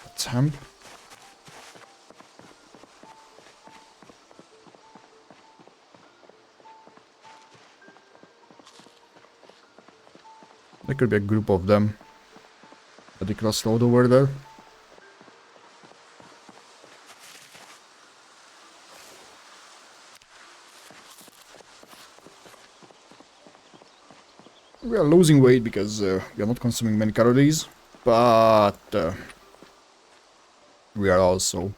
That's hemp. There could be a group of them at the crossroad over there. We are losing weight because we are not consuming many calories, but we are also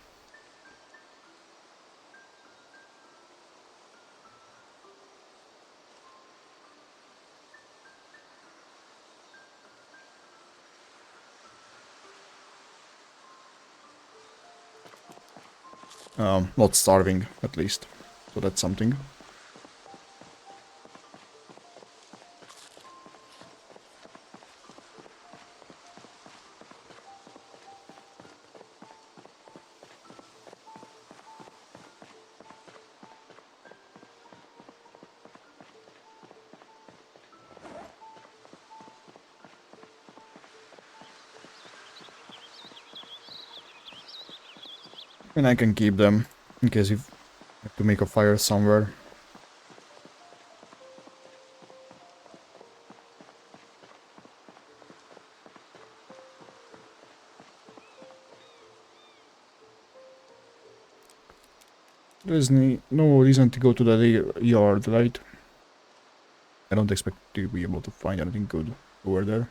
not starving, at least. So that's something. And I can keep them in case you have to make a fire somewhere. There is no reason to go to the yard, right? I don't expect to be able to find anything good over there.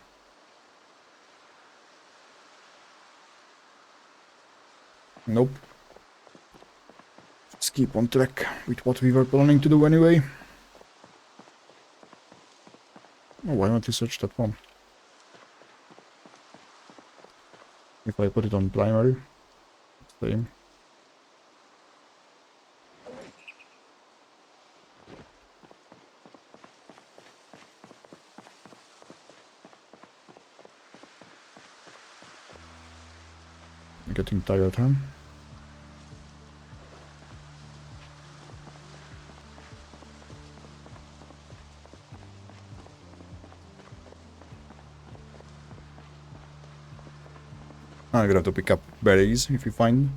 Nope. Let's keep on track with what we were planning to do anyway. Oh, why not research that one? If I put it on primary, same. Getting tired, huh? I'm gonna have to pick up berries if you find.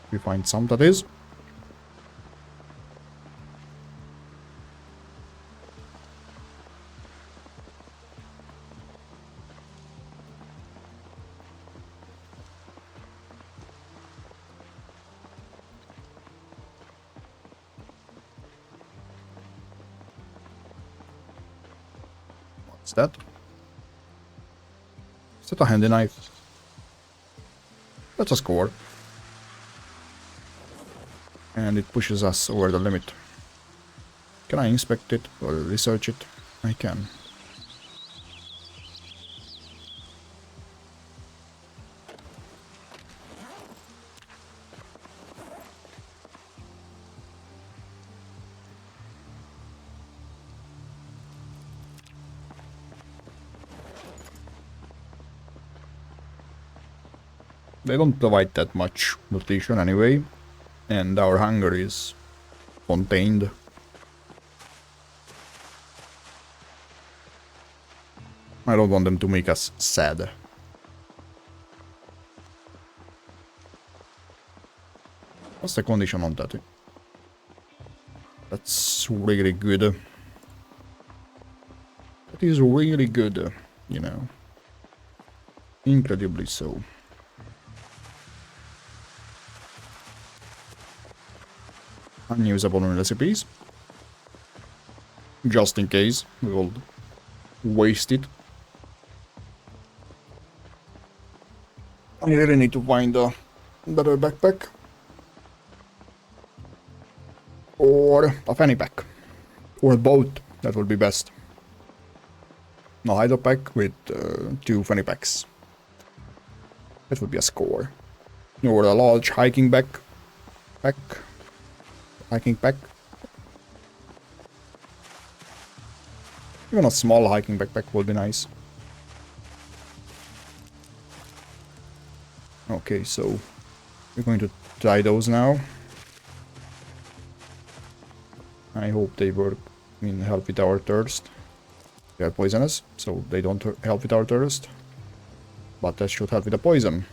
If you find some, that is. What's that? Is that a handy knife? That's a score. And it pushes us over the limit. Can I inspect it or research it? I can. They don't provide that much nutrition anyway, and our hunger is contained. I don't want them to make us sad. What's the condition on that? That's really good. That is really good, you know. Incredibly so. Unusable recipes. Just in case we will waste it. I really need to find a better backpack. Or a fanny pack. Or both. That would be best. A hydro pack with 2 fanny packs. That would be a score. Or a large hiking pack. Hiking pack. Even a small hiking backpack would be nice. Okay, so we're going to try those now. I hope they work, help with our thirst. They are poisonous, so they don't help with our thirst. But that should help with the poison.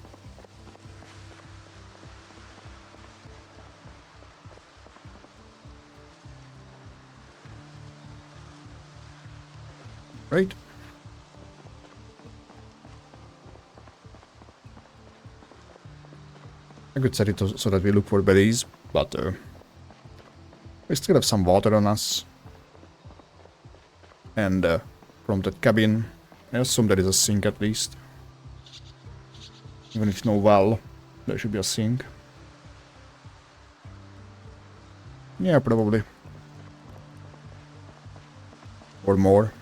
Right? I could set it so that we look for berries, but we still have some water on us. And from that cabin, I assume there is a sink at least. Even if no well, there should be a sink. Yeah, probably. Or more.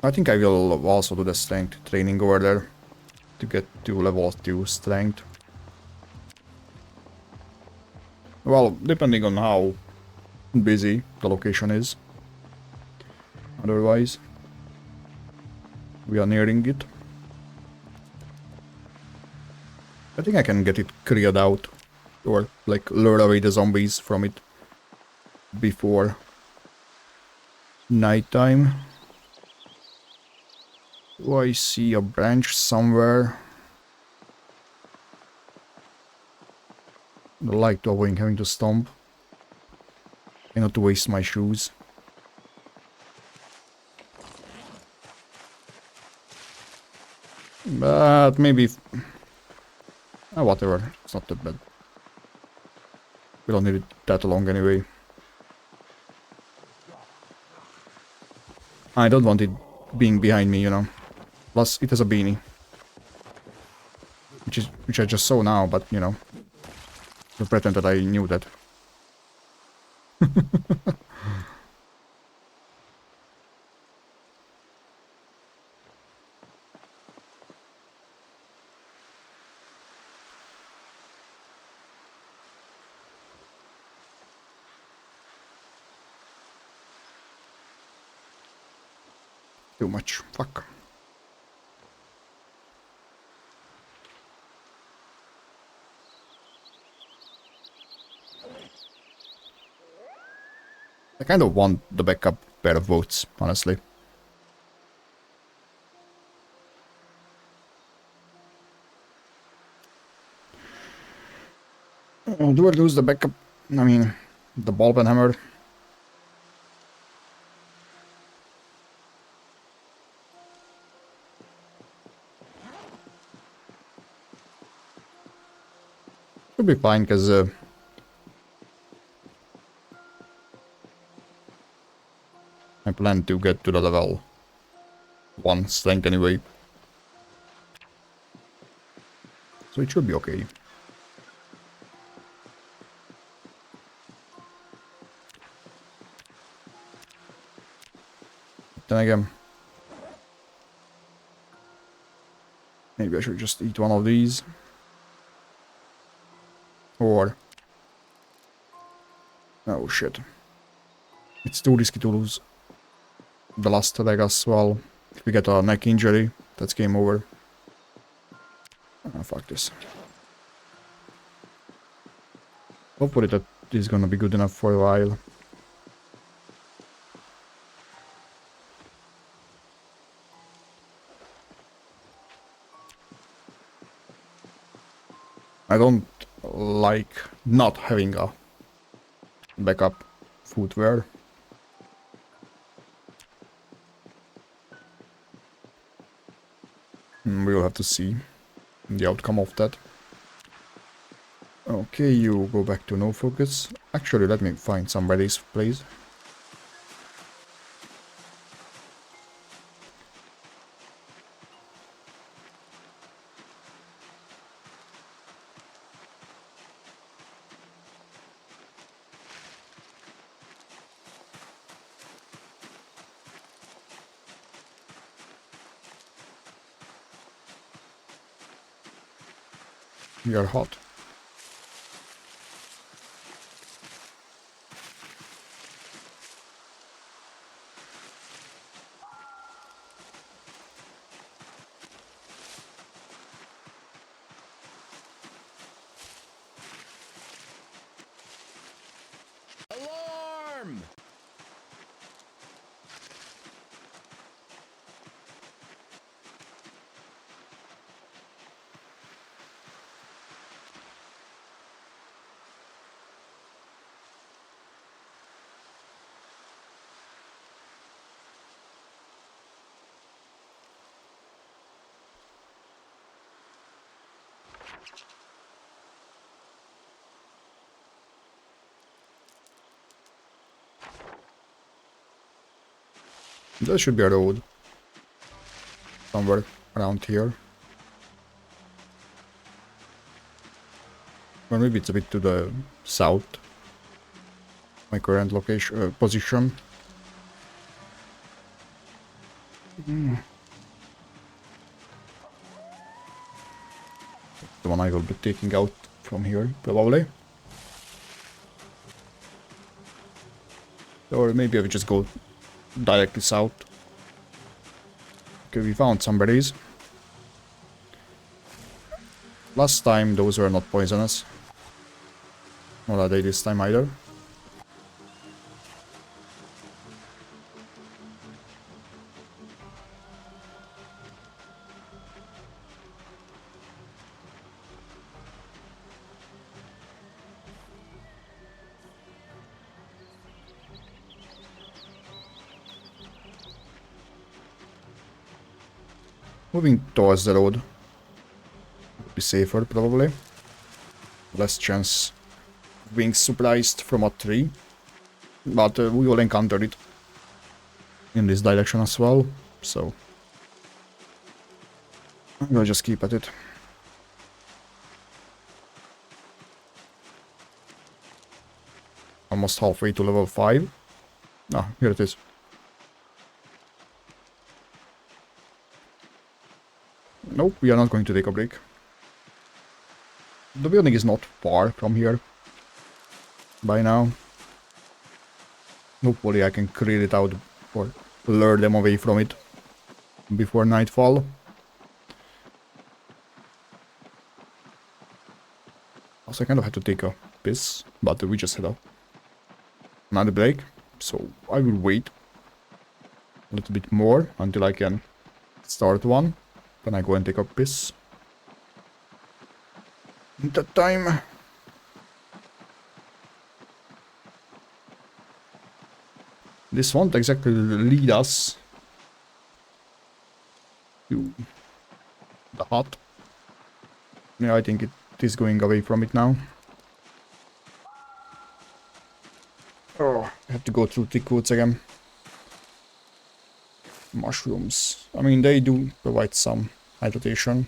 I think I will also do the strength training over there to get to level 2 strength. Well, depending on how busy the location is. Otherwise, we are nearing it. I think I can get it cleared out, or like lure away the zombies from it before nighttime. Do I see a branch somewhere? I like to avoid having to stomp and not to waste my shoes. But maybe... whatever, it's not that bad. We don't need it that long anyway. I don't want it being behind me, you know. Plus, it has a beanie. Which I just saw now, but, you know. Don't pretend that I knew that. Too much. Fuck. I kind of want the backup pair of votes, honestly. Do I lose the backup? I mean, the ball pen hammer. Should be fine, because I plan to get to the level 1 strength anyway. So it should be okay. Then again, maybe I should just eat one of these. Or... oh shit. It's too risky to lose the last leg as well. If we get a neck injury, that's game over. Oh, fuck this. Hopefully that is gonna be good enough for a while. I don't like not having a backup footwear. We'll have to see the outcome of that. Okay, you go back to no focus. Actually, let me find some berries, please. We are hot. Alarm! There should be a road somewhere around here. Or maybe it's a bit to the south. My current location, position. The one I will be taking out from here, probably. Or maybe I will just go directly south. Okay, we found some berries. Last time those were not poisonous. Nor are they this time either. Moving towards the road. Would be safer, probably. Less chance of being surprised from a tree. But we will encounter it in this direction as well, so we'll just keep at it. Almost halfway to level 5. Ah, here it is. Nope, we are not going to take a break. The building is not far from here by now. Hopefully I can clear it out or lure them away from it before nightfall. Also, I kind of had to take a piss, but we just had another break, so I will wait a little bit more until I can start one. Then I go and take a piss. In that time, this won't exactly lead us to the hut. Yeah, I think it is going away from it now. Oh, I have to go through thick woods again. Mushrooms. I mean, they do provide some hydration.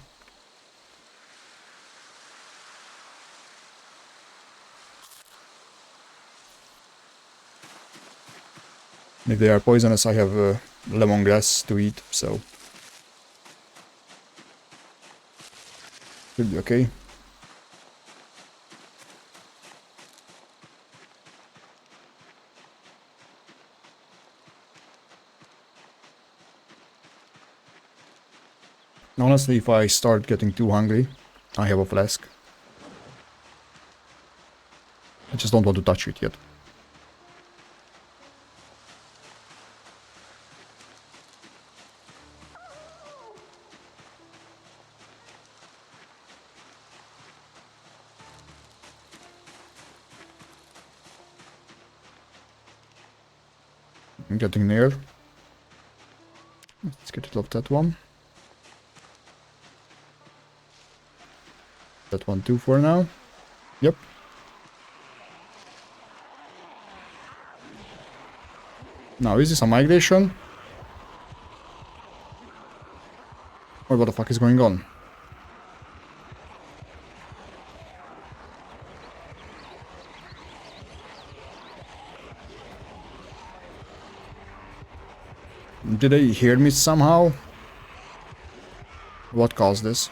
If they are poisonous, I have lemongrass to eat, so should be okay. Honestly, if I start getting too hungry, I have a flask. I just don't want to touch it yet. I'm getting near. Let's get rid of that one. That one too for now. Yep. Now, is this a migration? Or what the fuck is going on? Did they hear me somehow? What caused this?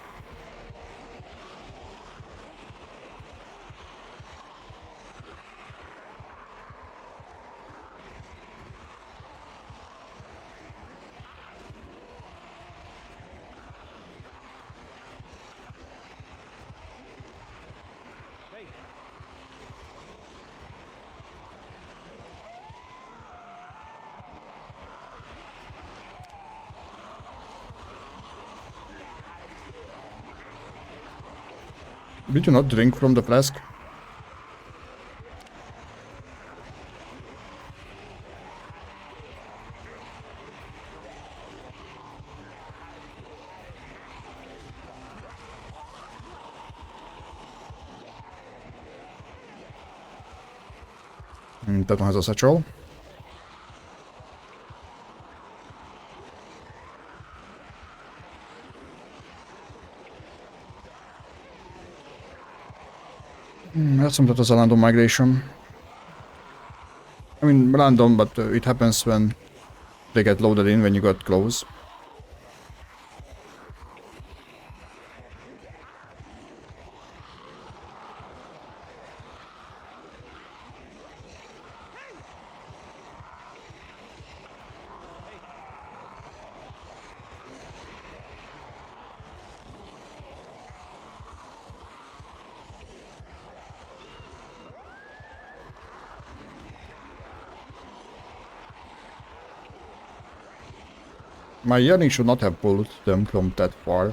Did you not drink from the flask? That one has a satchel. That's something that was a random migration. I mean, random, but it happens when they get loaded in when you got close. My yelling should not have pulled them from that far.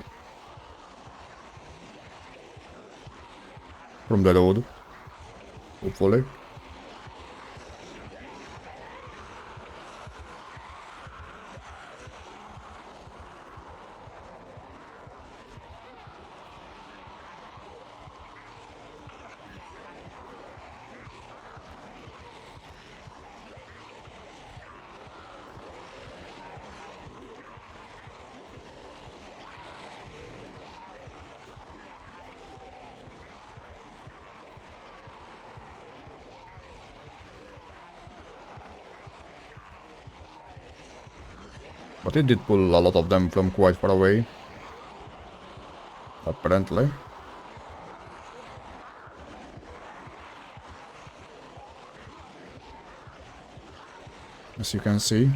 From the road. Hopefully. But it did pull a lot of them from quite far away. Apparently. As you can see.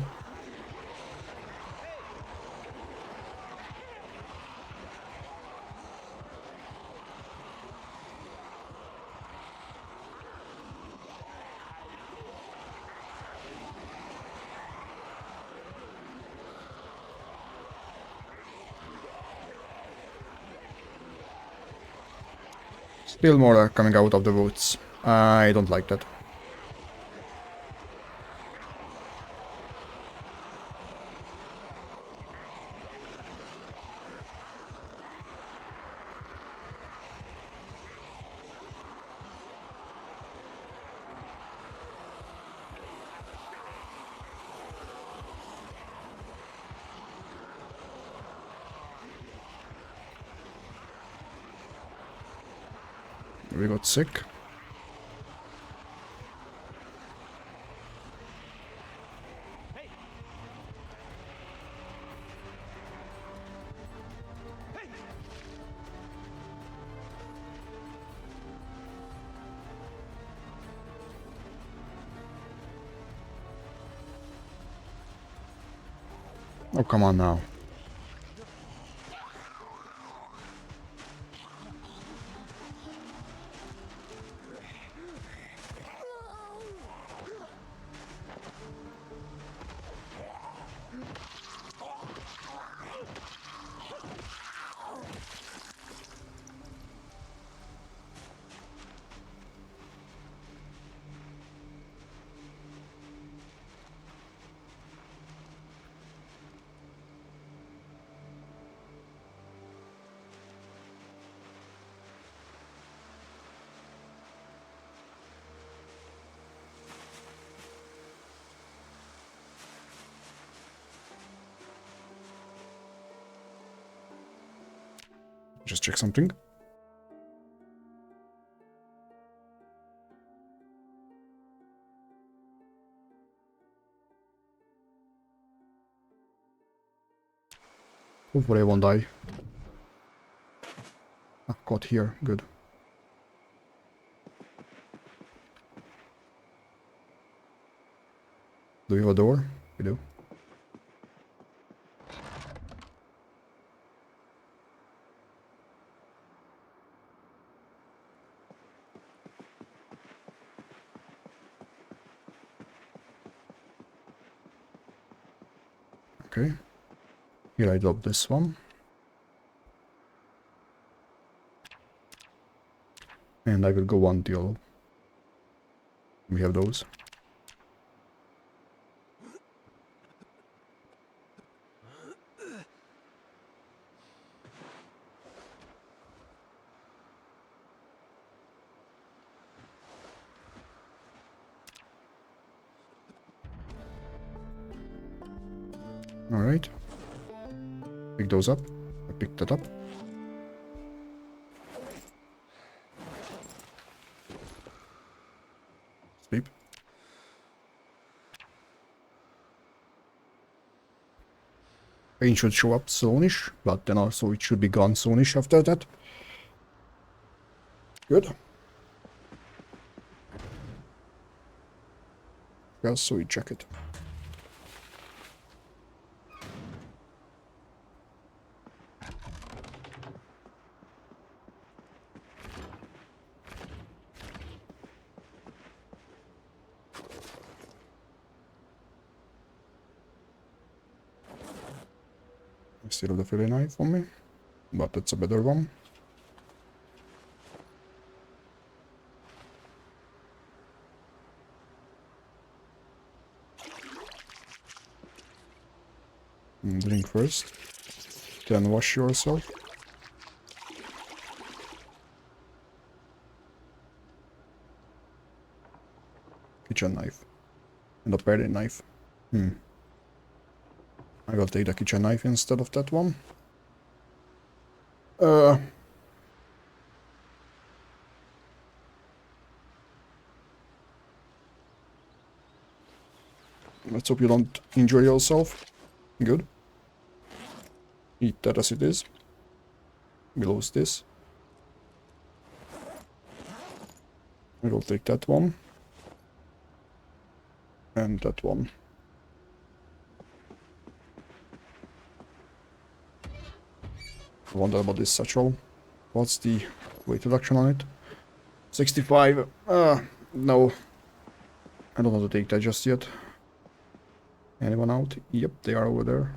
Still more are coming out of the woods. I don't like that. We got sick. Oh, come on now. Just check something. Hopefully I won't die. Ah, caught here. Good. Do you have a door? We do. Okay. Here I drop this one. And I will go until we have those. Alright. Pick those up. I picked that up. Sleep. Pain should show up soonish, but then also it should be gone soonish after that. Good. Yeah, so we check it. I still have the fillet knife on me, but that's a better one. Drink first, then wash yourself. Kitchen knife and a paring knife. I will take the kitchen knife instead of that one. Let's hope you don't injure yourself. Good. Eat that as it is. We lose this. I will take that one. And that one. I wonder about this satchel. What's the weight reduction on it? 65. No. I don't want to take that just yet. Anyone out? Yep, they are over there.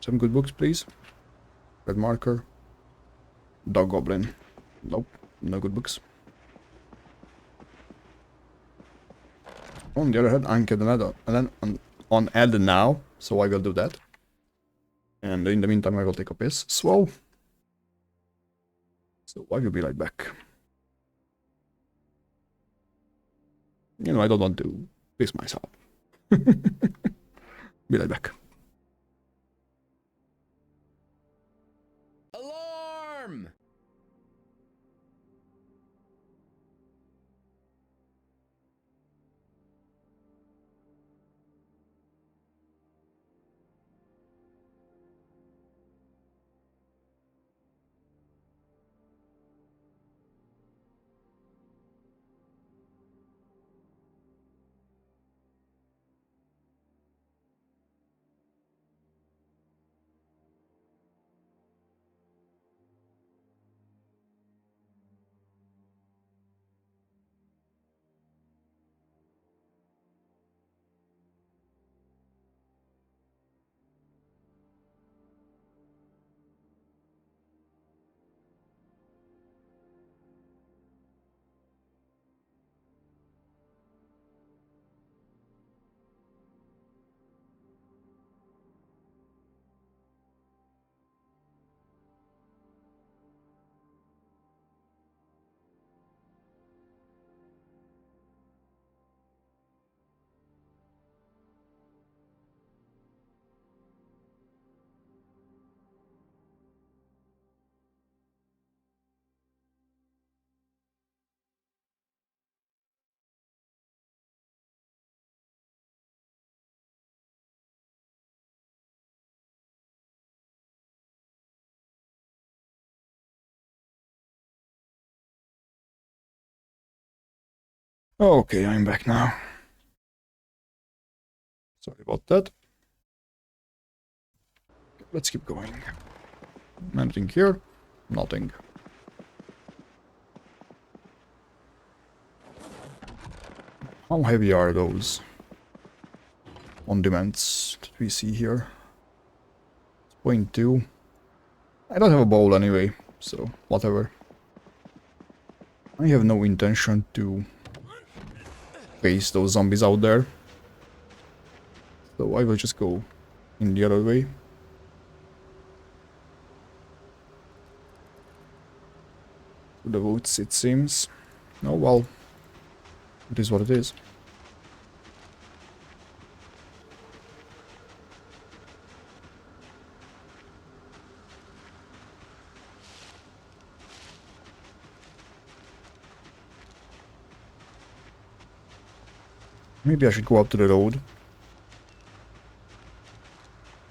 Some good books, please. Red marker. Dog Goblin. Nope, no good books. On the other hand, I'm on add now, so I will do that. And in the meantime, I will take a piss as well. So I will be right back. You know, I don't want to piss myself. Be right back. Alarm! Okay, I'm back now. Sorry about that. Let's keep going. Anything here? Nothing. How heavy are those condiments that we see here? 0.2. I don't have a bowl anyway, so whatever. I have no intention to face those zombies out there. So I will just go in the other way. To the woods, it seems. Oh well. It is what it is. Maybe I should go up to the road.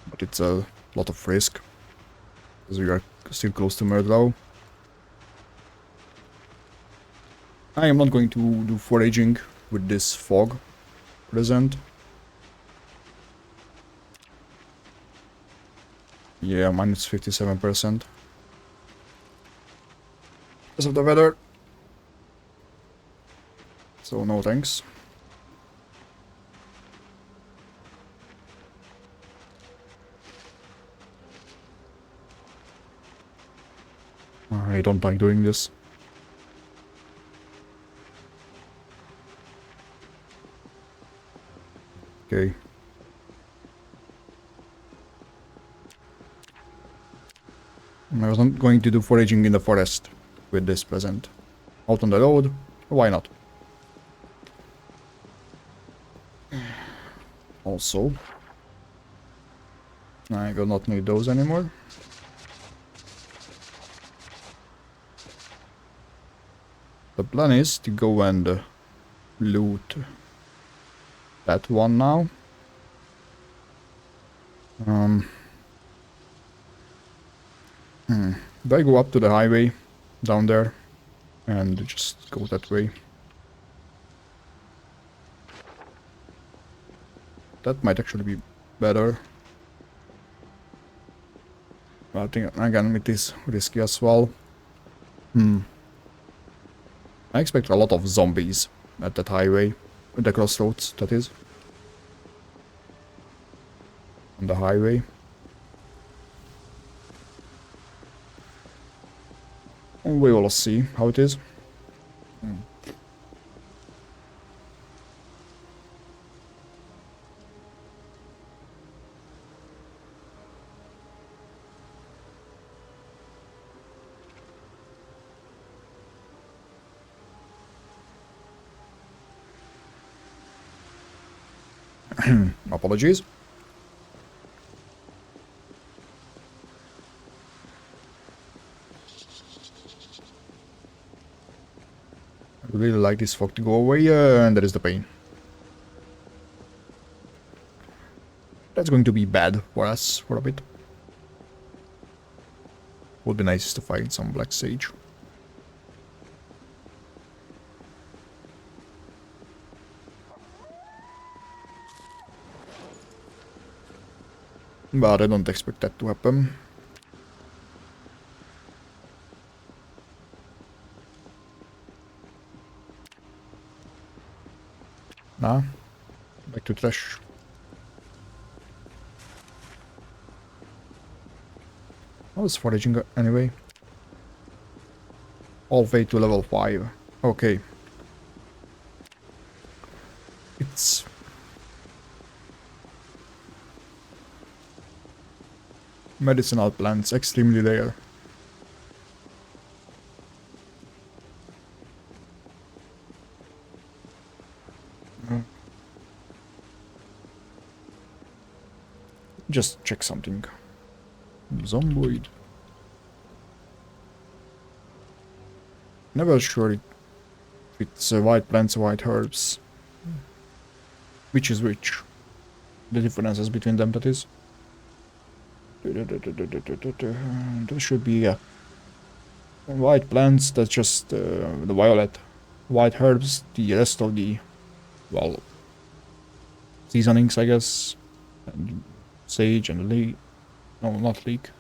But it's a lot of risk. Because we are still close to Murdlow. I am not going to do foraging with this fog present. Yeah, minus 57%. Because of the weather. So no thanks. I don't like doing this. Okay. I was not going to do foraging in the forest with this present. Out on the road, why not? Also, I will not need those anymore. The plan is to go and loot that one now. Do I go up to the highway down there and just go that way? That might actually be better. But I think again it is risky as well. I expect a lot of zombies at that highway. The crossroads, that is. On the highway. We will see how it is. Apologies. I would really like this fog to go away, and that is the pain. That's going to be bad for us for a bit. Would be nice to find some black sage. But I don't expect that to happen. Nah. Back to trash. I was foraging anyway. All the way to level 5. Okay. It's... medicinal plants, extremely rare. Just check something. Zomboid. Never sure if it's white plants or white herbs. Which is which? The differences between them, that is. There should be white plants, that's just the violet. White herbs, the rest of the, well, seasonings, I guess. And sage and leek. No, not leek.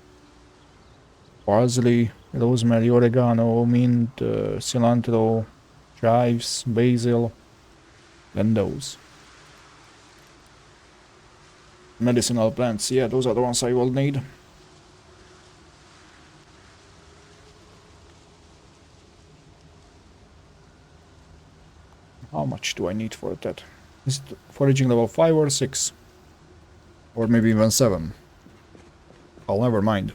Parsley, rosemary, oregano, mint, cilantro, chives, basil, then those. Medicinal plants, yeah, those are the ones I will need. How much do I need for that? Is it foraging level 5 or 6? Or maybe even 7? I'll never mind.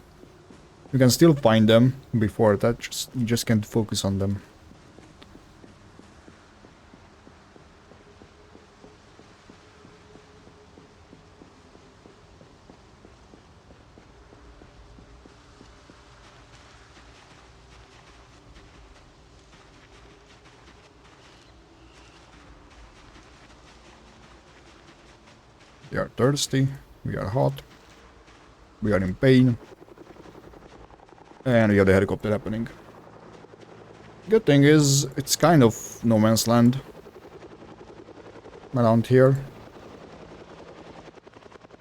You can still find them before that, you just can't focus on them. We are thirsty, we are hot, we are in pain, and we have the helicopter happening. Good thing is, it's kind of no man's land around here,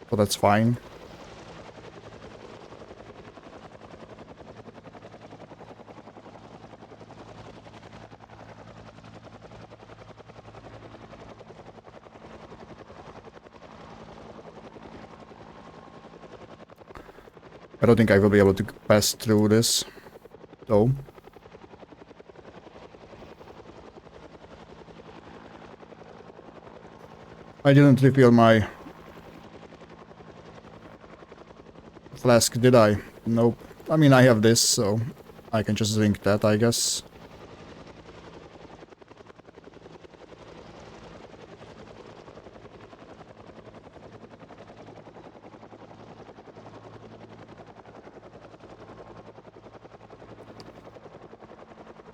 so that's fine. I don't think I will be able to pass through this, though. I didn't refill my flask, did I? Nope. I mean, I have this, so I can just drink that, I guess.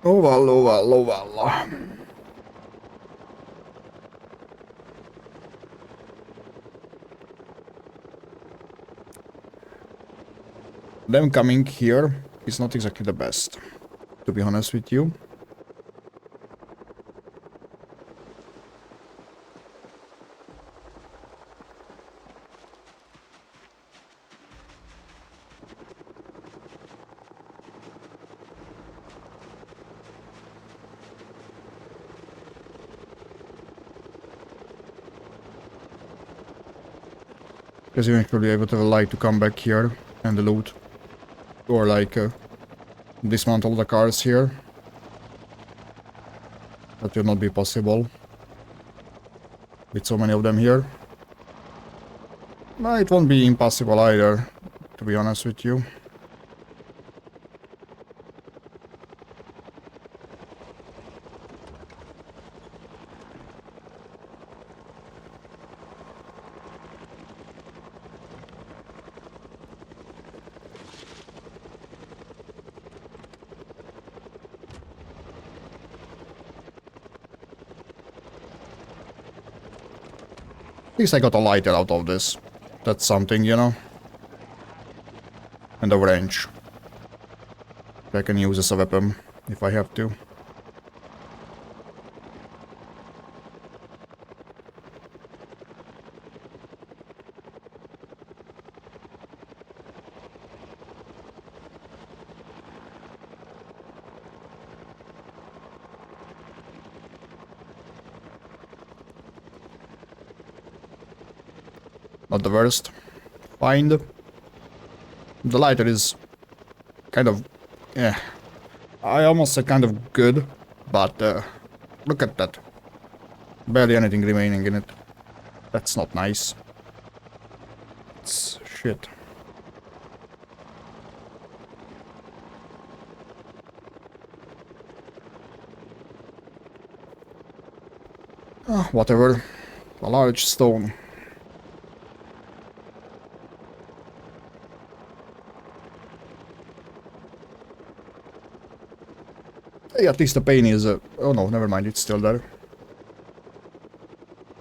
Oh well, oh well, oh well. Them coming here is not exactly the best, to be honest with you. Because eventually I would have liked to come back here and loot. Or like dismantle the cars here. That will not be possible. With so many of them here. No, it won't be impossible either, to be honest with you. At least I got a lighter out of this. That's something, you know. And a wrench. I can use as a weapon if I have to. Not the worst. Find. The lighter is kind of... yeah. I almost said kind of good, but look at that. Barely anything remaining in it. That's not nice. It's shit. Whatever. A large stone. Hey, at least the pain is... oh no, never mind, it's still there.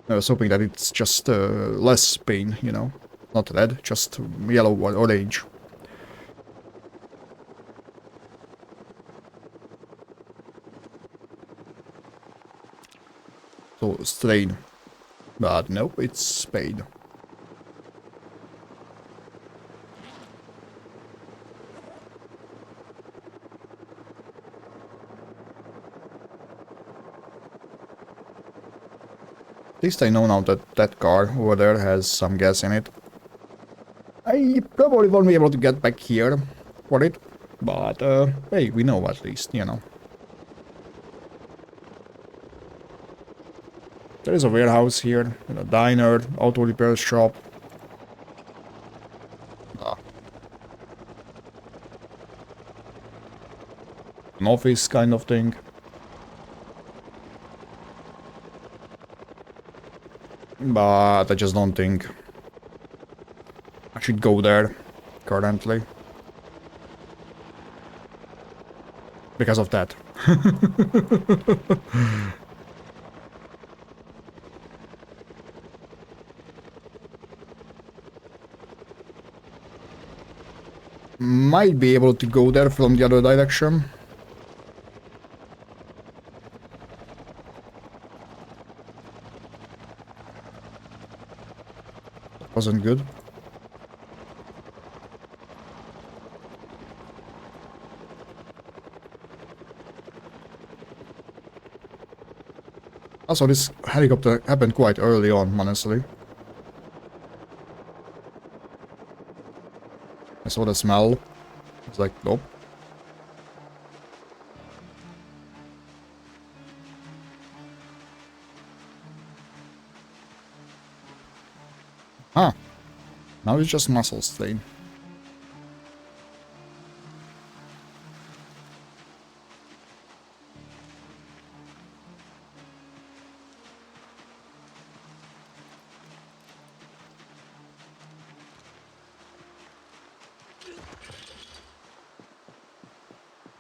I was hoping that it's just less pain, you know. Not red, just yellow or orange. So, strain. But no, it's spade. At least I know now that that car over there has some gas in it. I probably won't be able to get back here for it, but hey, we know at least, you know. There is a warehouse here, a diner, auto repair shop. An office kind of thing. But I just don't think I should go there currently. Because of that. Might be able to go there from the other direction. Wasn't good. Also, this helicopter happened quite early on, honestly. I saw the smell. It's like, nope. Ah, now it's just muscle strain.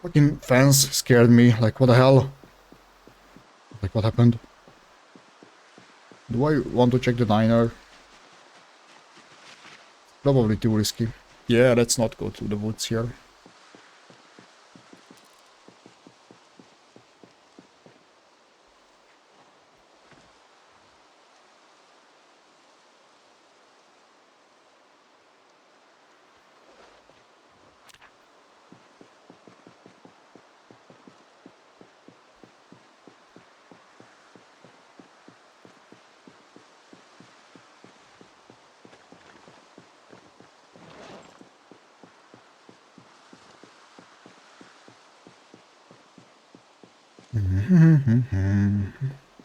Fucking fans scared me, like what the hell? Like what happened? Do I want to check the diner? Probably too risky. Yeah, let's not go through the woods here.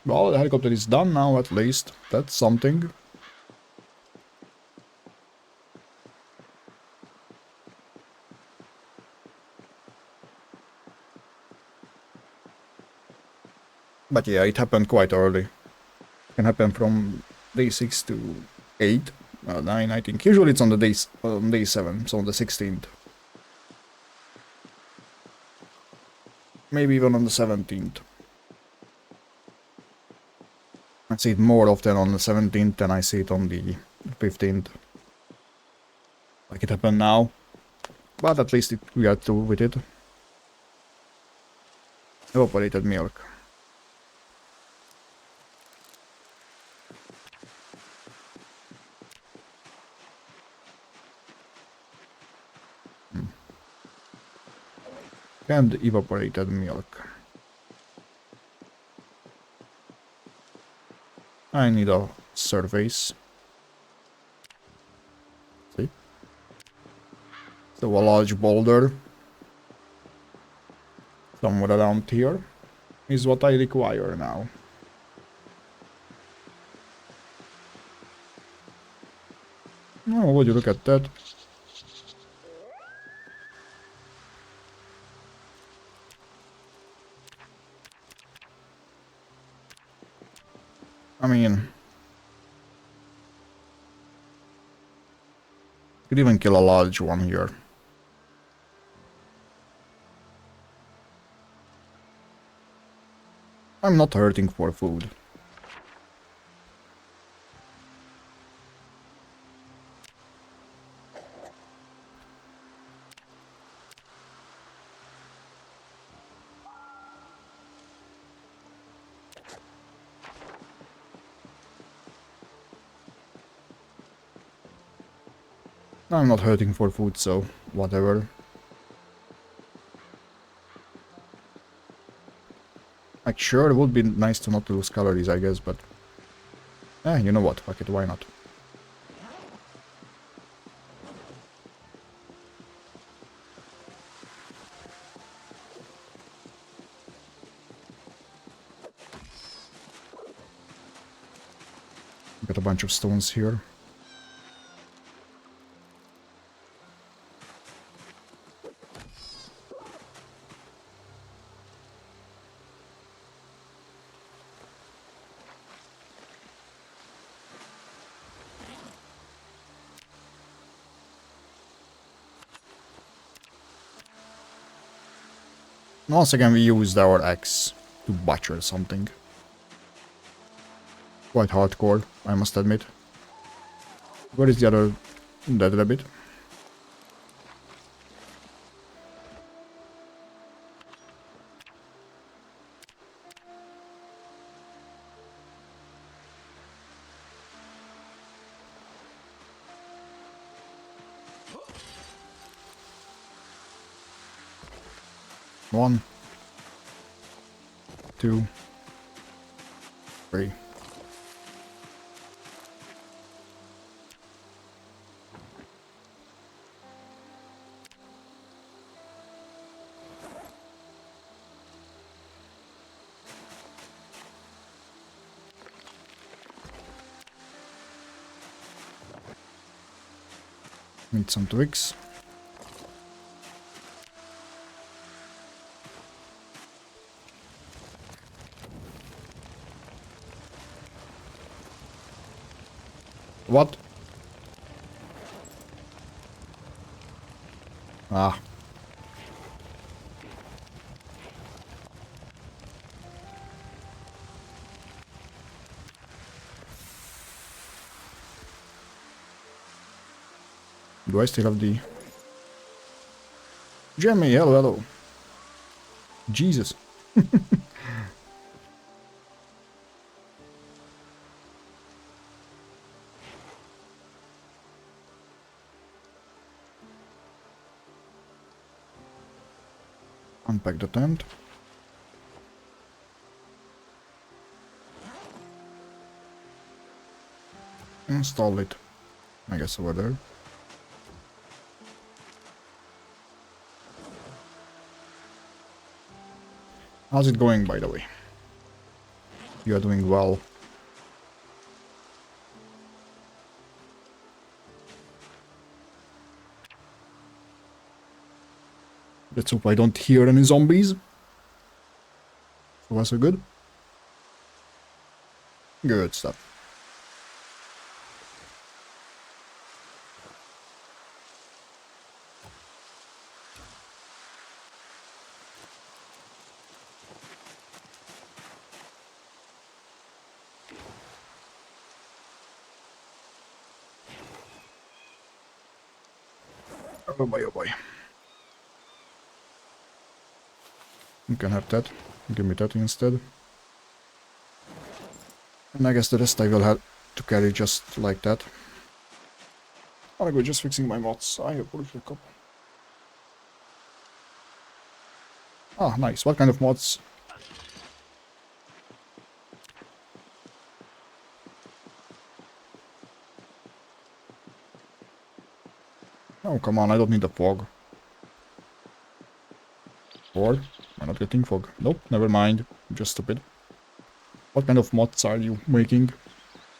Well, the helicopter is done now, at least. That's something. But yeah, it happened quite early. It can happen from day 6 to 8, 9, I think. Usually it's on the days on day 7, so on the 16th. Maybe even on the 17th. I see it more often on the 17th than I see it on the 15th. Like it happened now. But at least we are through with it. Evaporated milk. And evaporated milk. I need a surface. See? So a large boulder. Somewhere around here is what I require now. Oh, would you look at that? I mean, could even kill a large one here. I'm not hurting for food. I'm not hurting for food, so whatever. Like, sure, it would be nice to not lose calories, I guess, but... you know what, fuck it, why not? Got a bunch of stones here. Once again, we used our axe to butcher something. Quite hardcore, I must admit. Where is the other dead rabbit? One, two, three. Need some twigs. What? Ah. Do I still have the... Jimmy, hello, hello. Jesus. Unpack the tent. Install it. I guess over there. How's it going, by the way? You are doing well. Let's hope I don't hear any zombies. So that's good. Good stuff. Oh boy, oh boy. You can have that. Give me that instead. And I guess the rest I will have to carry just like that. I'll go just fixing my mods. I have a couple. Ah, nice. What kind of mods? Oh, come on, I don't need the fog. Or, I'm not getting fog. Nope, never mind. I'm just stupid. What kind of mods are you making?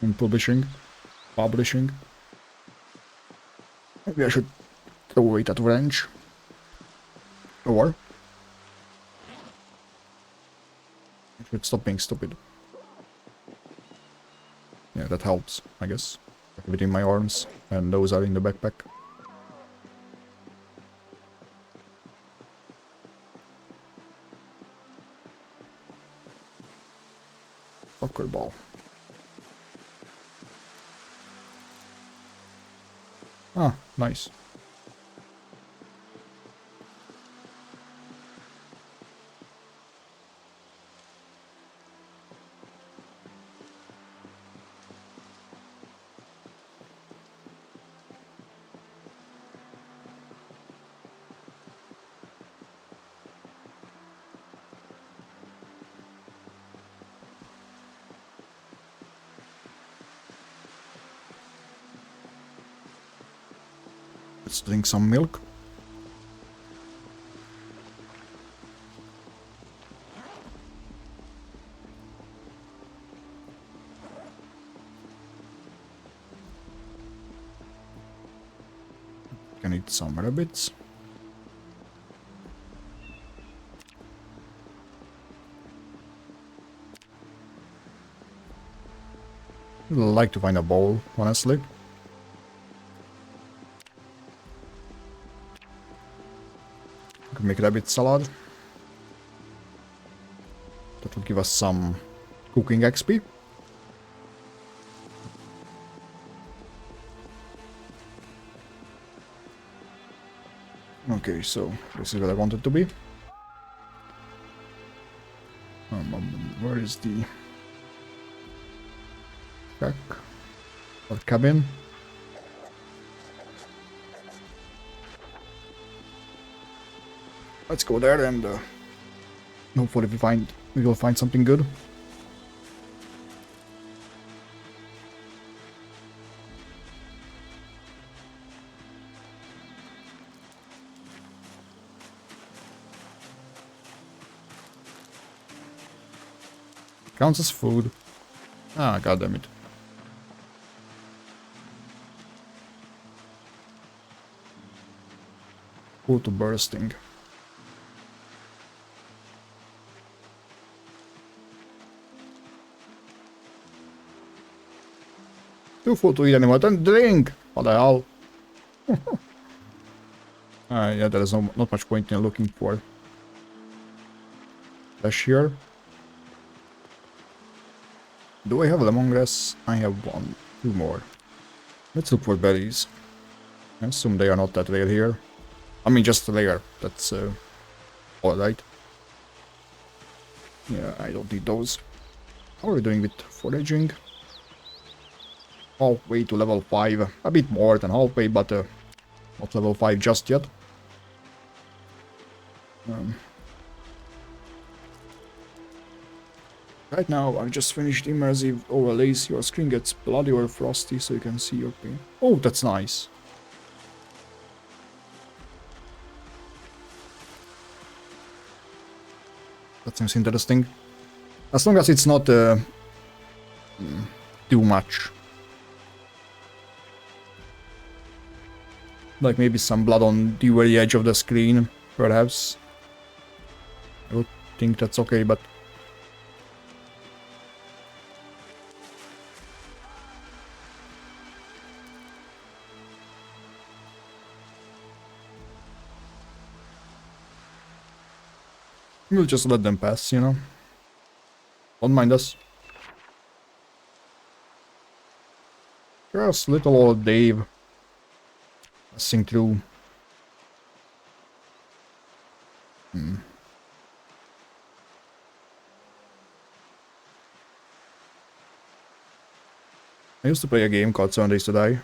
And publishing? Publishing? Maybe I should throw away that wrench. Or... I should stop being stupid. Yeah, that helps, I guess. Within my arms, and those are in the backpack. Soccer ball. Ah, nice. Let's drink some milk. Can eat some rabbits. I'd like to find a bowl, honestly. Could make rabbit salad. That would give us some cooking XP. Okay, so this is where I wanted to be. Where is the shack or cabin? Let's go there and hopefully we will find something good. Counts as food. Ah, goddammit. Full to bursting. Too full to eat anymore. Then drink! What the hell? Yeah, there is not much point in looking for flesh here. Do I have lemongrass? I have one. 2 more. Let's look for berries. I assume they are not that rare here. I mean, just rare. That's alright. Yeah, I don't need those. How are we doing with foraging? Halfway to level 5. A bit more than halfway, but not level 5 just yet. Right now, I've just finished immersive overlays. Your screen gets bloody or frosty so you can see your paint. Oh, that's nice. That seems interesting. As long as it's not too much. Like maybe some blood on the very edge of the screen, perhaps. I would think that's okay, but... we'll just let them pass, you know? Don't mind us. Just little old Dave. Passing through. I used to play a game called 7 Days to Die,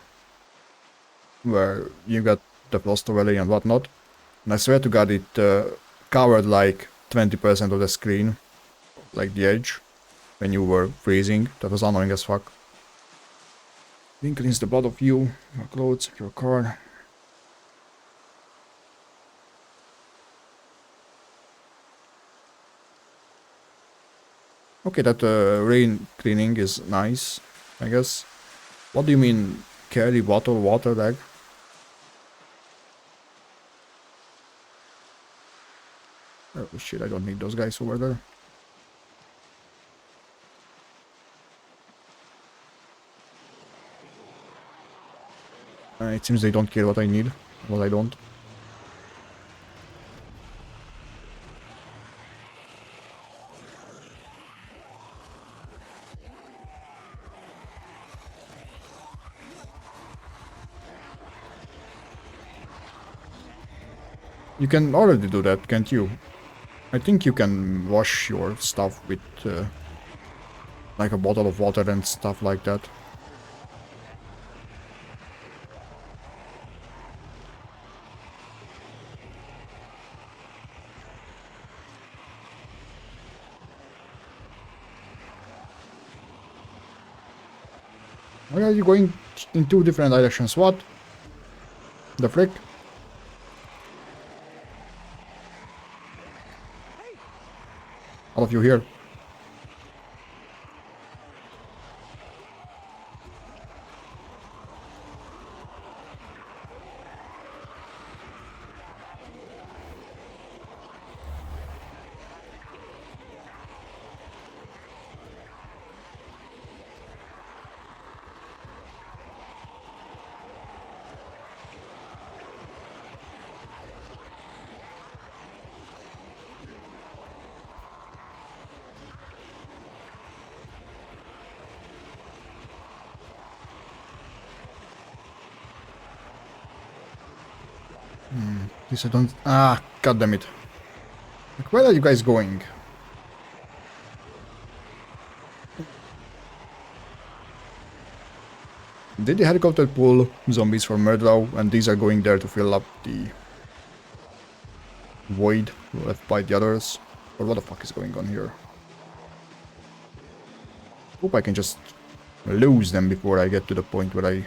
where you got the Frost Valley and whatnot, and I swear to god it covered like 20% of the screen, like the edge, when you were freezing. That was annoying as fuck. Being cleans the blood of you, your clothes, your car. Okay, that rain cleaning is nice, I guess. What do you mean, carry bottle water bag? Oh shit, I don't need those guys over there. It seems they don't care what I need. Well, I don't. You can already do that, can't you? I think you can wash your stuff with like a bottle of water and stuff like that. Why are you going in 2 different directions? What? The frick? All of you here. This I don't... Ah, goddammit. Like, where are you guys going? Did the helicopter pull zombies from Murderau and these are going there to fill up the void left by the others. Or what the fuck is going on here? Hope I can just lose them before I get to the point where I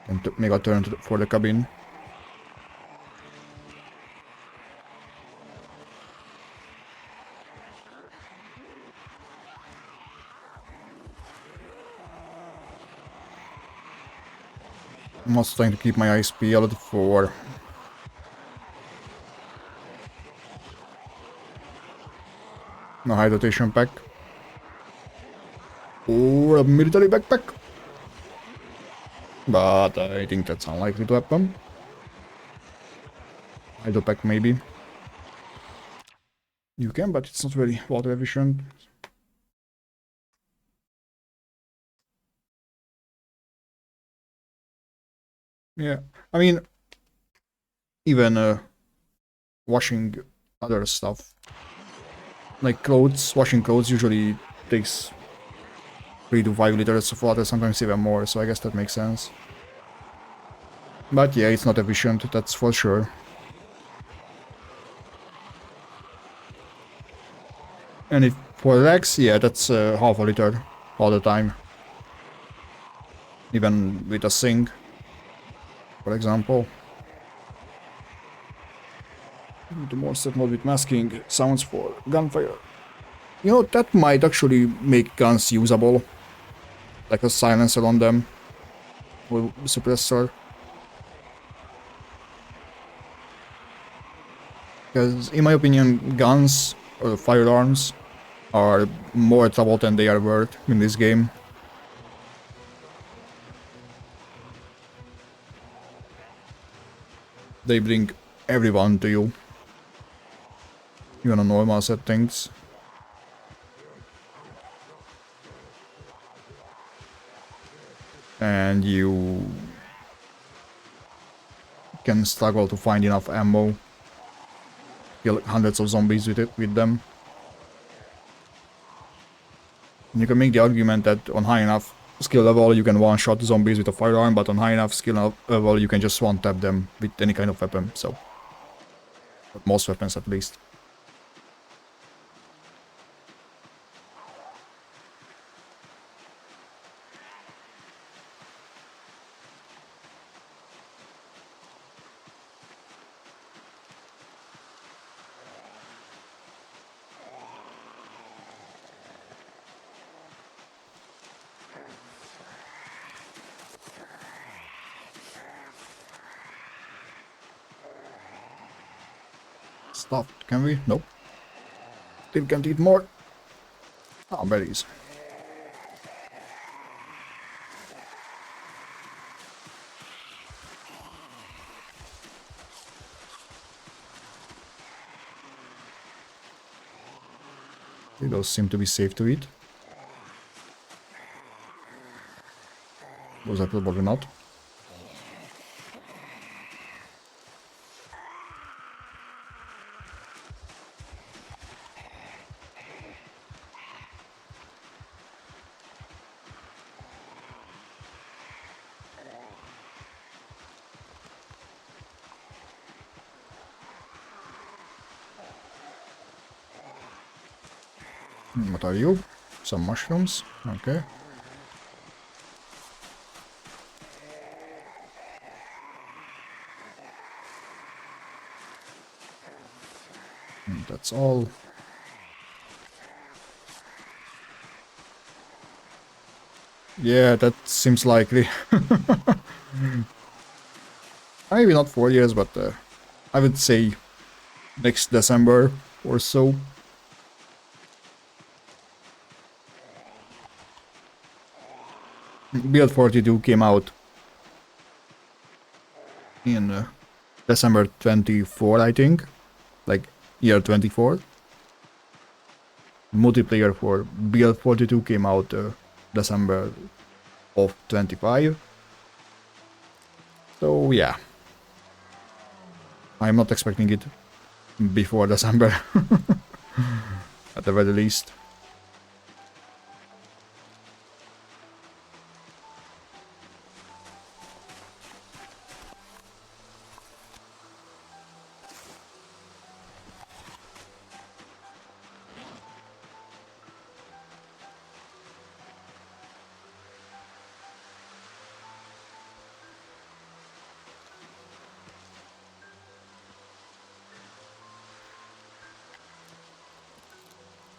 can make a turn for the cabin. I'm also trying to keep my eyes peeled for a hydration pack or a military backpack. But I think that's unlikely to happen. Hydro pack maybe. You can, but it's not very water efficient. Yeah, I mean, even washing other stuff, like clothes, washing clothes usually takes 3 to 5 liters of water, sometimes even more, so I guess that makes sense. But yeah, it's not efficient, that's for sure. And if for legs, yeah, that's half a liter all the time. Even with a sink, for example. The more set mode with masking sounds for gunfire. You know, that might actually make guns usable. Like a silencer on them. Or suppressor. Because in my opinion, guns or firearms are more trouble than they are worth in this game. They bring everyone to you. Even on normal settings. And you can struggle to find enough ammo. Kill hundreds of zombies with them. And you can make the argument that on high enough skill level you can one-shot zombies with a firearm, but on high enough skill level you can just one-tap them with any kind of weapon, so... most weapons at least. Stuff, can we? Nope. Still can't eat more. Ah, berries. Those seem to be safe to eat. Those are probably not. What are you? Some mushrooms? Okay. And that's all. Yeah, that seems likely. Maybe not 4 years, but I would say next December or so. Build 42 came out in December 24, I think. Like, year 24. Multiplayer for Build 42 came out December of 25. So, yeah. I'm not expecting it before December. At the very least.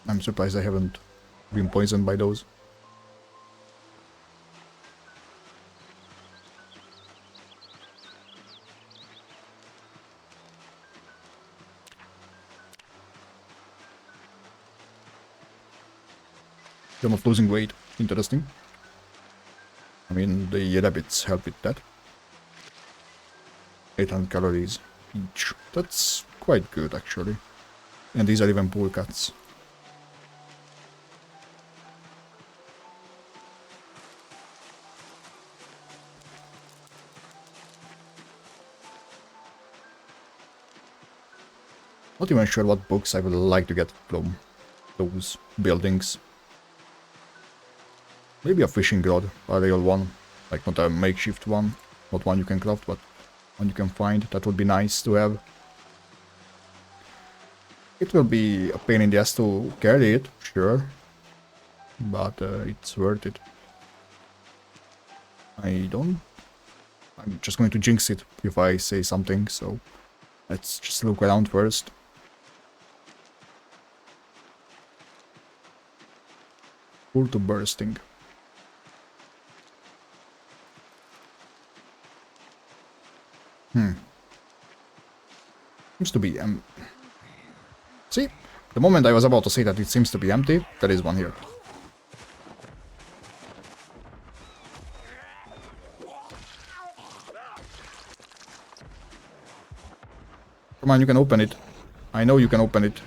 I'm surprised I haven't been poisoned by those. You're not losing weight. Interesting. I mean, the rabbits help with that. 800 calories each. That's quite good, actually. And these are even pool cuts. Not even sure what books I would like to get from those buildings. Maybe a fishing rod, a real one. Like not a makeshift one. Not one you can craft, but one you can find. That would be nice to have. It will be a pain in the ass to carry it, sure. But it's worth it. I'm just going to jinx it if I say something, so let's just look around first. Full to bursting. Seems to be see? The moment I was about to say that it seems to be empty, there is one here. Come on, you can open it. I know you can open it.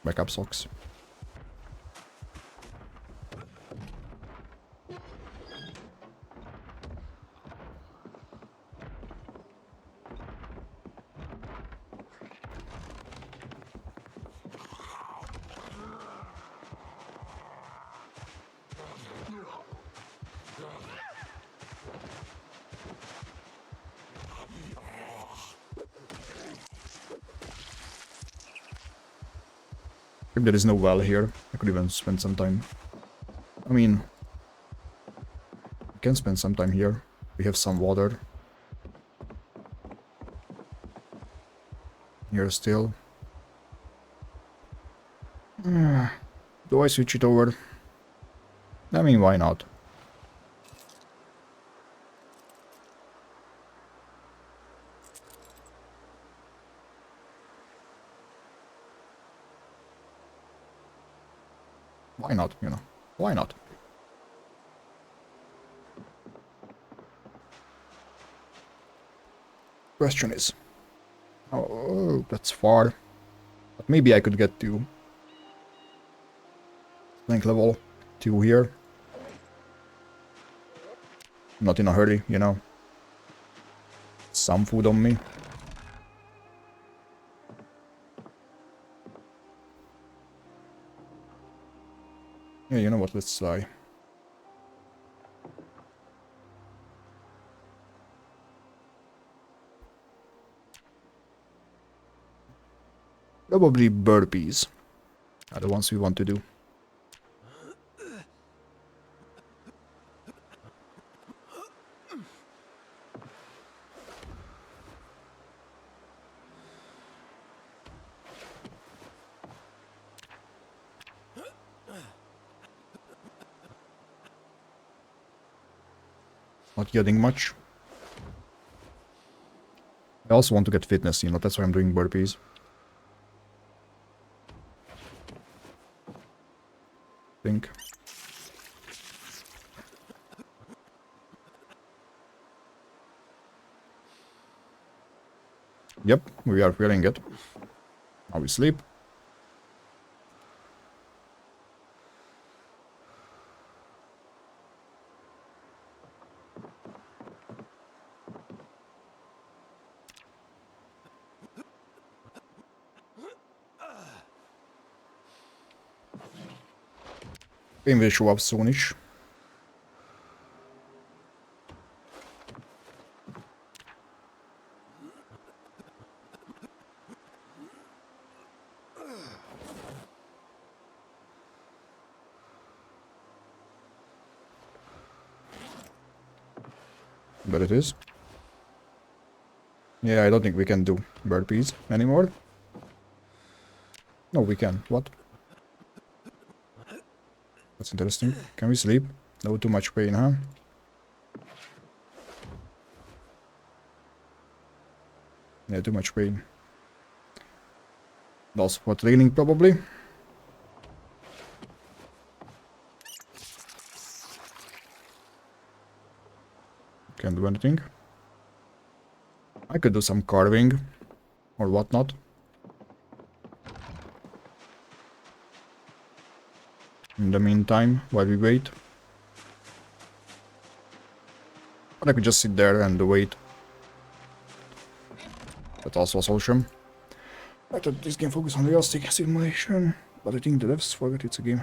Backup socks. If there is no well here, I could even spend some time. I mean, I can spend some time here. We have some water. Here still. Do I switch it over? I mean, why not? Why not, you know? Why not? Question is... Oh, that's far. But maybe I could get to... rank level 2 here. Not in a hurry, you know. Some food on me. Yeah, you know what, let's try. Probably burpees are the ones we want to do. Not getting much. I also want to get fitness, you know, that's why I'm doing burpees. Think. Yep, we are feeling it. Now we sleep. Pain will show up soonish. But it is. Yeah, I don't think we can do burpees anymore. No, we can. What? That's interesting. Can we sleep? No, too much pain, huh? Yeah, too much pain. Also for training, probably. Can't do anything. I could do some carving or whatnot. In the meantime, while we wait. Or I could just sit there and wait. That also was awesome. I thought this game focused on realistic simulation, but I think the devs forgot it's a game.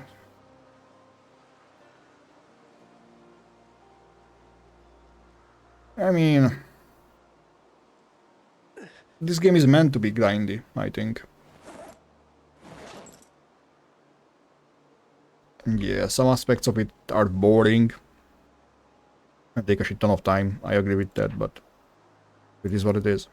I mean, this game is meant to be grindy, I think. Yeah, some aspects of it are boring and take a shit ton of time. I agree with that, but it is what it is.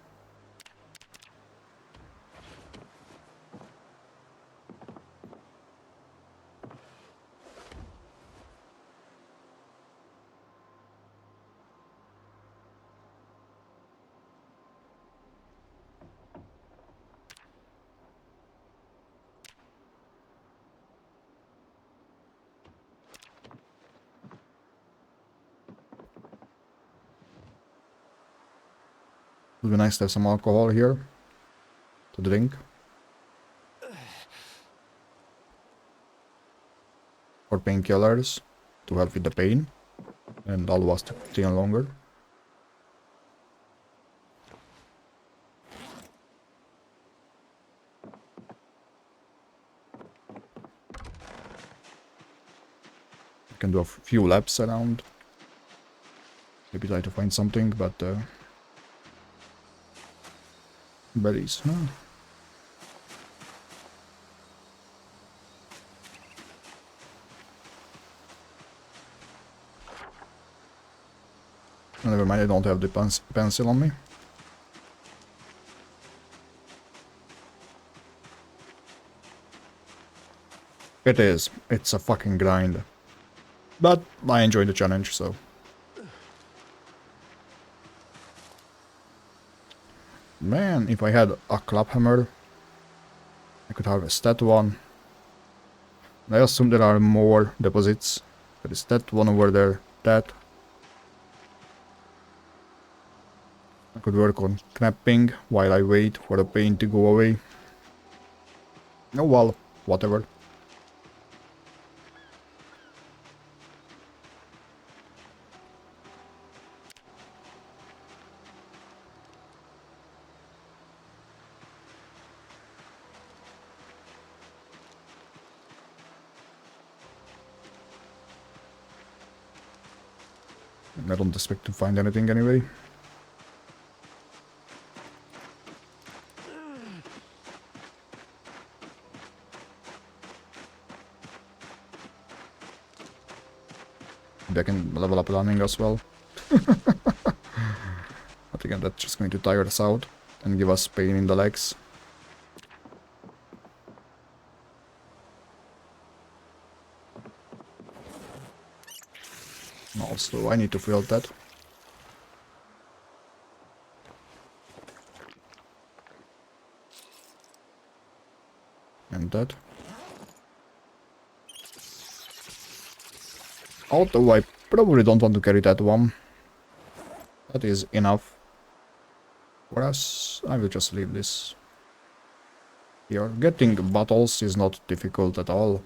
It would be nice to have some alcohol here to drink. Or painkillers to help with the pain and allow us to stay on longer. We can do a few laps around. Maybe try to find something, but berries, huh? Never mind, I don't have the pencil on me. It is. It's a fucking grind. But I enjoy the challenge, so. Man, if I had a claphammer, I could harvest that one. I assume there are more deposits. There is that one over there, that. I could work on knapping while I wait for the pain to go away. Oh well, whatever. I don't expect to find anything anyway. Maybe I can level up running as well. But again, that's just going to tire us out and give us pain in the legs. Also, I need to fill that. And that. Although I probably don't want to carry that one. That is enough for us. I will just leave this here. Getting bottles is not difficult at all.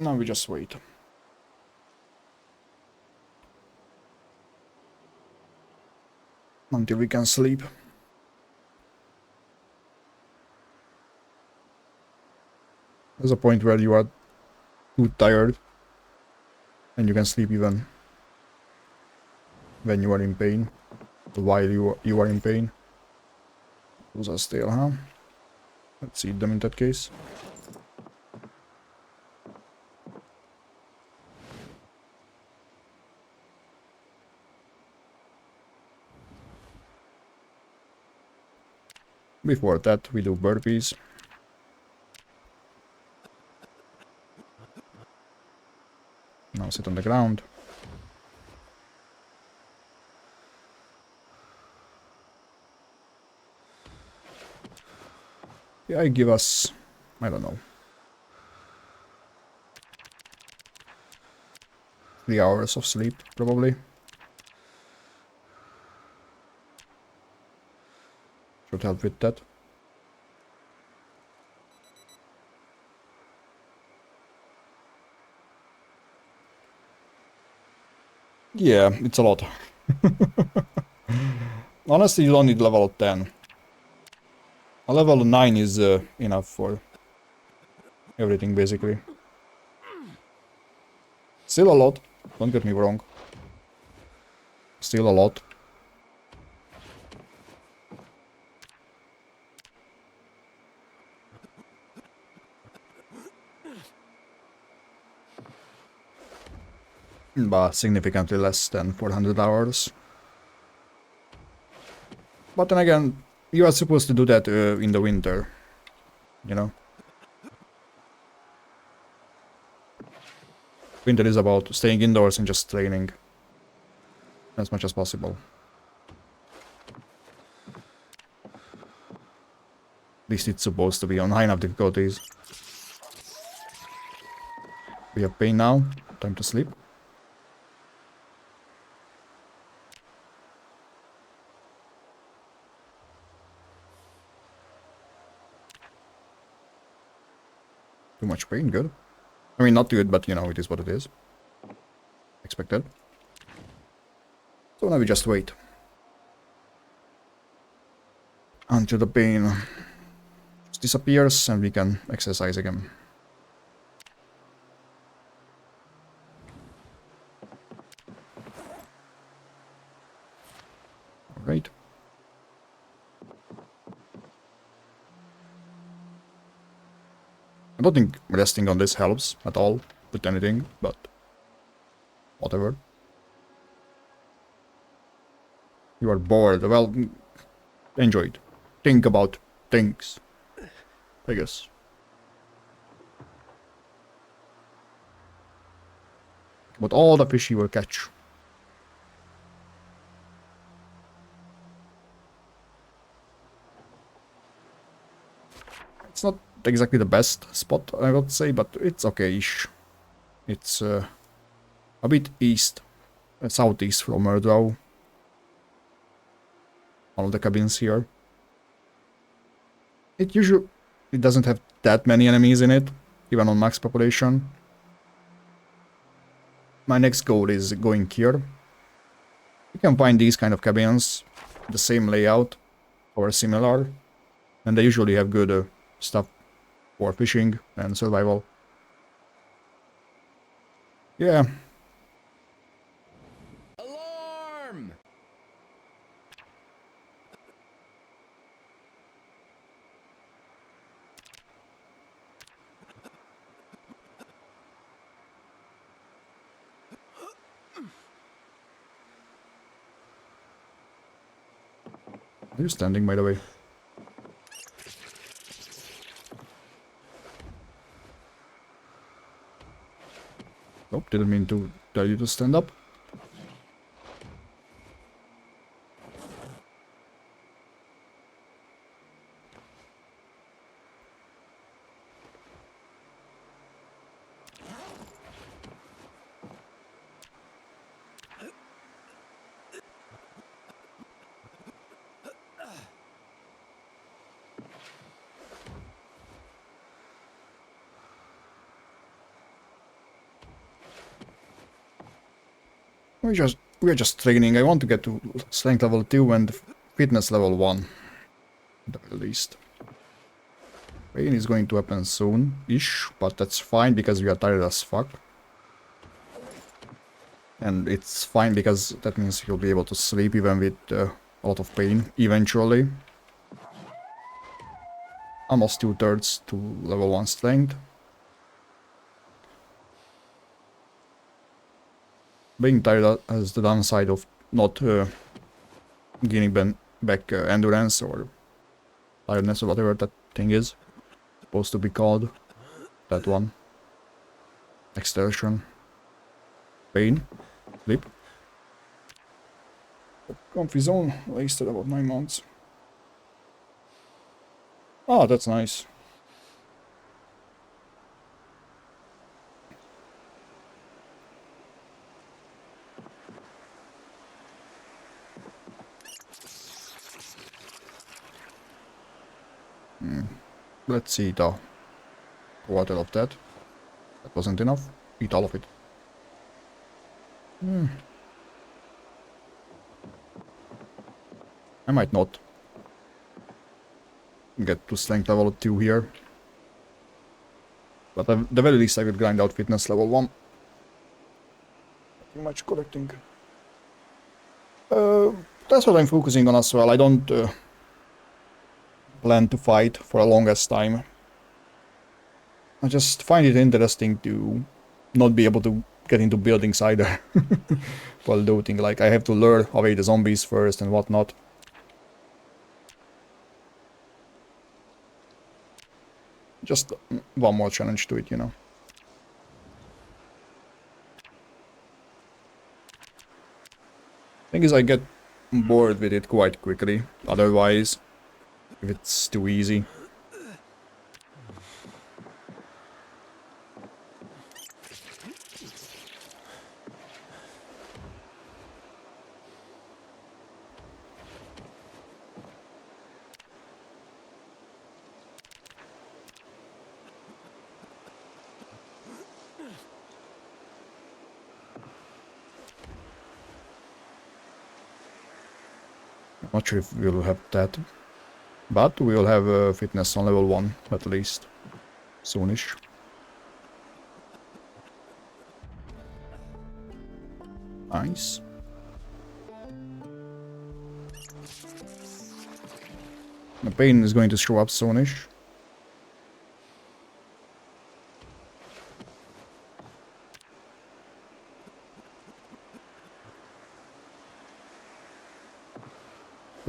Now we just wait. Until we can sleep. There's a point where you are too tired and you can sleep even when you are in pain, while you are in pain. Those are still, huh? Let's eat them in that case. Before that, we do burpees. Now sit on the ground. Yeah, I give us, I don't know, 3 hours of sleep, probably. Should help with that. Yeah, it's a lot. Honestly, you don't need level 10. A level 9 is enough for everything, basically. Still a lot, don't get me wrong. Still a lot. But significantly less than 400 hours. But then again, you are supposed to do that in the winter, you know? Winter is about staying indoors and just training as much as possible. At least it's supposed to be on high enough difficulties. We have pain now. Time to sleep. Too much pain, good. I mean, not good, but you know, it is what it is. Expected. So now we just wait. Until the pain just disappears and we can exercise again. Alright. I don't think resting on this helps at all with anything, but whatever. You are bored, well, enjoy it. Think about things, I guess. But all the fish you will catch. It's not exactly the best spot, I would say, but it's okay-ish. It's a bit east, southeast from Murdow. One of the cabins here. It doesn't have that many enemies in it, even on max population. My next goal is going here. You can find these kind of cabins, the same layout, or similar, and they usually have good stuff for fishing and survival. Yeah. Alarm! Are you standing, by the way? Nope, didn't mean to tell you to stand up. We are just training. I want to get to strength level 2 and fitness level 1. At the very least. Pain is going to happen soon-ish, but that's fine because we are tired as fuck. And it's fine because that means you'll be able to sleep even with a lot of pain eventually. Almost 2/3 to level 1 strength. Being tired has the downside of not gaining back endurance or Tiredness or whatever that thing is. Supposed to be called. That one. Exertion. Pain. Sleep. Comfy zone. Wasted about 9 months. Oh, that's nice. Let's eat a quarter of that. That wasn't enough. Eat all of it. I might not get to strength level 2 here. But at the very least I will grind out fitness level 1. Pretty much collecting. That's what I'm focusing on as well. I don't plan to fight for the longest time. I just find it interesting to not be able to get into buildings either while looting. Like, I have to lure away the zombies first and whatnot. Just one more challenge to it, you know. Thing is, I get bored with it quite quickly, otherwise, if it's too easy. Not sure if we'll have that, but we'll have fitness on level 1 at least, soonish. Nice. The pain is going to show up soonish.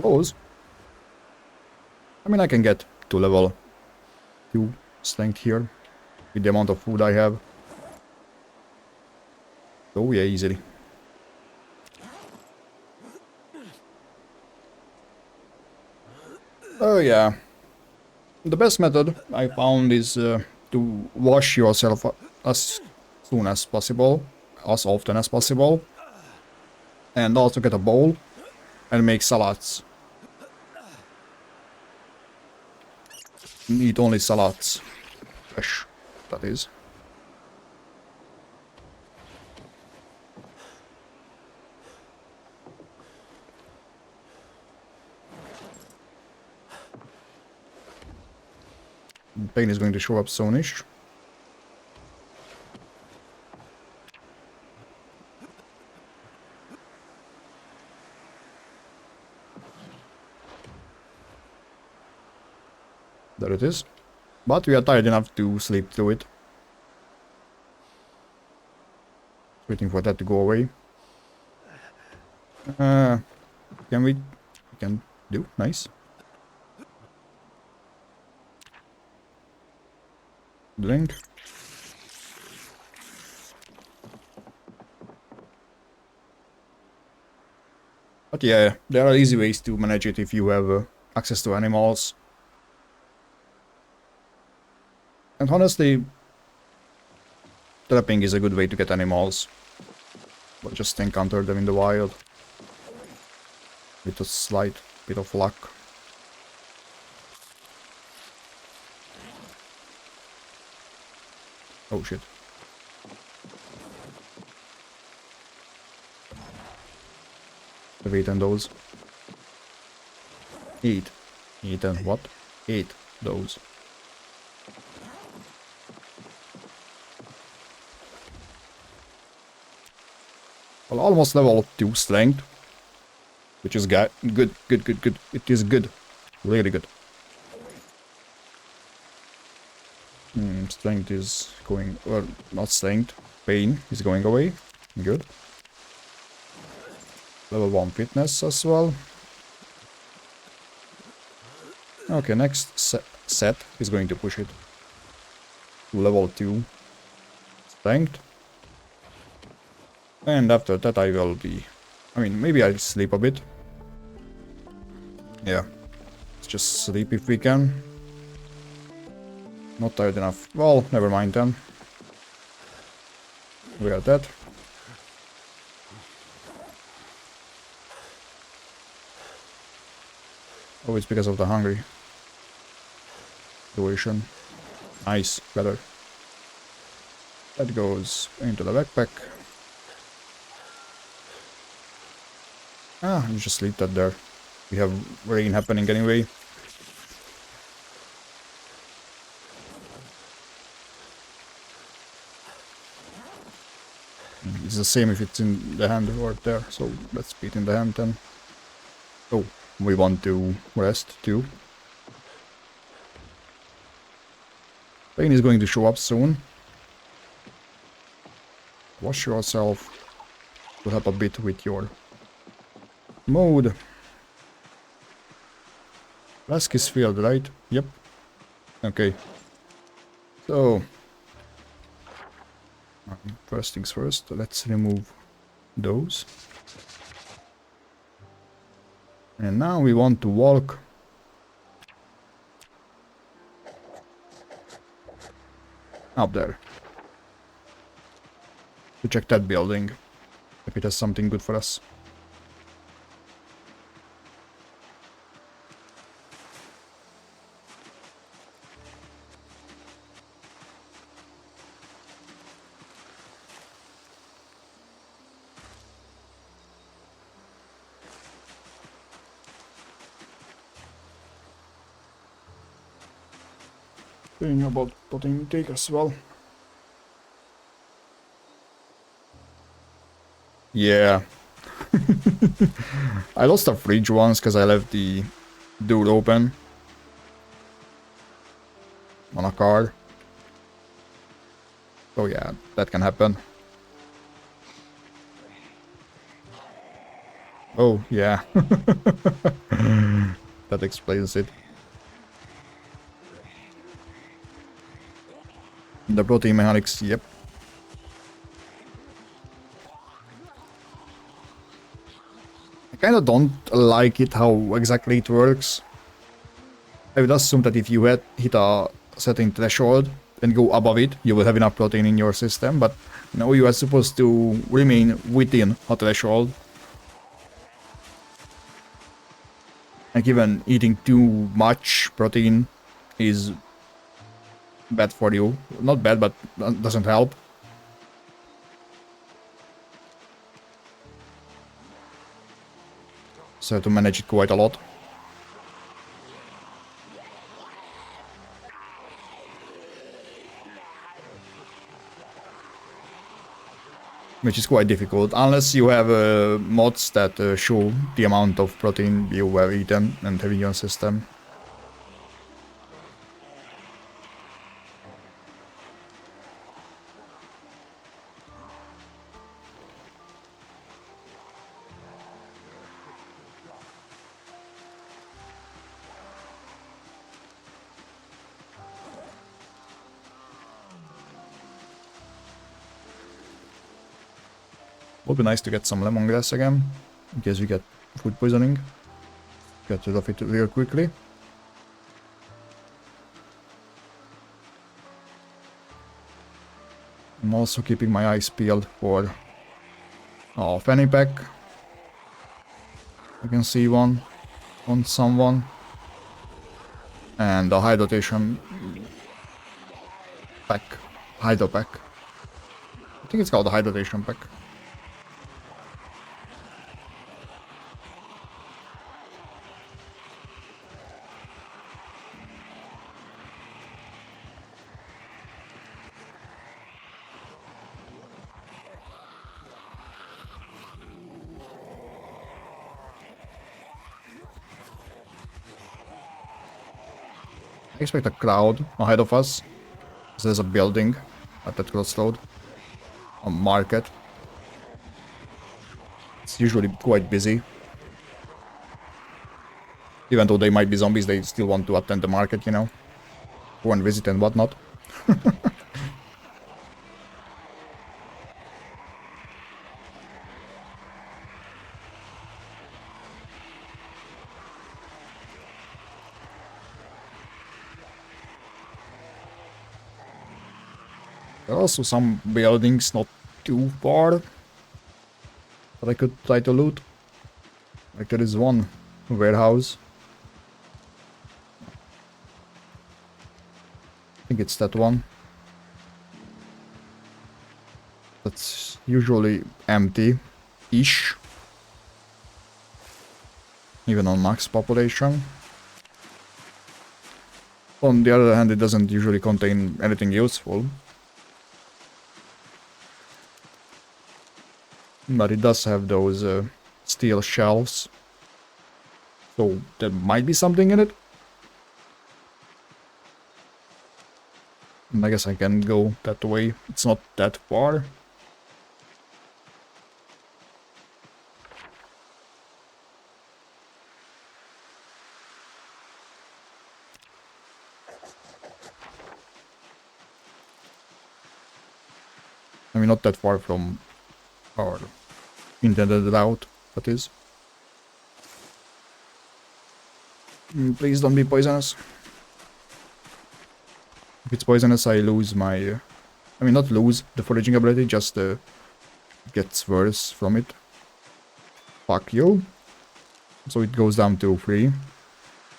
Close. I mean, I can get to level 2 strength here with the amount of food I have. Oh yeah, easily. Oh yeah. The best method I found is to wash yourself as soon as possible, as often as possible, and also get a bowl and make salads. Eat only salads. Fresh, that is. Pain is going to show up soonish. There it is. But we are tired enough to sleep through it. Waiting for that to go away. Can we? We can do. Nice. Drink. But yeah, there are easy ways to manage it if you have access to animals. And honestly, trapping is a good way to get animals. But just encounter them in the wild. With a slight bit of luck. Oh shit. I've eaten those. Eat. Eaten what? Eat those. Well, almost level 2 strength. Which is good. Good. It is good. Really good. Strength is going... Well, not strength. Pain is going away. Good. Level 1 fitness as well. Okay, next set is going to push it to level 2 strength. And after that I will be... I mean, maybe I'll sleep a bit. Yeah. Let's just sleep if we can. Not tired enough. Well, never mind then. We are dead. Oh, it's because of the hungry situation. Nice, better. That goes into the backpack. Ah, you just leave that there. We have rain happening anyway. It's the same if it's in the hand or there, so let's be it in the hand then. Oh, we want to rest too. Pain is going to show up soon. Wash yourself to help a bit with your mode. Flask is filled, right? Yep. Okay. So, first things first, let's remove those. And now we want to walk up there to check that building, if it has something good for us. Thinking about protein intake as well. Yeah. I lost a fridge once because I left the door open on a car. So yeah, that can happen. Oh, yeah. That explains it. The protein mechanics, yep. I kinda don't like it how exactly it works. I would assume that if you hit a certain threshold and go above it, you will have enough protein in your system, but no, you are supposed to remain within a threshold. Like even eating too much protein is bad for you. Not bad, but doesn't help. So I have to manage it quite a lot. Which is quite difficult, unless you have mods that show the amount of protein you have eaten and have in your system. Would be nice to get some lemongrass again, in case we get food poisoning. Get rid of it real quickly. I'm also keeping my eyes peeled for a fanny pack. I can see one on someone. And a hydration pack. Hydro pack. I think it's called a hydration pack. I expect a crowd ahead of us. There's a building at that crossroad. A market. It's usually quite busy. Even though they might be zombies, they still want to attend the market, you know? Go and visit and whatnot. There are also some buildings not too far that I could try to loot. Like there is one warehouse. I think it's that one. That's usually empty-ish. Even on max population. On the other hand, it doesn't usually contain anything useful. But it does have those steel shelves. So there might be something in it. And I guess I can go that way. It's not that far. I mean, not that far from our intended route, that is. Please don't be poisonous. If it's poisonous, I lose my... I mean, not lose the foraging ability, just gets worse from it. Fuck you. So it goes down to 3.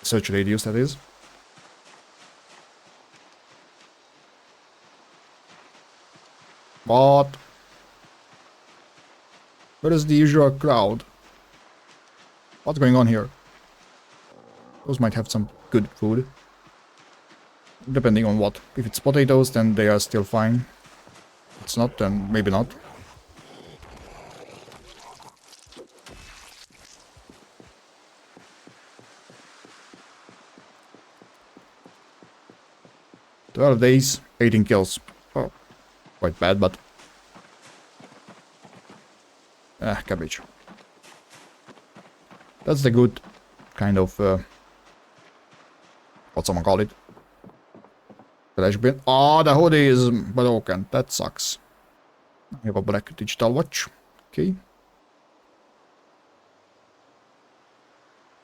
Search radius, that is. What? Where is the usual crowd? What's going on here? Those might have some good food. Depending on what. If it's potatoes, then they are still fine. If it's not, then maybe not. "12 days, 18 kills. Oh, quite bad, but... cabbage. That's the good kind of... what someone call it? Trash bin. Oh, the hoodie is broken. That sucks. I have a black digital watch. Okay.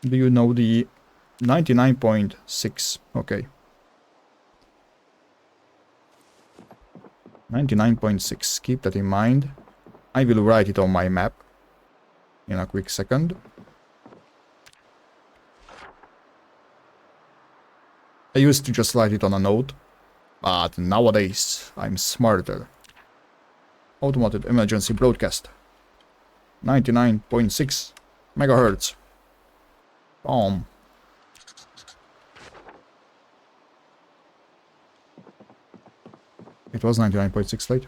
Do you know the 99.6? Okay. 99.6. Keep that in mind. I will write it on my map in a quick second. I used to just write it on a note, but nowadays I'm smarter. Automated emergency broadcast. 99.6 megahertz. Boom. It was 99.6, right?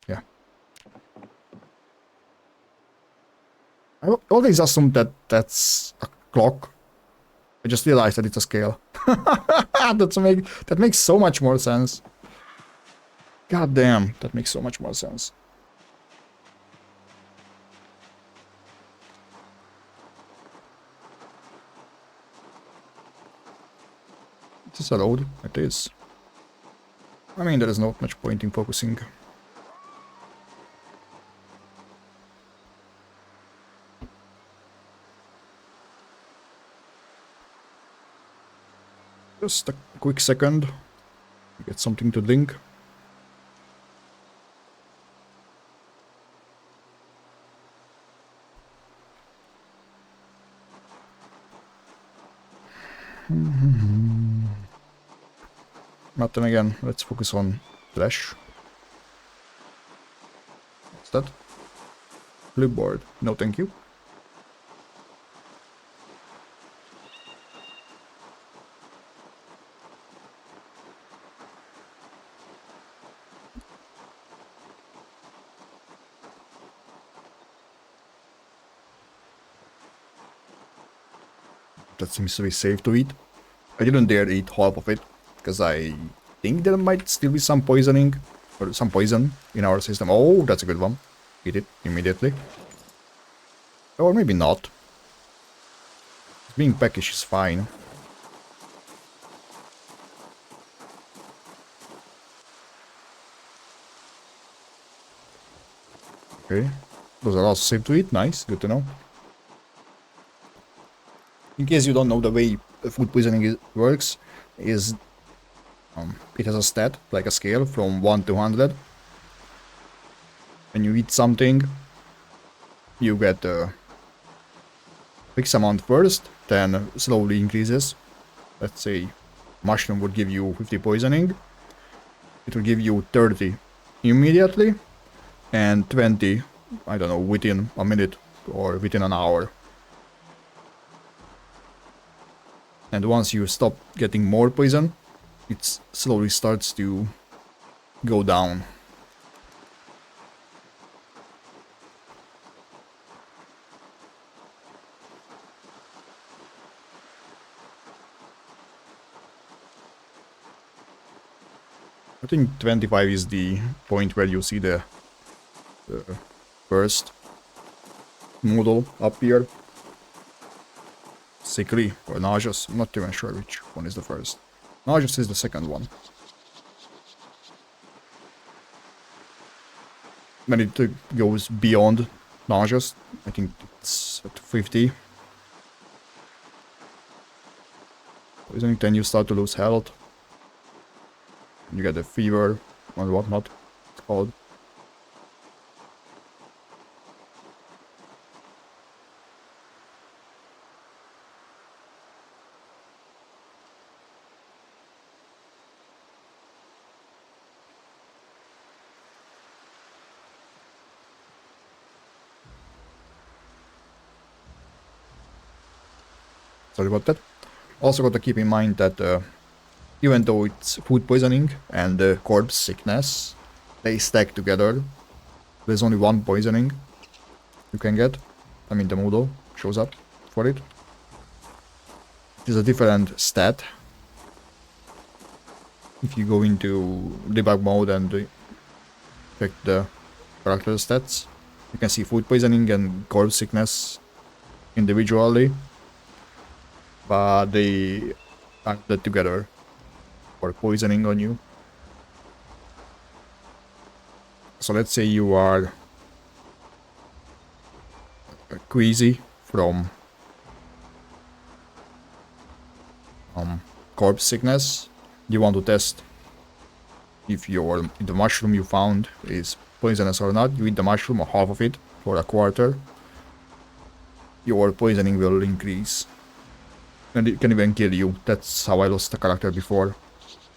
Yeah. I always assumed that that's a clock. I just realized that it's a scale. That makes so much more sense. God damn, that makes so much more sense. Is this a road? It is. I mean, there is not much point in focusing. Just a quick second. Get something to drink. But then again, let's focus on flesh. What's that? Clipboard. No, thank you. That seems to be safe to eat. I didn't dare eat half of it, because I think there might still be some poisoning, or some poison in our system. Oh, that's a good one. Eat it immediately. Or maybe not. Being peckish is fine. Okay. Those are also safe to eat. Nice. Good to know. In case you don't know the way food poisoning works, is it has a stat, like a scale, from 1 to 100. When you eat something, you get a fixed amount first, then slowly increases. Let's say mushroom would give you 50 poisoning. It will give you 30 immediately, and 20, I don't know, within a minute or within an hour. And once you stop getting more poison, it slowly starts to go down. I think 25 is the point where you see the first model appear. Sickly or nauseous, I'm not even sure which one is the first. Nauseous is the second one. When it goes beyond nauseous, I think it's at 50. Poisoning, then you start to lose health. You get a fever or whatnot, it's called. Sorry about that. Also got to keep in mind that even though it's food poisoning and corpse sickness, they stack together. There's only one poisoning you can get. I mean, the model shows up for it. It is a different stat. If you go into debug mode and check the character stats, you can see food poisoning and corpse sickness individually, but they added together for poisoning on you. So let's say you are queasy from corpse sickness. You want to test if the mushroom you found is poisonous or not. You eat the mushroom or half of it for a quarter. Your poisoning will increase. And it can even kill you. That's how I lost the character before.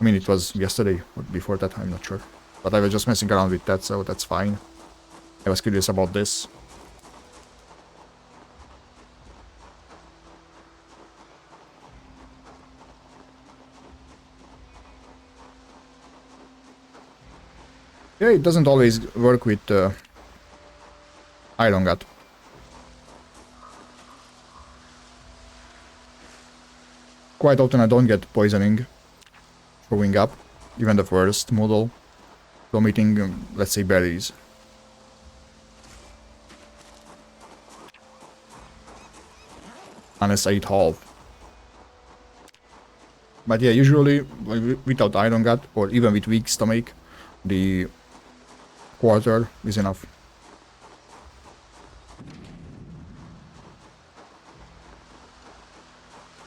I mean, it was yesterday or before that, I'm not sure. But I was just messing around with that, so that's fine. I was curious about this. Yeah, it doesn't always work with Iron Gut. Quite often I don't get poisoning showing up, even the first model, from eating, let's say, berries. Unless I eat half. But yeah, usually without Iron Gut, or even with weak stomach, the quarter is enough.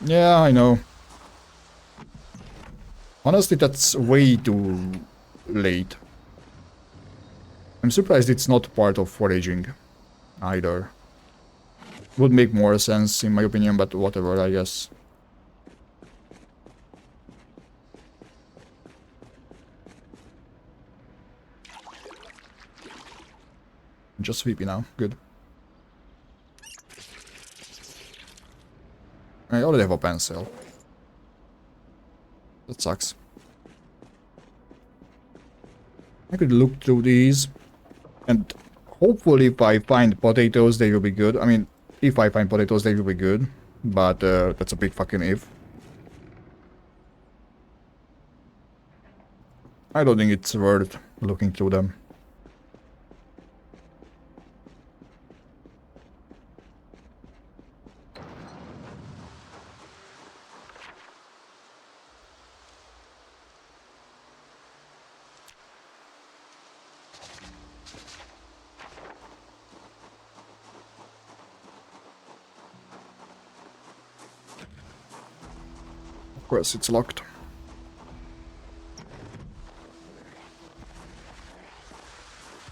Yeah, I know. Honestly, that's way too late. I'm surprised it's not part of foraging either. Would make more sense in my opinion, but whatever, I guess. I'm just sleepy now. Good. I already have a pencil. That sucks. I could look through these, and hopefully if I find potatoes, they will be good. I mean, if I find potatoes, they will be good, but that's a big fucking if. I don't think it's worth looking through them. course, it's locked.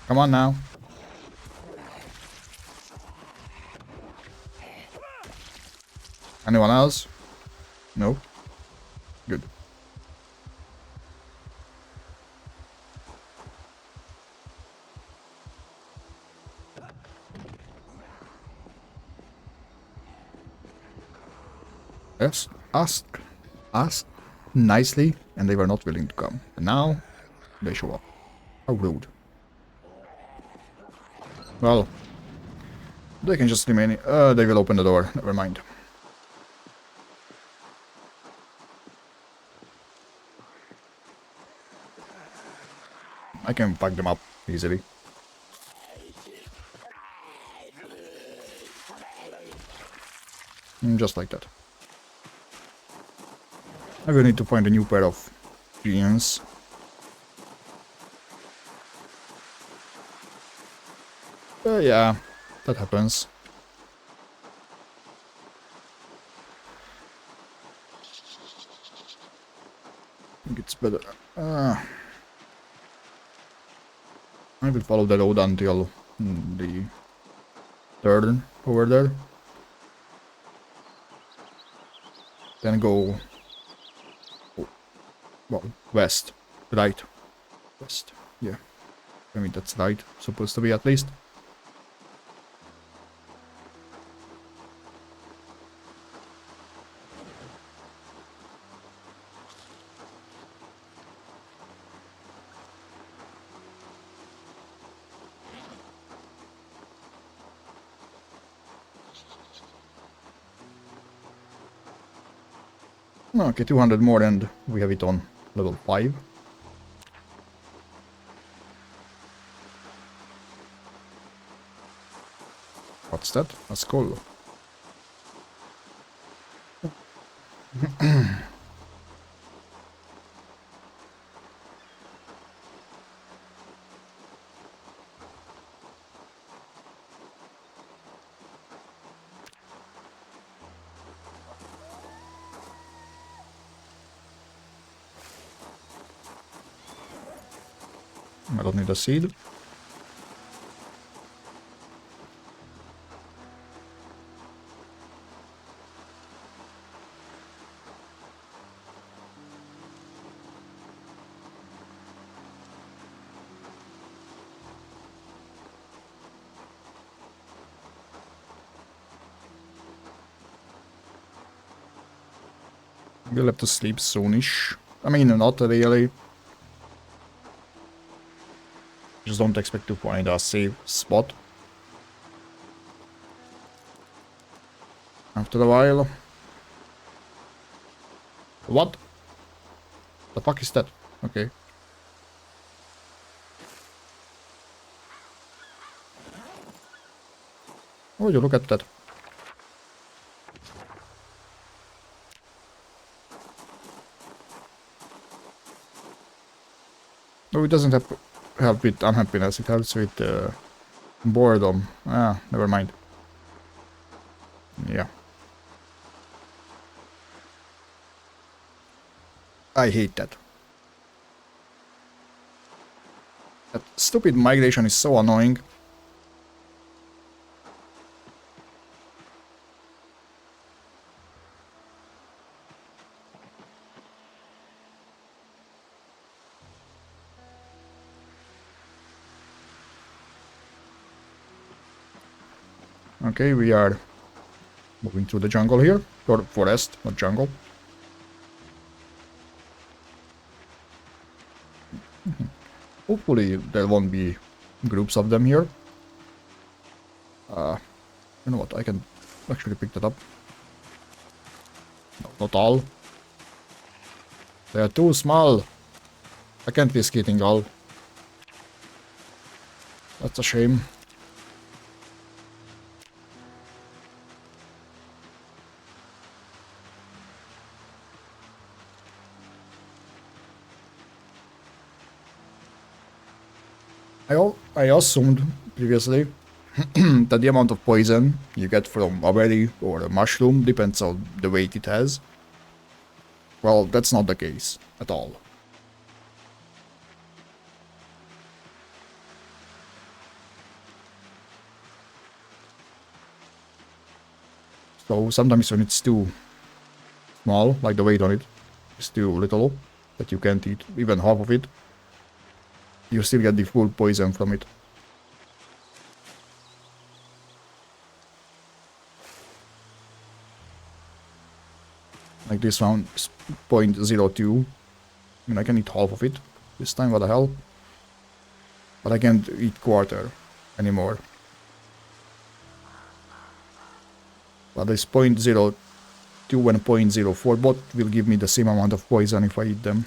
Come on now. Anyone else? No? Good. Yes, ask nicely, and they were not willing to come. And now, they show up. How rude. Well, they can just remain... they will open the door. Never mind. I can fuck them up easily. Just like that. I will need to find a new pair of jeans. Yeah, that happens. I think it's better. I will follow the road until the turn over there. Then go... well, west. Right. West. Yeah. I mean, that's right. Supposed to be at least. Okay, 200 more and we have it on level 5. What's that? A skull. I don't need a seed. We'll have to sleep soonish. I mean, not really. Just don't expect to find a safe spot. After a while. What? The fuck is that? Okay. Oh, you look at that. No, it doesn't help with unhappiness, it helps with boredom. Ah, never mind. Yeah. I hate that. That stupid migration is so annoying. Okay, we are moving through the jungle here. Or forest, not jungle. Hopefully there won't be groups of them here. You know what, I can actually pick that up. No, not all. They are too small. I can't risk eating all. That's a shame. I assumed previously that the amount of poison you get from a berry or a mushroom depends on the weight it has. Well, that's not the case at all. So sometimes when it's too small, like the weight on it is too little, that you can't eat even half of it, you still get the full poison from it. Like this one is 0.02. I mean, I can eat half of it this time, what the hell? But I can't eat quarter anymore. But this 0.02 and 0.04 both will give me the same amount of poison if I eat them.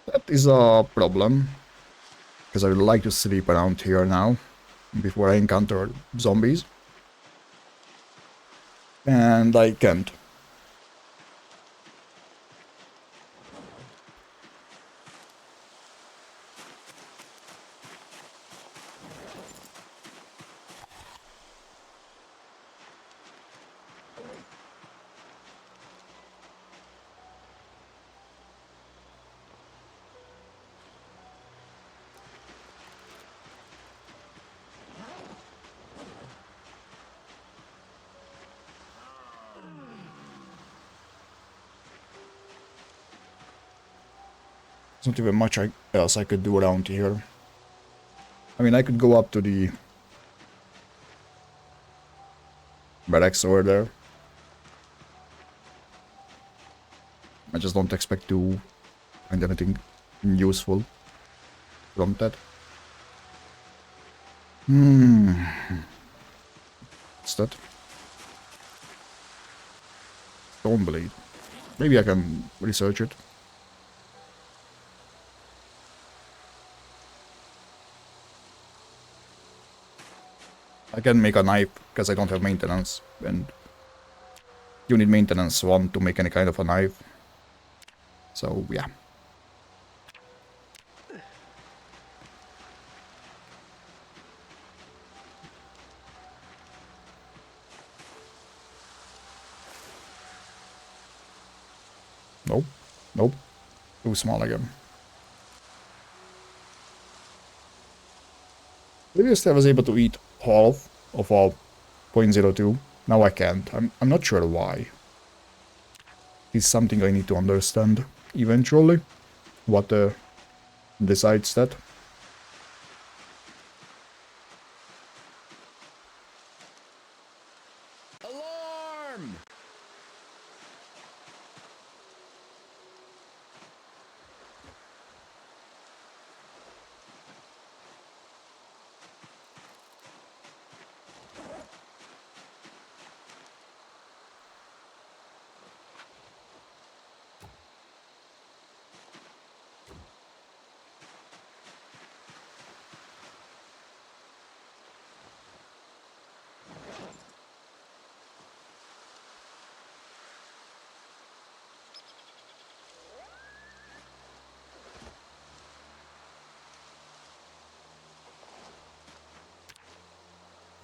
That is a problem, because I would like to sleep around here now, before I encounter zombies. And I can't. There's not even much else I could do around here. I mean, I could go up to the barracks over there. I just don't expect to find anything useful from that. What's that? Stone blade. Maybe I can research it. I can make a knife because I don't have maintenance, and you need maintenance 1 to make any kind of a knife. So yeah. Nope. Nope. Too small again. Previously I was able to eat half of a 0.02. Now I can't. I'm not sure why. It's something I need to understand eventually. What decides that. Alarm!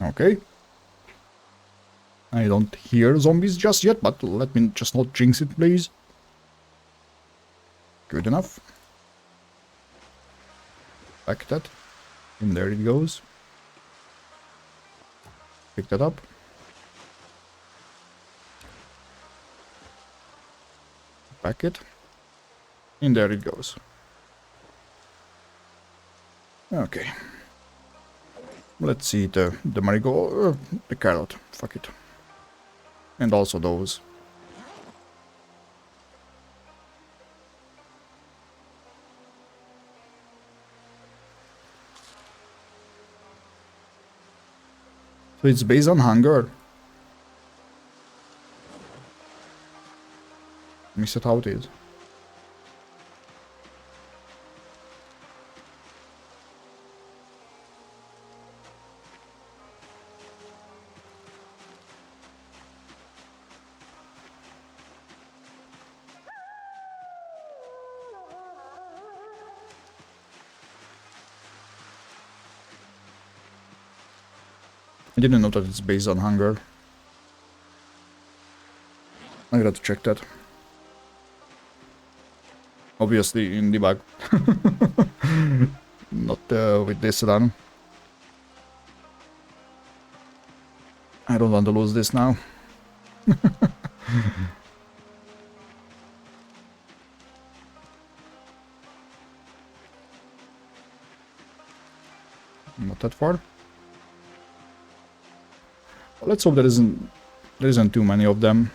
Okay. I don't hear zombies just yet, but let me just not jinx it, please. Good enough. Back that. And there it goes. Pick that up. Back it. And there it goes. Okay. Let's see the marigold, the carrot. Fuck it. And also those. So it's based on hunger. Let me set how it is. I didn't know that it's based on hunger. I gotta check that. Obviously in debug. Not with this run. I don't want to lose this now. Not that far. Well, let's hope there isn't too many of them.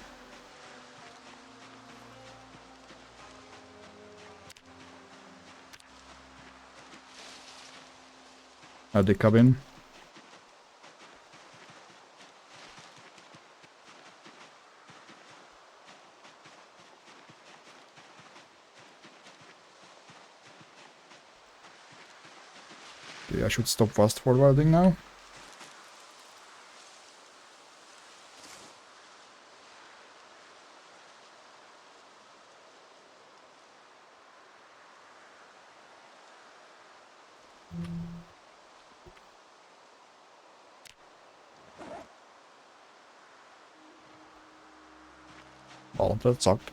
At the cabin. Okay, I should stop fast forwarding now. Well, that sucked.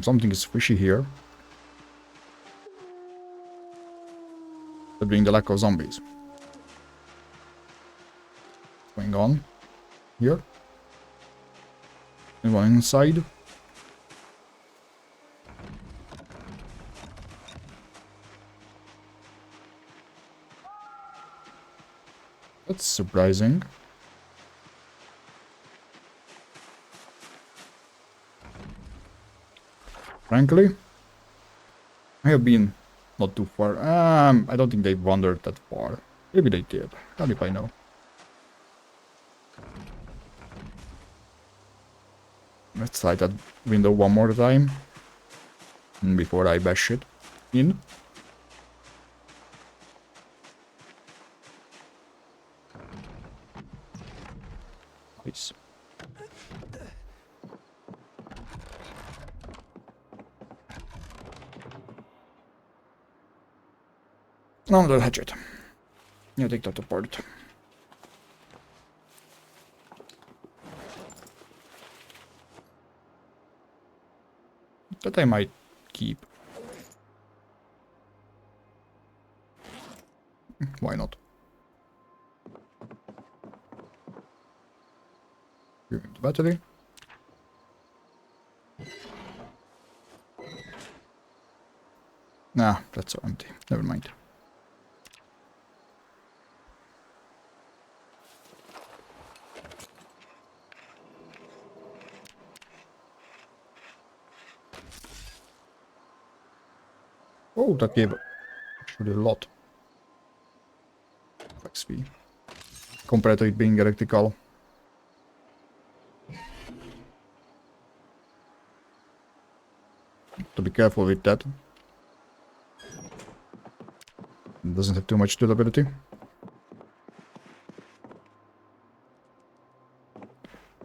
Something is fishy here. That being the lack of zombies. What's going on here? Anyone inside? That's surprising. Frankly, I have been not too far. I don't think they wandered that far. Maybe they did. How if I know? Let's try that window one more time before I bash it in. Nice. Another hatchet. Yeah, take that apart. That I might keep. Why not? Give me the battery. Nah, that's so empty. Never mind. Oh, that gave actually a lot of XP compared to it being electrical. To be careful with that. It doesn't have too much durability.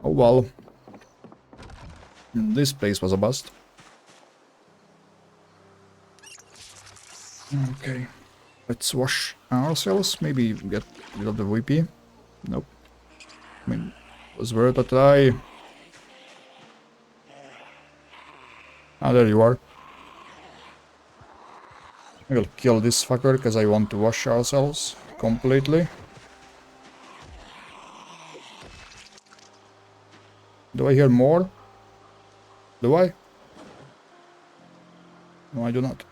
Oh well. This place was a bust. Okay. Let's wash ourselves. Maybe get rid of the VP. Nope. I mean, it was worth a try. Ah, there you are. I will kill this fucker because I want to wash ourselves completely. Do I hear more? Do I? No, I do not.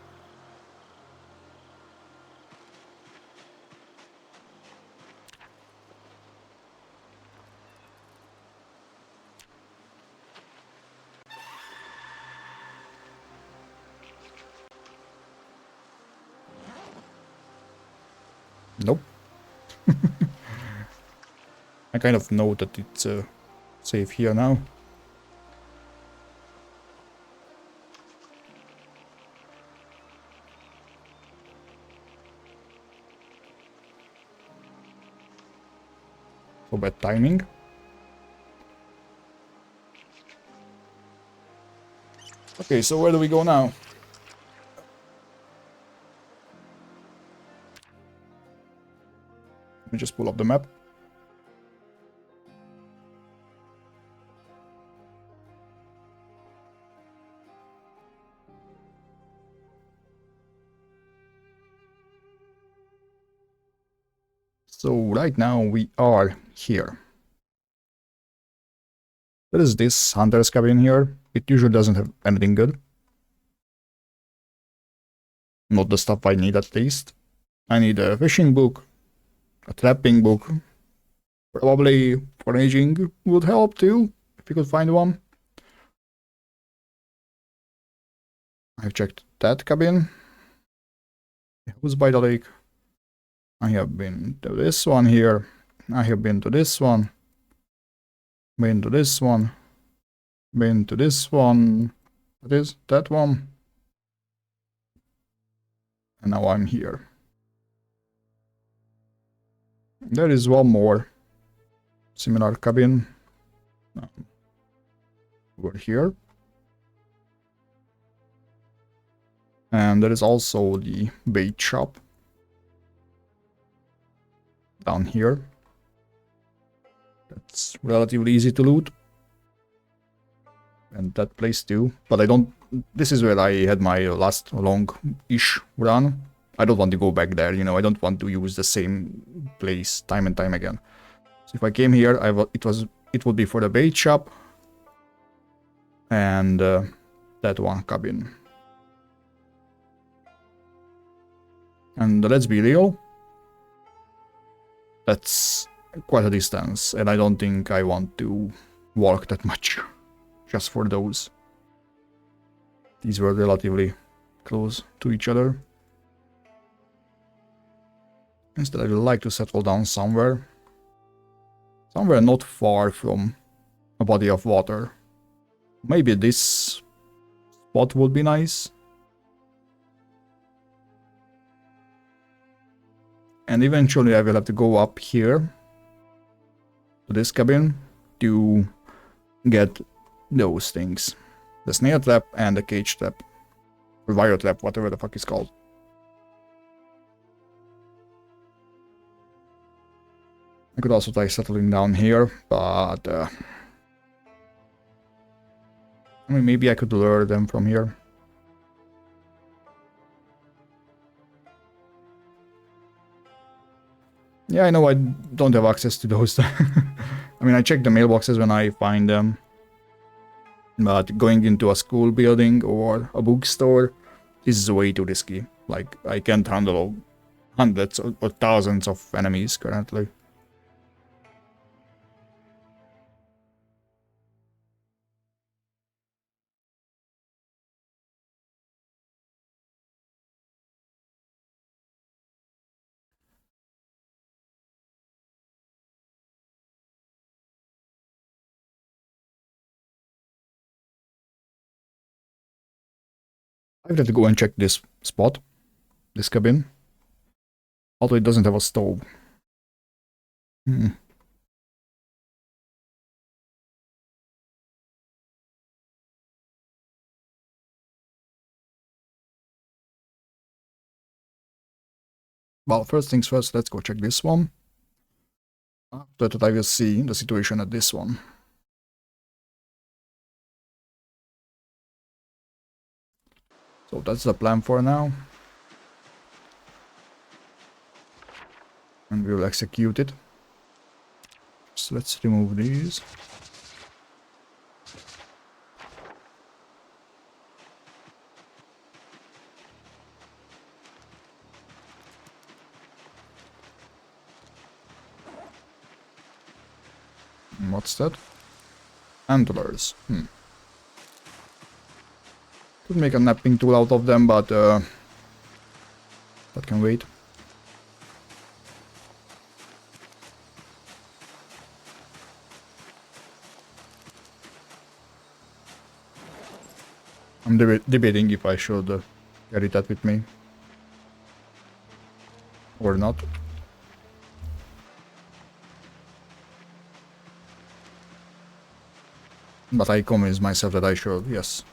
Nope. I kind of know that it's safe here now. So bad timing. Okay, so where do we go now? Let me just pull up the map. So right now we are here. There is this hunter's cabin here. It usually doesn't have anything good. Not the stuff I need at least. I need a fishing book, a trapping book. Probably foraging would help too, if you could find one. I've checked that cabin. Who's by the lake? I have been to this one here. I have been to this one. Been to this one. Been to this one. That is that one. And now I'm here. There is one more similar cabin over here. And there is also the bait shop down here. That's relatively easy to loot. And that place too. But I don't... This is where I had my last long-ish run. I don't want to go back there, you know. I don't want to use the same place time and time again. So if I came here, it would be for the bait shop. And that one cabin. And let's be real. That's quite a distance. And I don't think I want to walk that much. Just for those. These were relatively close to each other. Instead, I would like to settle down somewhere. Somewhere not far from a body of water. Maybe this spot would be nice. And eventually I will have to go up here to this cabin to get those things. The snare trap and the cage trap. Or wire trap, whatever the fuck it's called. I could also try settling down here, but... I mean, maybe I could lure them from here. Yeah, I know I don't have access to those. I mean, I check the mailboxes when I find them. But going into a school building or a bookstore is way too risky. Like, I can't handle hundreds or thousands of enemies currently. I have to go and check this spot, this cabin. Although it doesn't have a stove. Well, first things first, let's go check this one. After that, I will see the situation at this one. So that's the plan for now. And we will execute it. So let's remove these. And what's that? Antlers. Could make a napping tool out of them, but that can wait. I'm debating if I should carry that with me or not. But I convinced myself that I should, yes.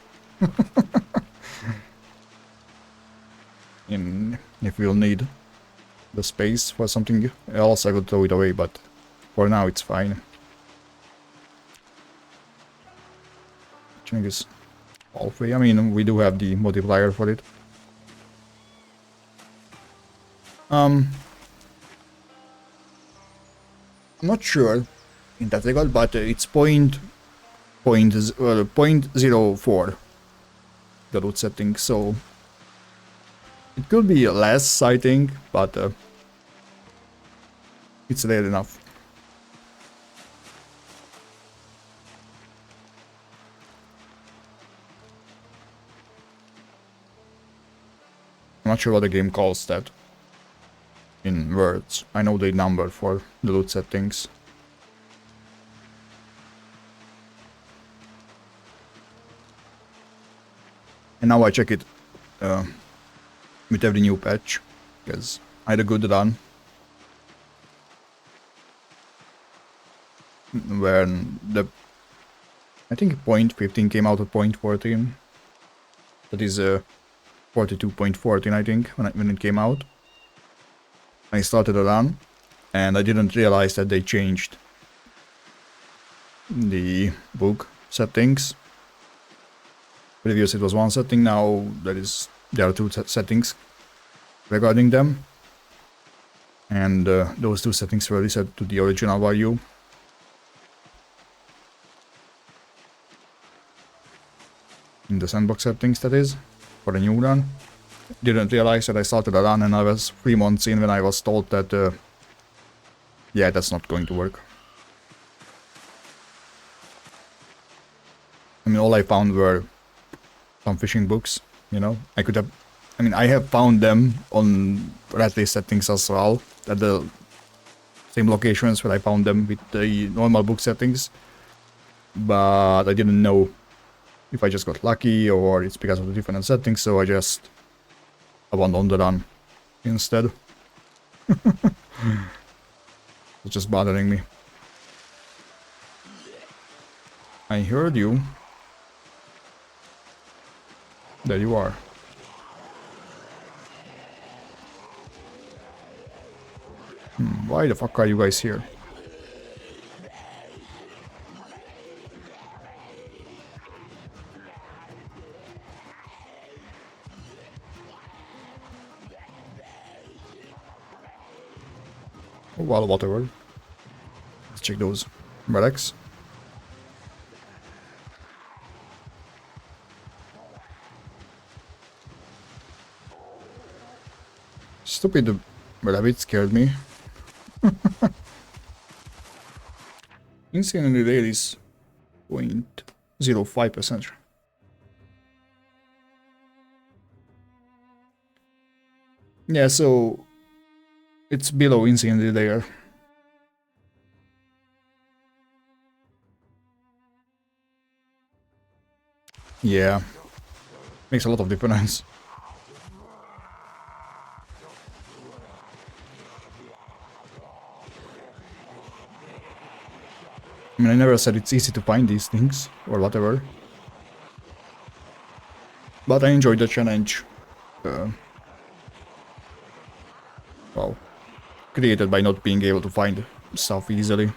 If we'll need the space for something else, I would throw it away, but for now it's fine. Change is halfway. I mean, we do have the multiplier for it. I'm not sure in that regard, but it's point 0.04 the loot setting, so it could be less, I think, but it's there enough. I'm not sure what the game calls that in words. I know the number for the loot settings. And now I check it with every new patch, because I had a good run when I think point 15 came out at point 14. That is 42.14, I think, when it came out. I started a run, and I didn't realize that they changed the book settings. Previously it was one setting, now there are two settings regarding them. And those two settings were reset to the original value. In the sandbox settings, that is, for the new run. Didn't realize that I started a run and I was 3 months in when I was told that yeah, that's not going to work. I mean, all I found were some fishing books, you know. I have found them on RatRace settings as well, at the same locations where I found them with the normal book settings. But I didn't know if I just got lucky or it's because of the different settings, so I just abandoned the run instead. It's just bothering me. I heard you. There you are. Why the fuck are you guys here? Oh, well, whatever. Let's check those relics. Stupid rabbit scared me. Insanely rare is 0.05%. Yeah, so it's below insanely rare. Yeah, makes a lot of difference. I mean, I never said it's easy to find these things, or whatever. But I enjoyed the challenge. Well, created by not being able to find stuff easily.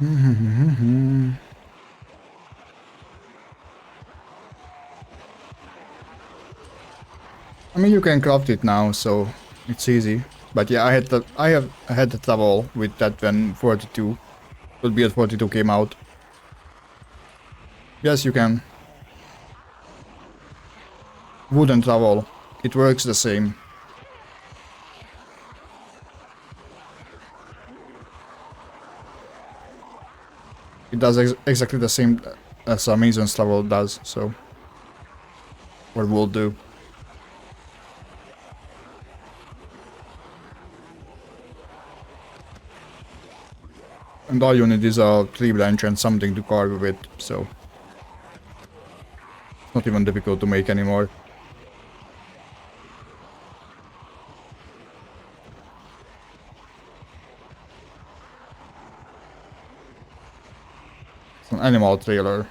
I mean, you can craft it now, so it's easy. But yeah, I had the trouble with that when 42 would be at 42 came out. Yes, you can. Wooden trowel. It works the same. does exactly the same as Amazon's level does, so... What we'll do. And all you need is a tree branch and something to carve with, so... It's not even difficult to make anymore. It's an animal trailer.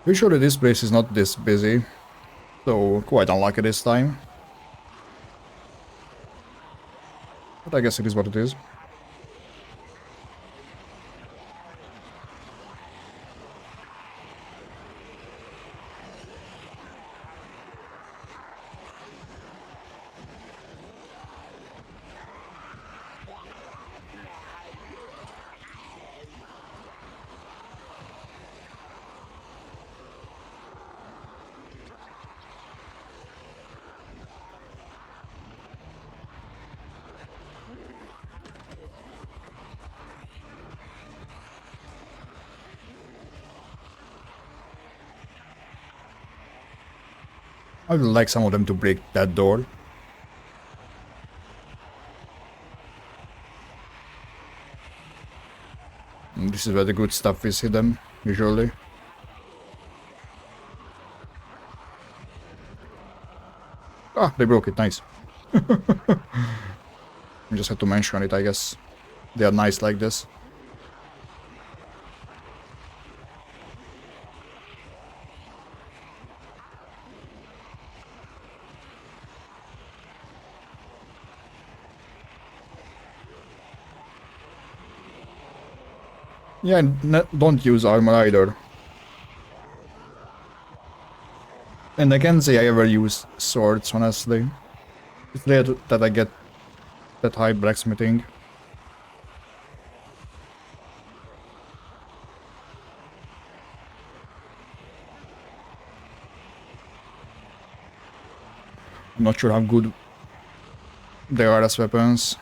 Usually this place is not this busy, so quite unlucky this time. But I guess it is what it is. I would like some of them to break that door. And this is where the good stuff is hidden, usually. Ah, they broke it, nice. I just had to mention it, I guess. They are nice like this. Yeah, and don't use armor either. And I can't say I ever use swords, honestly. It's rare that I get that high blacksmithing. I'm not sure how good they are as weapons.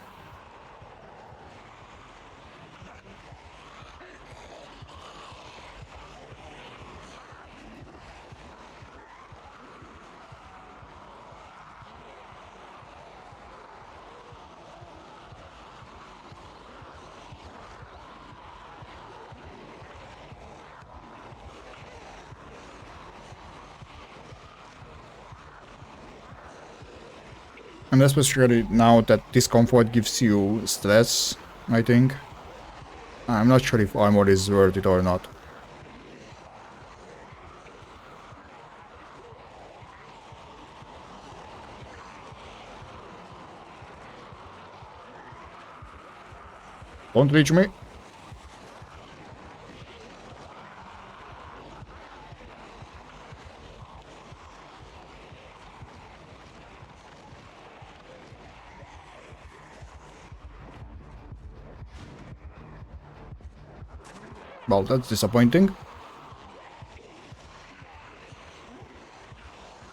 And especially now that discomfort gives you stress, I think. I'm not sure if armor is worth it or not. Don't reach me. Well, that's disappointing.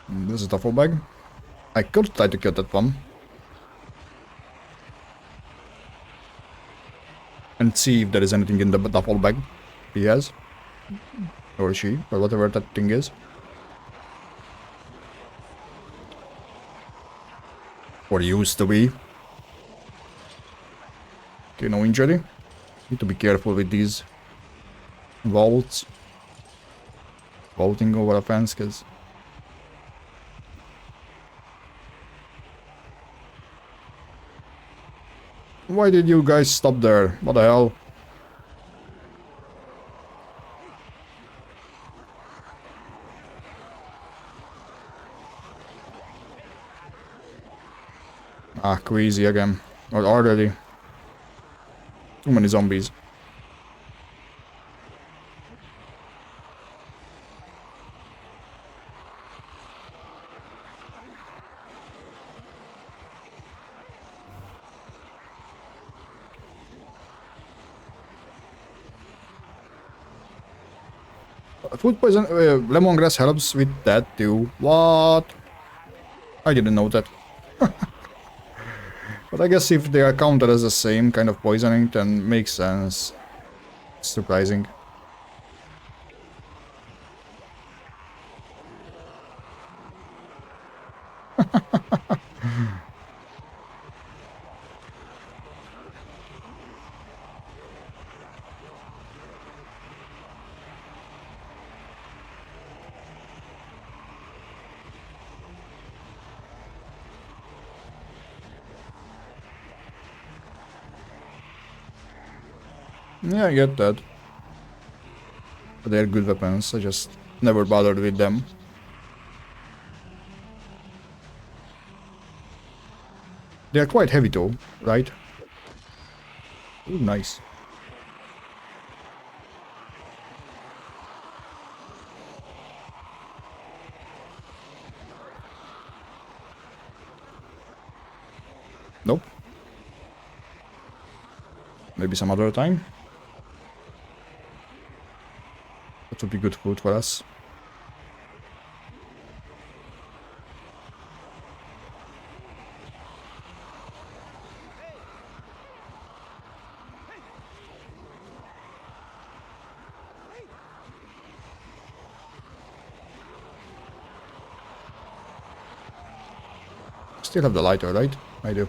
This is a duffel bag. I could try to kill that one. And see if there is anything in the duffel bag. He has. Or she, or whatever that thing is. Or used to be. Okay, no injury. Need to be careful with these vaults. Vaulting over a fence, cause... Why did you guys stop there? What the hell? Ah, crazy again. Or already. Too many zombies. Food poison, lemongrass helps with that too. What? I didn't know that. But I guess if they are counted as the same kind of poisoning, then makes sense. Surprising. Yeah, I get that. But they're good weapons, I just never bothered with them. They are quite heavy though, right? Ooh, nice. Nope. Maybe some other time. That would be good food for us. Still have the lighter, right? I do.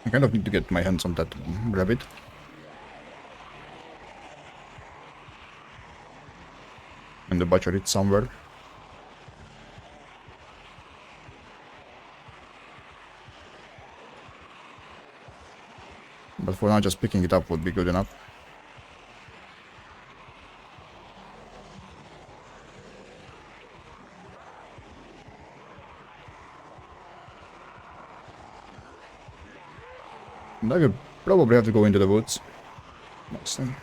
I kind of need to get my hands on that rabbit. And the butcher it somewhere. But for now, just picking it up would be good enough. And I will probably have to go into the woods next time.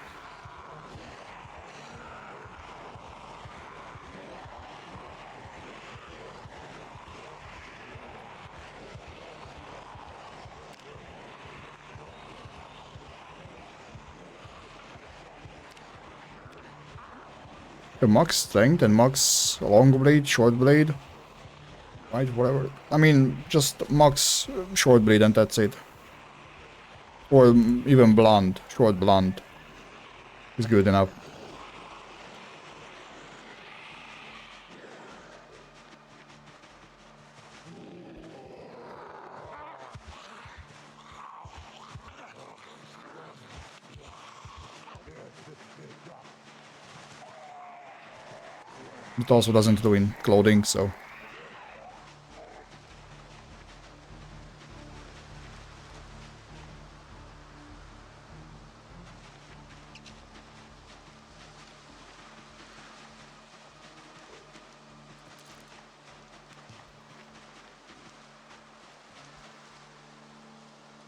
The max strength and max long blade, short blade. Right, whatever. I mean, just max short blade and that's it. Or even blunt, short blunt is good enough. It also doesn't ruin clothing, so...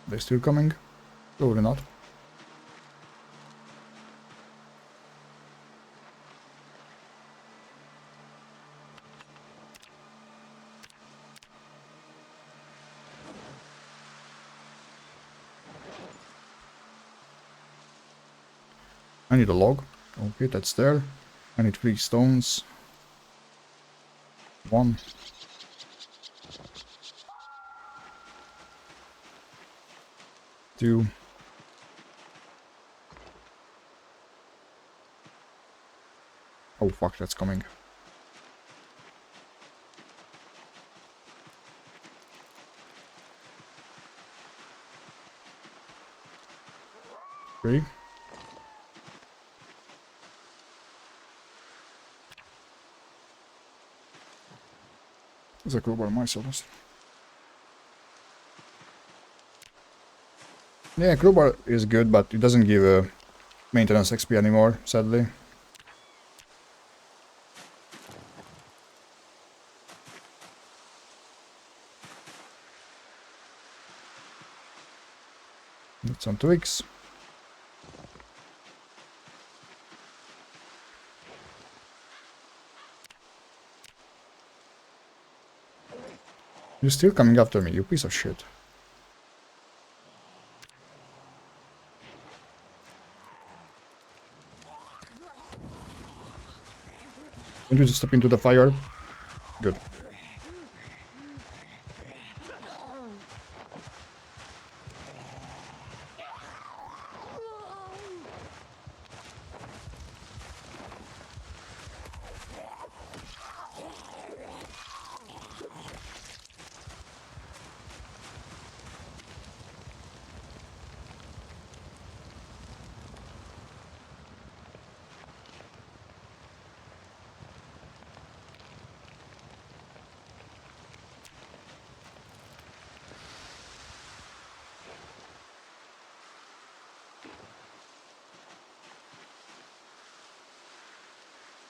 They're still coming? Probably not. I need a log. Okay, that's there. I need 3 stones. 1. 2. Oh fuck, that's coming. 3. There's a crowbar myself. Yeah, crowbar is good, but it doesn't give maintenance XP anymore, sadly. Need some twigs. You're still coming after me, you piece of shit. Don't you just step into the fire? Good.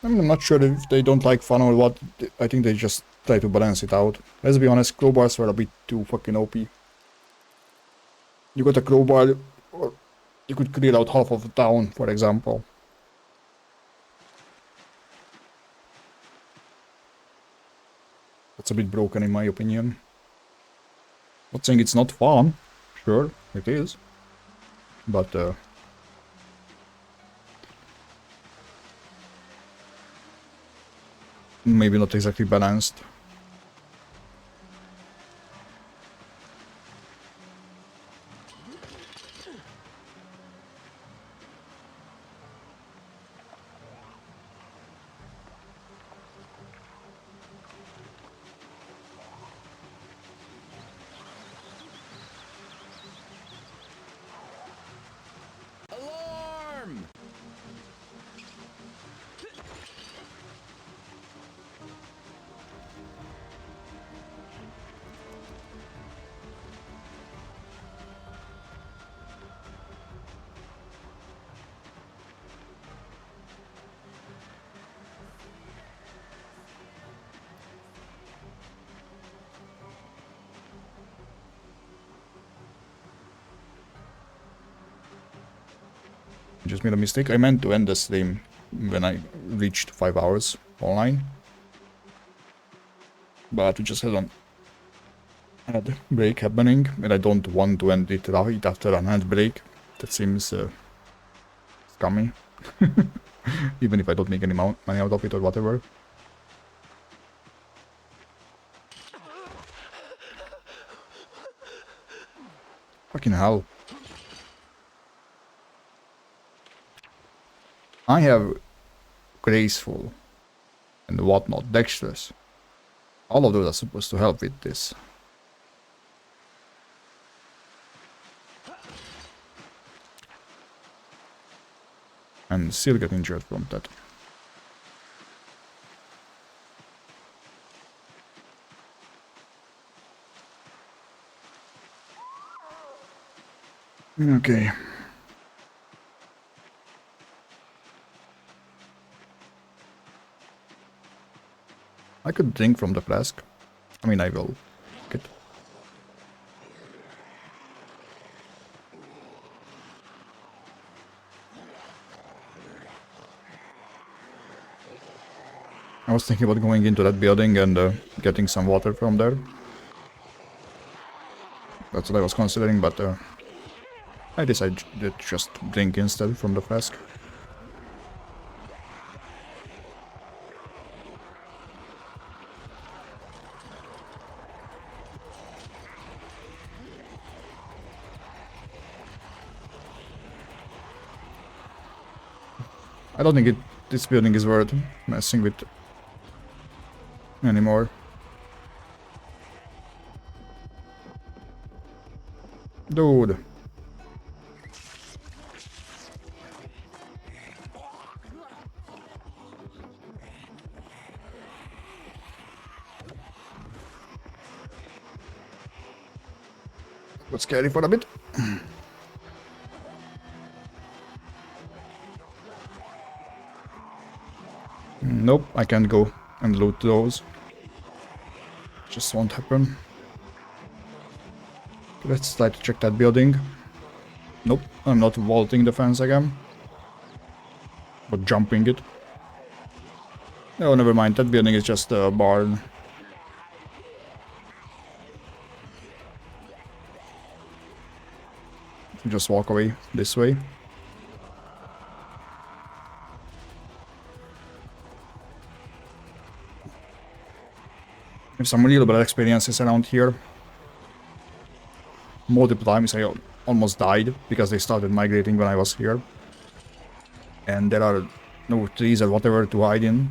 I'm not sure if they don't like fun or what. I think they just try to balance it out. Let's be honest, crowbars were a bit too fucking OP. You got a crowbar, or you could clear out half of the town, for example. That's a bit broken in my opinion. Not saying it's not fun. Sure, it is. But, maybe not exactly balanced. Alarm! Just made a mistake. I meant to end the stream when I reached 5 hours online. But we just had an ad break happening, and I don't want to end it right after an ad break. That seems scummy. Even if I don't make any money out of it or whatever. Fucking hell. I have graceful and whatnot, dexterous. All of those are supposed to help with this. And still get injured from that. Okay. I could drink from the flask. I mean, I will. Get. I was thinking about going into that building and getting some water from there. That's what I was considering, but I decided to just drink instead from the flask. I don't think this building is worth messing with anymore. Dude. Got scary for a bit. Nope, I can't go and loot those. Just won't happen. Let's try to check that building. Nope, I'm not vaulting the fence again. But jumping it. Oh, never mind, that building is just a barn. Just walk away this way. Have some real bad experiences around here. Multiple times I almost died because they started migrating when I was here. And there are no trees or whatever to hide in.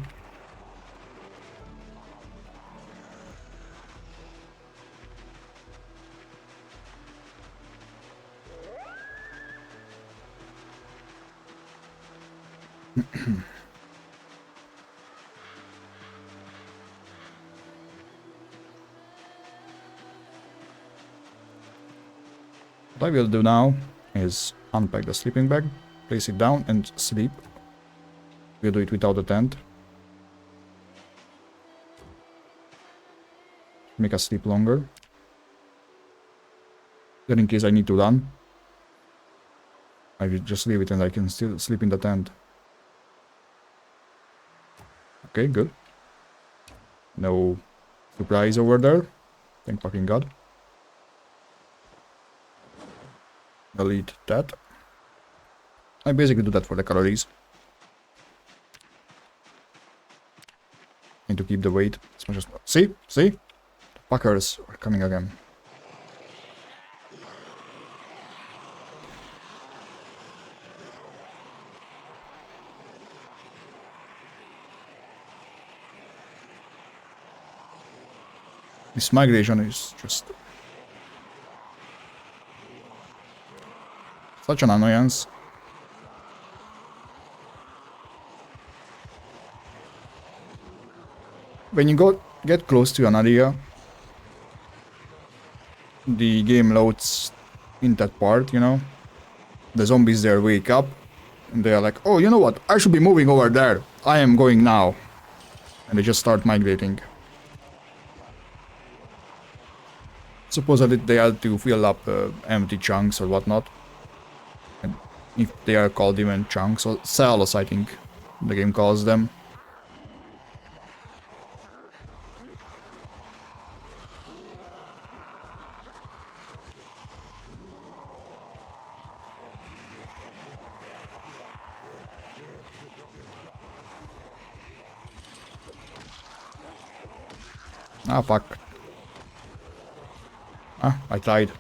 What I will do now is unpack the sleeping bag, place it down and sleep. We'll do it without the tent. Make us sleep longer. Then in case I need to run, I will just leave it and I can still sleep in the tent. Okay, good. No surprise over there. Thank fucking God. Delete that. I basically do that for the calories. Need to keep the weight as much as... See? See? The fuckers are coming again. This migration is just such an annoyance. When you get close to an area, the game loads in that part, you know. The zombies there wake up and they are like, oh, you know what? I should be moving over there. I am going now. And they just start migrating. Supposedly they have to fill up empty chunks or whatnot. And if they are called even chunks, or cells, I think the game calls them. Ah, fuck. Ah, I tried.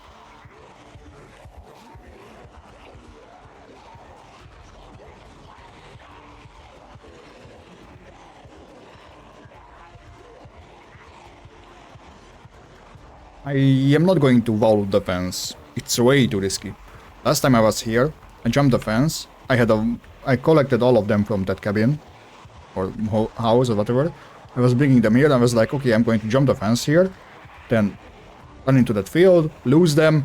I am not going to vault the fence. It's way too risky. Last time I was here, I jumped the fence. I collected all of them from that cabin. Or house or whatever. I was bringing them here and I was like, okay, I'm going to jump the fence here. Then run into that field, lose them,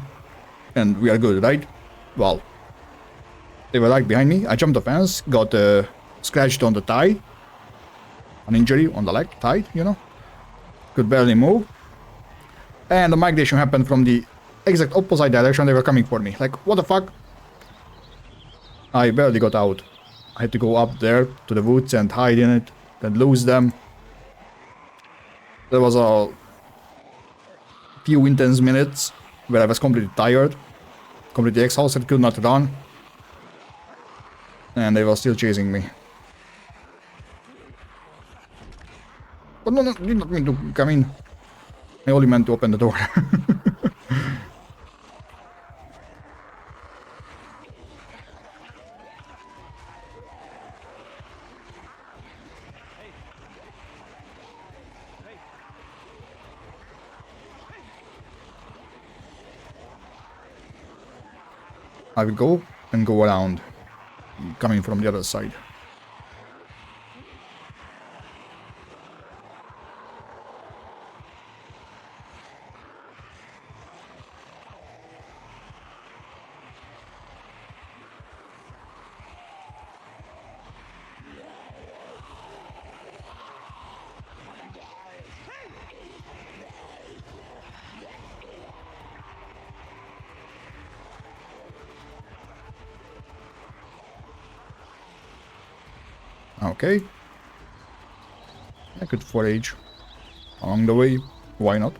and we are good, right? Well, they were right behind me. I jumped the fence, got scratched on the thigh. An injury on the leg, thigh, you know. Could barely move. And the migration happened from the exact opposite direction. They were coming for me. Like, what the fuck? I barely got out. I had to go up there to the woods and hide in it, then lose them. There was a few intense minutes where I was completely tired, completely exhausted, could not run. And they were still chasing me. But no, did not mean to come in. I only meant to open the door. I will go and go around, coming from the other side. Okay. I could forage along the way. Why not?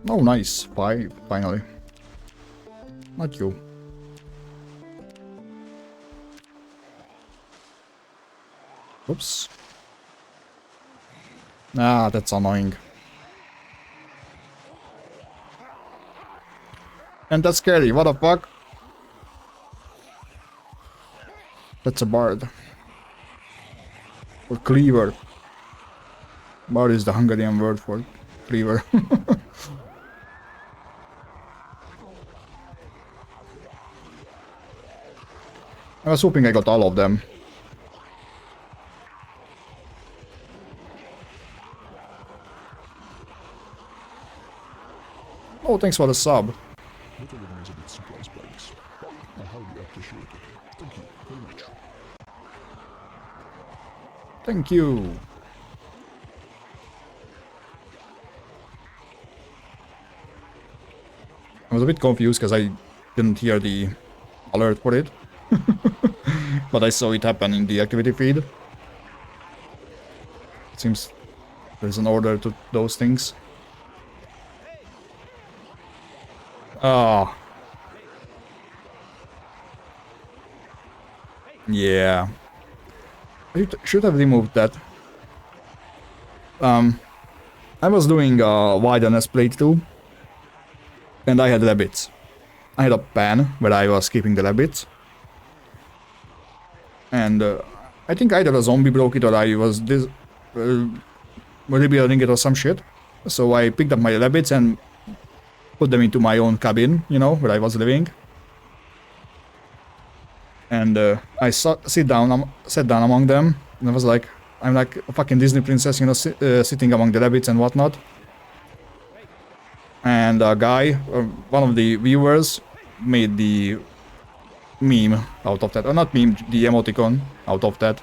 Oh, nice. Finally. Not you. Oops. Ah, that's annoying. And that's scary. What the fuck? That's a bard. Or cleaver. Bard is the Hungarian word for cleaver. I was hoping I got all of them. Oh, thanks for the sub. Not everyone is a bit surprised by this. I highly appreciate it. Thank you very much. Thank you. I was a bit confused because I didn't hear the alert for it. But I saw it happen in the activity feed. It seems there's an order to those things. Ah. Yeah. I should have removed that. I was doing a wilderness playthrough. And I had rabbits. I had a pan where I was keeping the rabbits. And I think either a zombie broke it or I was rebuilding it or some shit. So I picked up my rabbits and put them into my own cabin, you know, where I was living. And I sat down among them, and I was like, I'm like a fucking Disney princess, you know, sitting among the rabbits and whatnot. And a guy, one of the viewers, made the meme out of that. Or not meme, the emoticon out of that.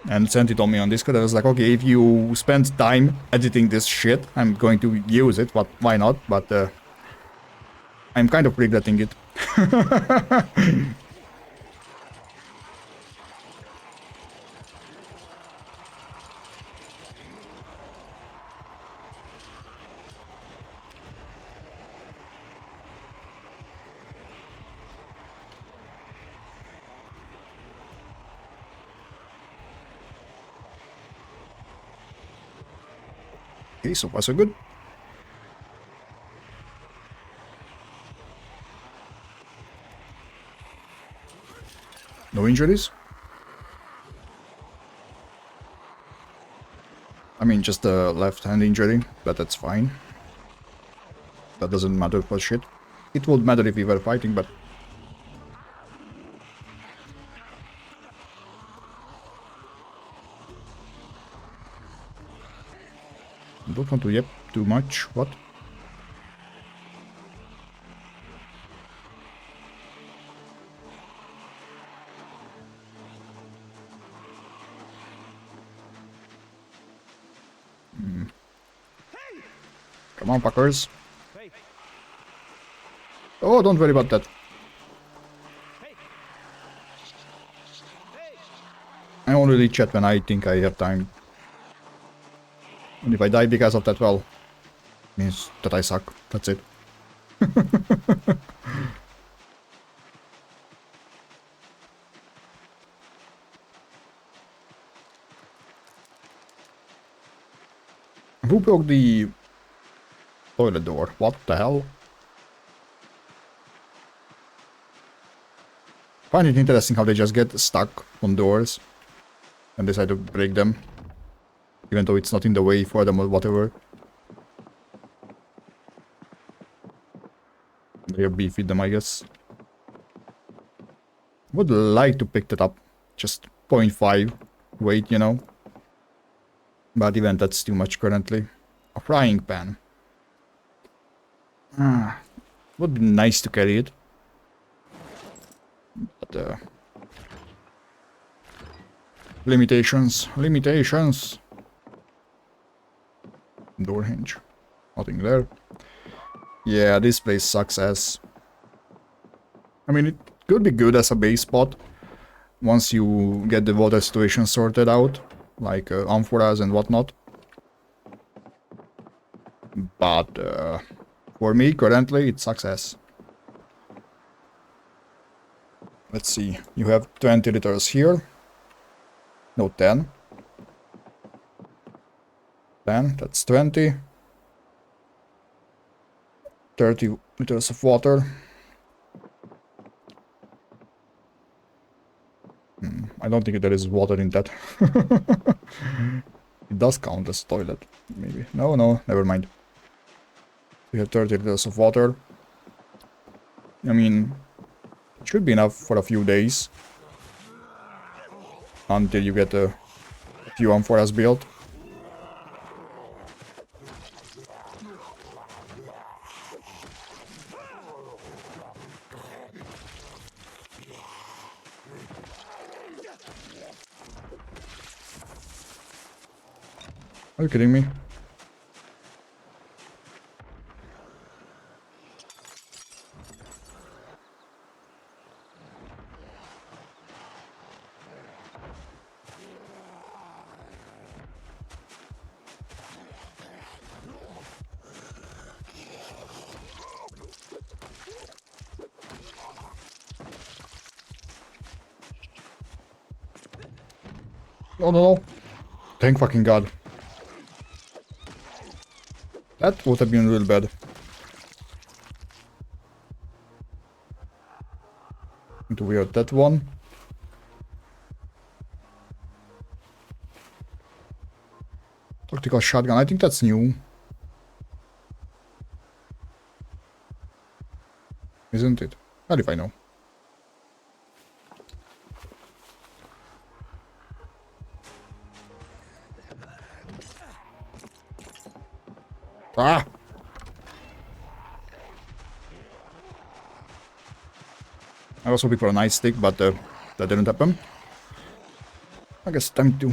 And sent it on me on Discord. I was like, okay, if you spend time editing this shit, I'm going to use it, but why not? But I'm kind of regretting it. Okay, so far so good. No injuries? I mean, just a left hand injury, but that's fine. That doesn't matter for shit. It would matter if we were fighting, but... I don't want to yep too much. What? Come on, fuckers. Oh, don't worry about that. I only really chat when I think I have time. And if I die because of that, well, means that I suck. That's it. Who broke the toilet door? What the hell? Find it interesting how they just get stuck on doors and decide to break them, even though it's not in the way for them or whatever. They're beefy them, I guess. Would like to pick that up. Just 0.5 weight, you know. But even that's too much currently. A frying pan. Would be nice to carry it. But, limitations. Limitations. Door hinge. Nothing there. Yeah, this place sucks ass. I mean, it could be good as a base spot once you get the water situation sorted out, like amphoras and whatnot. But for me, currently, it sucks ass. Let's see, you have 20 liters here. No, 10. 10, that's 20. 30 liters of water. I don't think there is water in that. It does count as a toilet, maybe. No, never mind. We have 30 liters of water. I mean, it should be enough for a few days. Until you get a few amphoras built. Are you kidding me? Oh no. Thank fucking god. That would have been real bad. Do we have that one? Tactical shotgun, I think that's new. Isn't it? Not if I know. Ah! I was hoping for a nice stick, but that didn't happen. I guess time to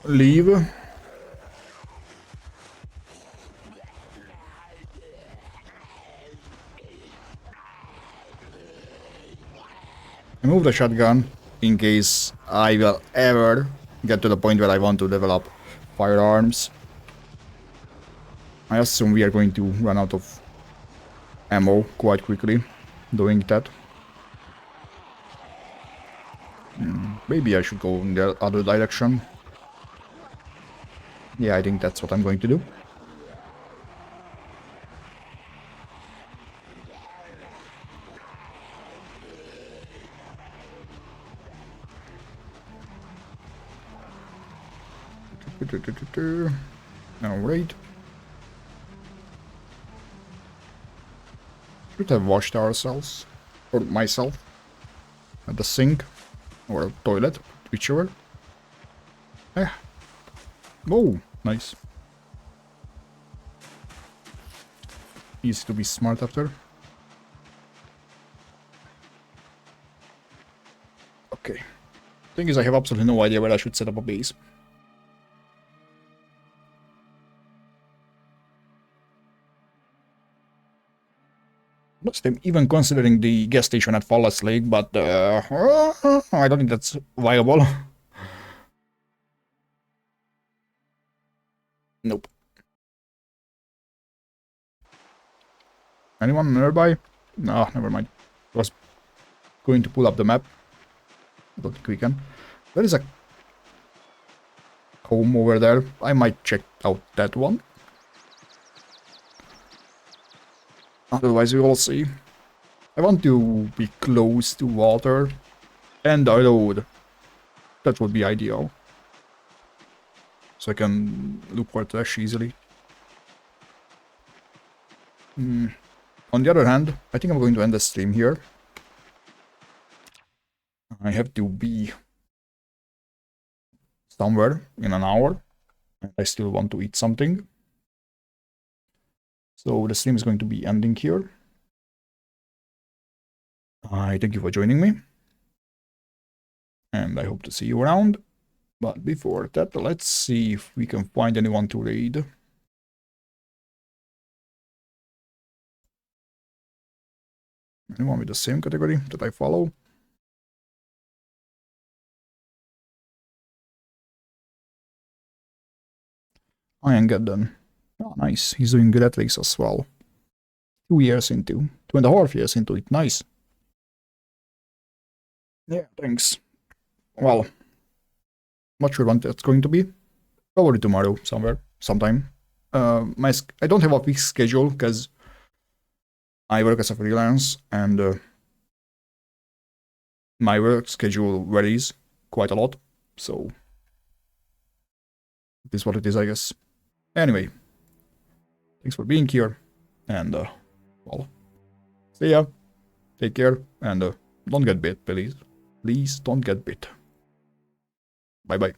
leave. I move the shotgun in case I will ever get to the point where I want to develop firearms. I assume we are going to run out of ammo quite quickly doing that. Maybe I should go in the other direction. Yeah, I think that's what I'm going to do. Alright. Should have washed ourselves. Or myself. At the sink. Or toilet. Whichever. Yeah. Oh, nice. Easy to be smart after. Okay. Thing is, I have absolutely no idea where I should set up a base. I'm even considering the gas station at Fallas Lake, but I don't think that's viable. Nope. Anyone nearby? No, never mind. I was going to pull up the map. I don't think we can. There is a home over there. I might check out that one. Otherwise, we will see. I want to be close to water and a road. That would be ideal. So I can look for trash easily. On the other hand, I think I'm going to end the stream here. I have to be somewhere in an hour. And I still want to eat something. So the stream is going to be ending here. I thank you for joining me. And I hope to see you around. But before that, let's see if we can find anyone to raid. Anyone with the same category that I follow? I am good then. Oh, nice. He's doing good at RatRace as well. 2.5 years into it. Nice. Yeah, thanks. Well, not sure when that's going to be. Probably tomorrow, sometime. I don't have a fixed schedule because I work as a freelance and my work schedule varies quite a lot. So it is what it is, I guess. Anyway, thanks for being here, and well, see ya. Take care, and don't get bit, please. Please don't get bit. Bye bye.